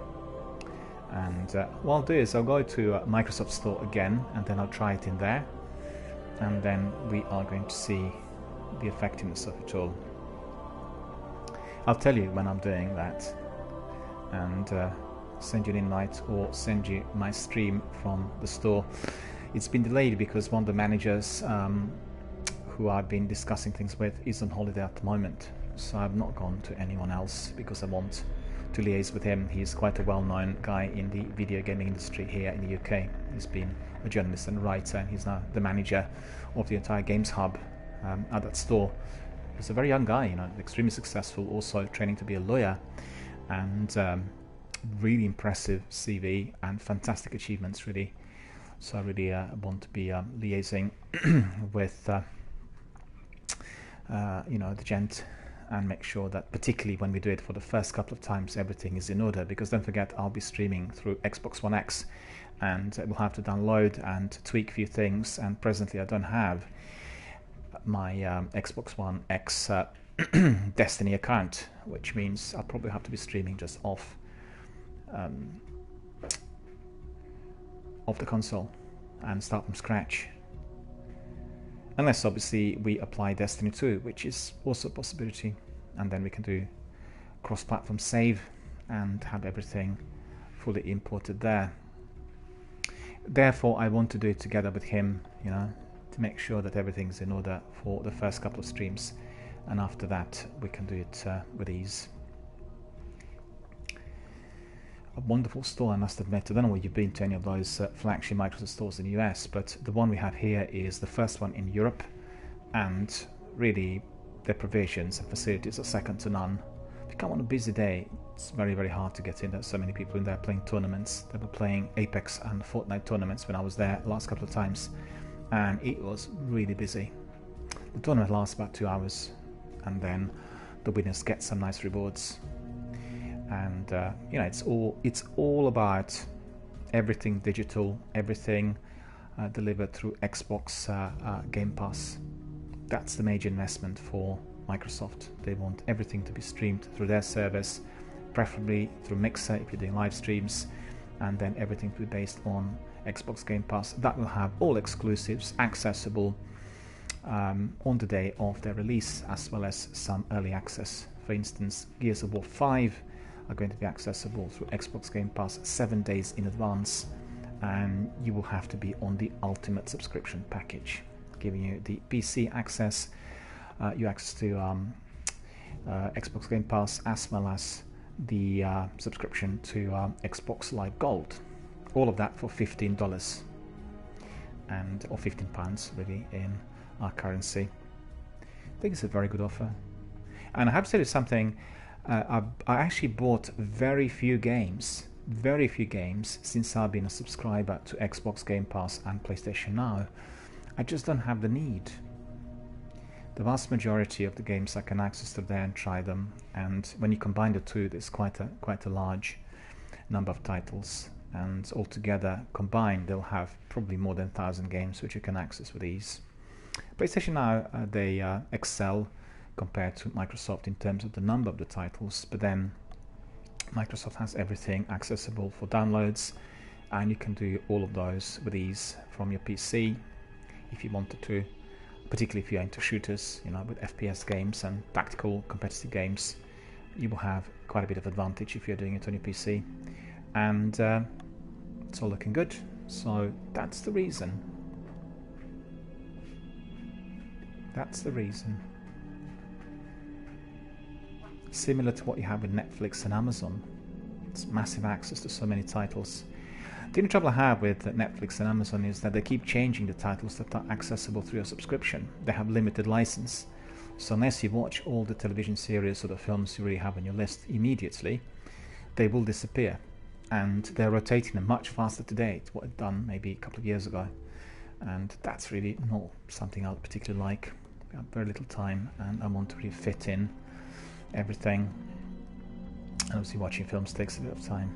Speaker 1: And what I'll do is I'll go to Microsoft Store again, and then I'll try it in there. And then we are going to see the effectiveness of it all. I'll tell you when I'm doing that, and send you an invite or send you my stream from the store. It's been delayed because one of the managers who I've been discussing things with is on holiday at the moment, so I've not gone to anyone else because I want to liaise with him. He's quite a well-known guy in the video gaming industry here in the UK. He's been a journalist and writer, and he's now the manager of the entire games hub at that store. He's a very young guy, extremely successful, also training to be a lawyer, and really impressive CV and fantastic achievements, really. So I really want to be liaising with the gent, and make sure that, particularly when we do it for the first couple of times, everything is in order, because don't forget, I'll be streaming through Xbox One X, and we'll have to download and tweak a few things, and presently I don't have my Xbox One X Destiny account, which means I'll probably have to be streaming just off the console and start from scratch, unless obviously we apply Destiny 2, which is also a possibility, and then we can do cross-platform save and have everything fully imported there. Therefore, I want to do it together with him, to make sure that everything's in order for the first couple of streams, and after that we can do it with ease. A wonderful store, I must admit. I don't know whether you've been to any of those flagship Microsoft stores in the US, but the one we have here is the first one in Europe, and really their provisions and facilities are second to none. If you come on a busy day, it's very, very hard to get in. There's so many people in there playing tournaments. They were playing Apex and Fortnite tournaments when I was there the last couple of times, and it was really busy. The tournament lasts about 2 hours, and then the winners get some nice rewards. And it's all about everything digital, everything delivered through Xbox Game Pass. That's the major investment for Microsoft. They want everything to be streamed through their service, preferably through Mixer if you're doing live streams, and then everything to be based on Xbox Game Pass. That will have all exclusives accessible on the day of their release, as well as some early access. For instance, Gears of War 5 are going to be accessible through Xbox Game Pass 7 days in advance, and you will have to be on the Ultimate subscription package, giving you the PC access, you access to Xbox Game Pass, as well as the subscription to Xbox Live Gold. All of that for $15, or £15 really in our currency. I think it's a very good offer. And I have to tell you something, I actually bought very few games since I've been a subscriber to Xbox Game Pass and PlayStation Now. I just don't have the need. The vast majority of the games I can access to there and try them, and when you combine the two, there's quite a large number of titles, and altogether combined they'll have probably more than 1,000 games which you can access with ease. PlayStation Now, they excel compared to Microsoft in terms of the number of the titles, but then Microsoft has everything accessible for downloads, and you can do all of those with ease from your PC if you wanted to, particularly if you're into shooters, with FPS games and tactical competitive games. You will have quite a bit of advantage if you're doing it on your PC, and it's all looking good. So that's the reason. Similar to what you have with Netflix and Amazon. It's massive access to so many titles. The only trouble I have with Netflix and Amazon is that they keep changing the titles that are accessible through your subscription. They have limited license. So unless you watch all the television series or the films you really have on your list immediately, they will disappear. And they're rotating them much faster today to what they've done maybe a couple of years ago. And that's really not something I particularly like. I have very little time, and I want to really fit in everything. And obviously watching films takes a bit of time.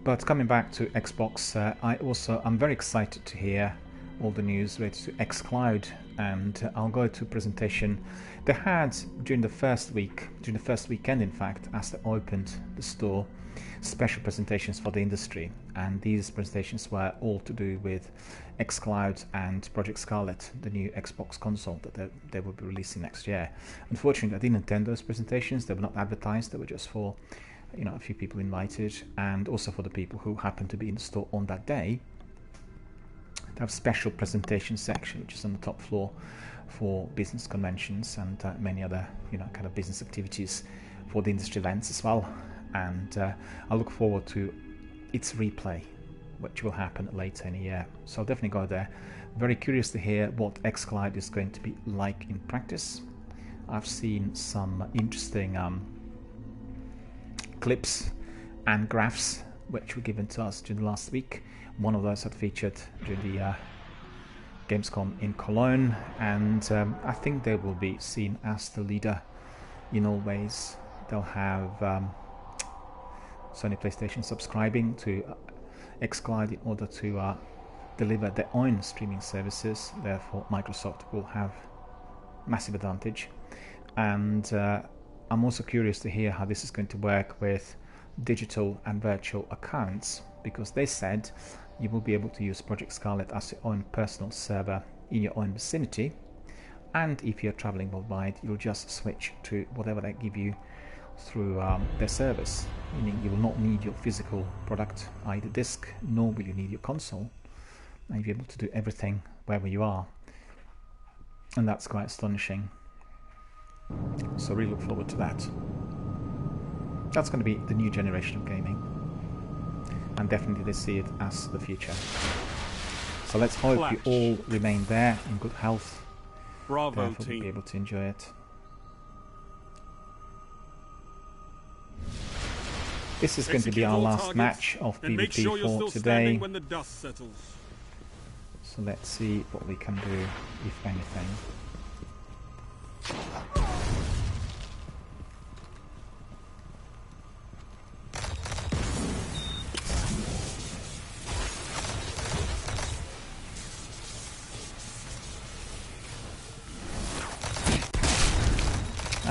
Speaker 1: But coming back to Xbox, I'm very excited to hear all the news related to xCloud, and I'll go to a presentation they had during the first weekend in fact, as they opened the store, special presentations for the industry, and these presentations were all to do with xCloud and Project Scarlet, the new Xbox console that they will be releasing next year. Unfortunately, I didn't attend those presentations. They were not advertised. They were just for a few people invited, and also for the people who happened to be in the store on that day. They have a special presentation section which is on the top floor for business conventions and many other kind of business activities for the industry events as well. and I look forward to its replay, which will happen later in the year. So I'll definitely go there. Very curious to hear what Xcloud is going to be like in practice. I've seen some interesting clips and graphs which were given to us during the last week. One of those had featured during the Gamescom in Cologne, and I think they will be seen as the leader in all ways. They'll have Sony PlayStation subscribing to xCloud in order to deliver their own streaming services. Therefore, Microsoft will have massive advantage. And I'm also curious to hear how this is going to work with digital and virtual accounts, because they said you will be able to use Project Scarlet as your own personal server in your own vicinity, and if you're traveling worldwide, you'll just switch to whatever they give you through their service, meaning you will not need your physical product, either disc, nor will you need your console, and you'll be able to do everything wherever you are, and that's quite astonishing. So really look forward to that. That's going to be the new generation of gaming, and definitely they see it as the future. So let's hope you all remain there in good health.
Speaker 2: Bravo,
Speaker 1: therefore
Speaker 2: team.
Speaker 1: Be able to enjoy it. This is going to be our last match of PvP4 today.
Speaker 2: When the dust settles.
Speaker 1: So let's see what we can do, if anything.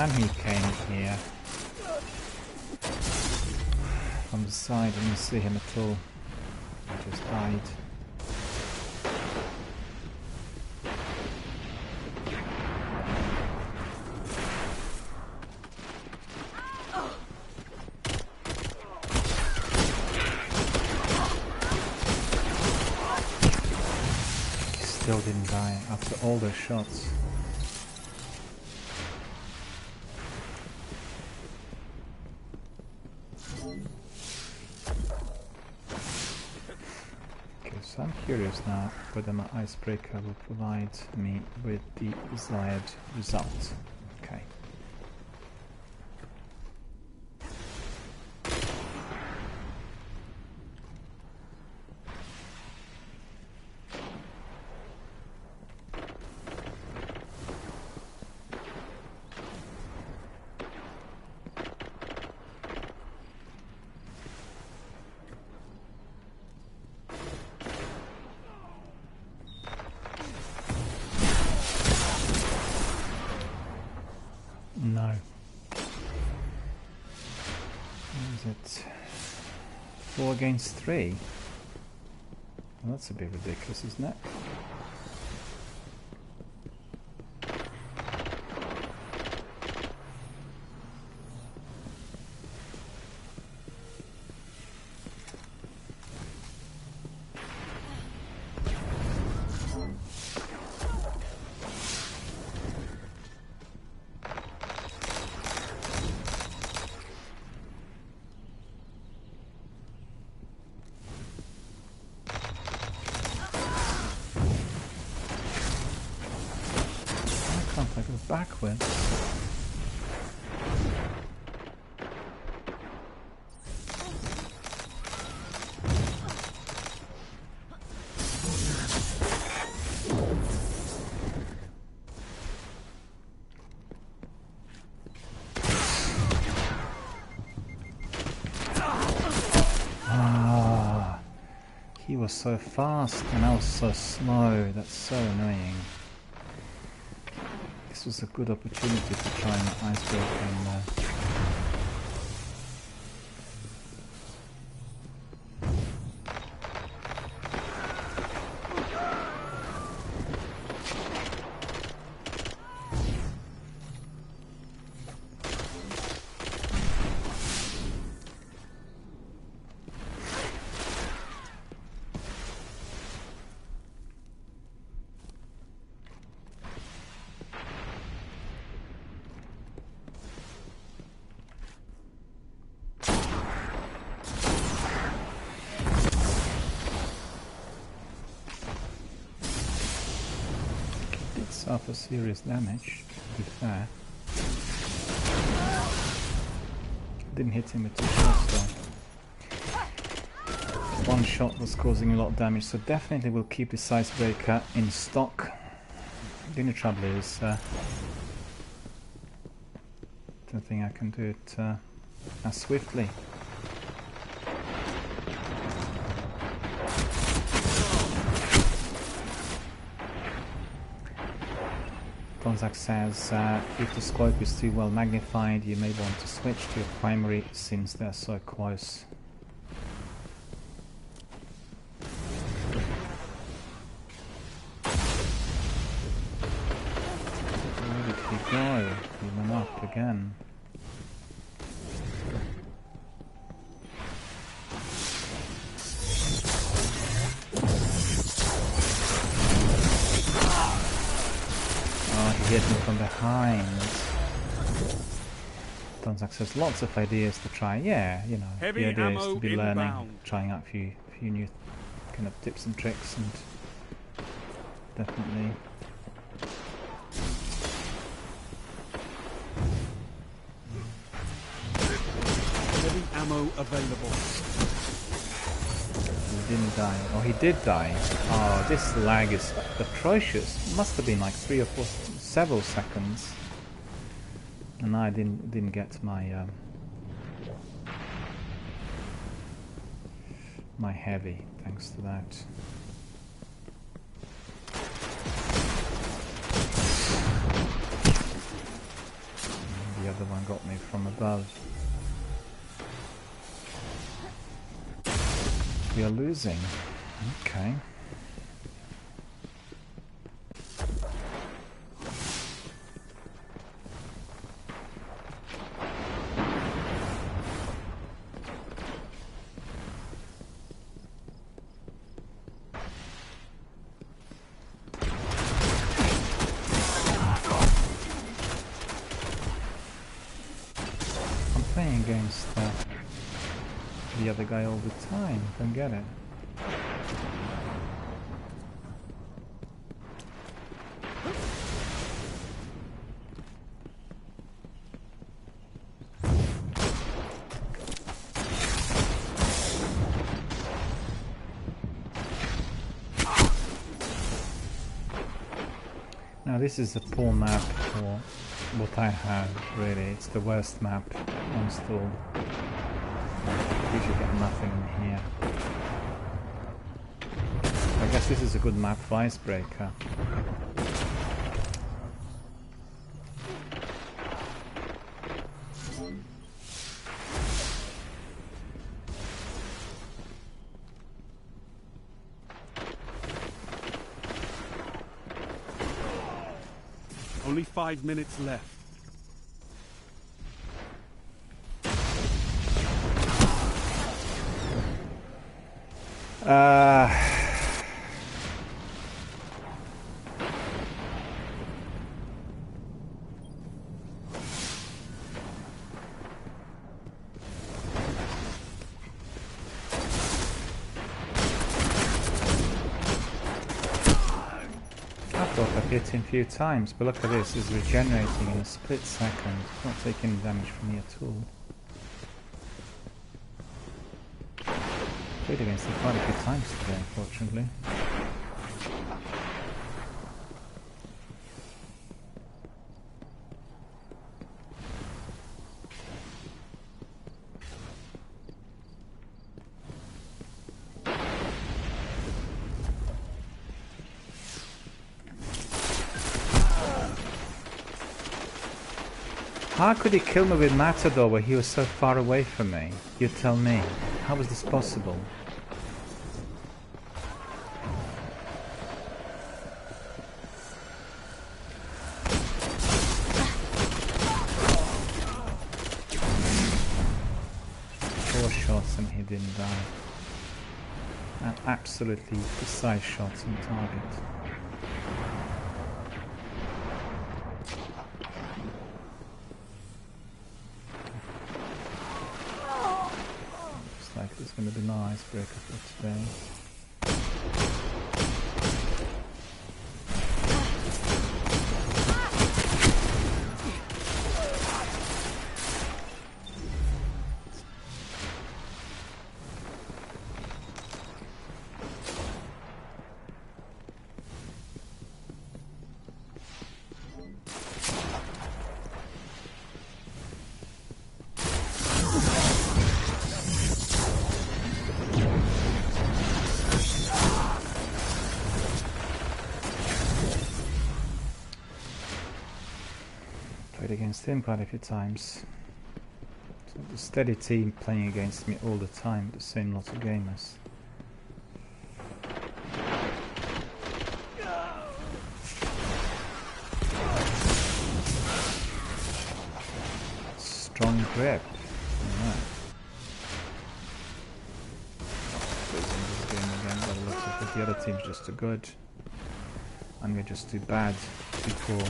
Speaker 1: And he came here from the side. I didn't see him at all. He just died. He still didn't die after all those shots. So I'm curious now whether my icebreaker will provide me with the desired result. Okay. No. What is it? 4 against 3? Well, that's a bit ridiculous, isn't it? I go backwards. Ah, he was so fast and I was so slow. That's so annoying. This was a good opportunity to try and icebreak him there. suffer serious damage, to be fair. Didn't hit him with 2 shots though. One shot was causing a lot of damage, so definitely we'll keep this icebreaker in stock. The only trouble is, don't think I can do it as swiftly. Gonzak says, if the scope is too well magnified, you may want to switch to your primary since they're so close. Where did he go? He went up again. Hit me from behind. Donzak says lots of ideas to try. Yeah, you know,
Speaker 2: Heavy
Speaker 1: the idea is
Speaker 2: ammo
Speaker 1: to be
Speaker 2: inbound.
Speaker 1: learning, trying out a few new kind of tips and tricks, and definitely.
Speaker 2: Heavy ammo available.
Speaker 1: He didn't die. Oh, he did die. Oh, this lag is atrocious. Must have been like 3 or 4, several seconds, and I didn't get my my heavy thanks to that. And the other one got me from above. We are losing. Okay. Playing against the other guy all the time. Don't get it. Now this is a poor map for what I have, really. It's the worst map on stall. Usually get nothing in here. I guess this is a good map for icebreaker.
Speaker 2: Only 5 minutes left.
Speaker 1: I've hit him a few times, but look at this, he's regenerating in a split second. He's not taking damage from me at all. Played against him quite a few times today, unfortunately. How could he kill me with Matador where he was so far away from me? You tell me. How was this possible? Four shots and he didn't die. And absolutely precise shots on target. It's going to be no icebreaker for today. played against him quite a few times. So the steady team playing against me all the time, the same lot of gamers. Strong grip. Alright. Losing this game again, but it looks like the other team's just too good. And we're just too bad before.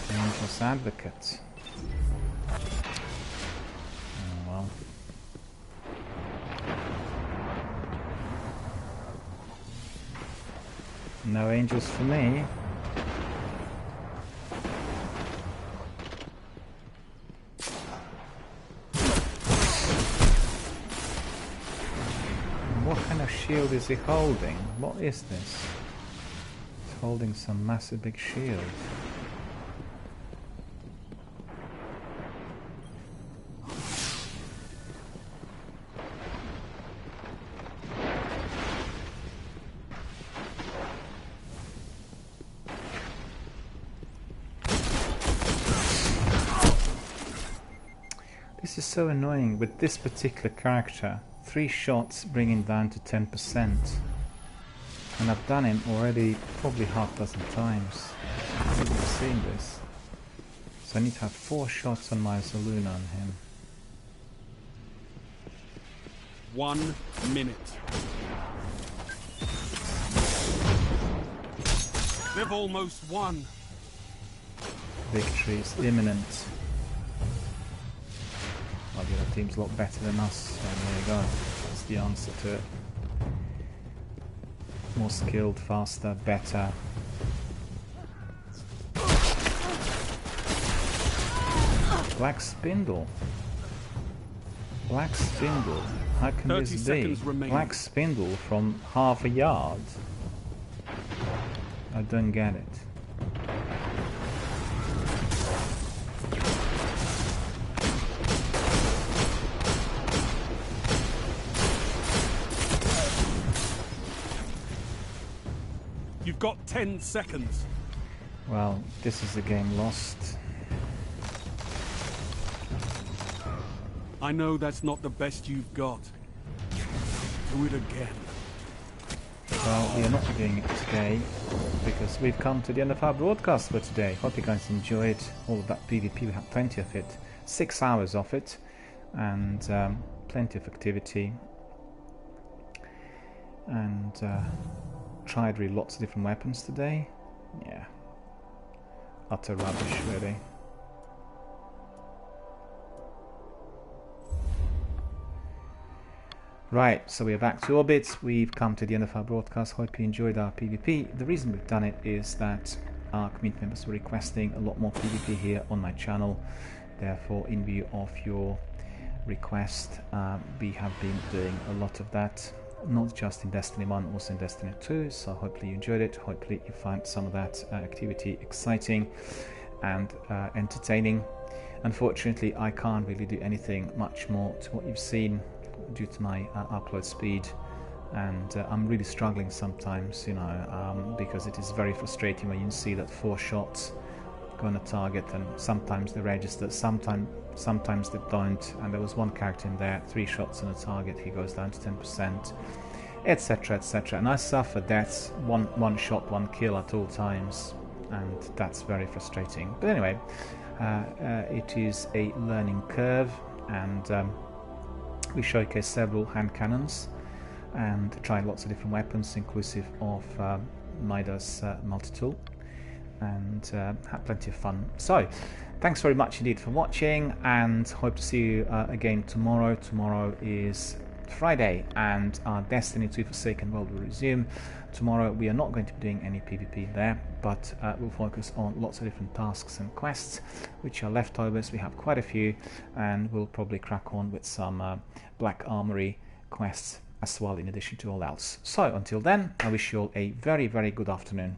Speaker 1: Dangerous advocate. Oh well. No angels for me. What kind of shield is he holding? What is this? He's holding some massive big shield. This is so annoying with this particular character. 3 shots bringing down to 10%. And I've done him already probably half a dozen times. I've seen this. So I need to have 4 shots on my Zaluna on him.
Speaker 2: 1 minute. They've almost won.
Speaker 1: Victory is imminent. Well, the other team's a lot better than us, so there you go. That's the answer to it. More skilled, faster, better. Black Spindle. Black Spindle. How can this be? Black Spindle from half a yard. I don't get it.
Speaker 2: You've got 10 seconds.
Speaker 1: Well, this is a game lost.
Speaker 2: I know that's not the best you've got. Do it again.
Speaker 1: Well, we are not doing it today because we've come to the end of our broadcast for today. Hope you guys enjoyed all of that PvP. We had plenty of it. 6 hours of it. And plenty of activity. And tried really lots of different weapons today. Yeah. Utter rubbish, really. Right, so we are back to orbit. We've come to the end of our broadcast. Hope you enjoyed our PvP. The reason we've done it is that our community members were requesting a lot more PvP here on my channel. Therefore, in view of your request, we have been doing a lot of that. Not just in Destiny 1, also in Destiny 2, so hopefully you enjoyed it. Hopefully you find some of that activity exciting and entertaining. Unfortunately, I can't really do anything much more to what you've seen due to my upload speed, and I'm really struggling sometimes, you know, because it is very frustrating when you see that 4 shots go on a target and sometimes they register, sometimes they don't, and there was one character in there, 3 shots on a target, he goes down to 10%, etc, etc, and I suffer deaths, one shot, 1 kill at all times, and that's very frustrating. But anyway, it is a learning curve, and we showcase several hand cannons and tried lots of different weapons inclusive of Midas multi-tool, and had plenty of fun. So thanks very much indeed for watching, and hope to see you again tomorrow. Tomorrow is Friday and our Destiny 2 Forsaken World will resume. Tomorrow we are not going to be doing any PvP there, but we'll focus on lots of different tasks and quests which are leftovers. We have quite a few, and we'll probably crack on with some Black Armory quests as well, in addition to all else. So until then, I wish you all a very, very good afternoon.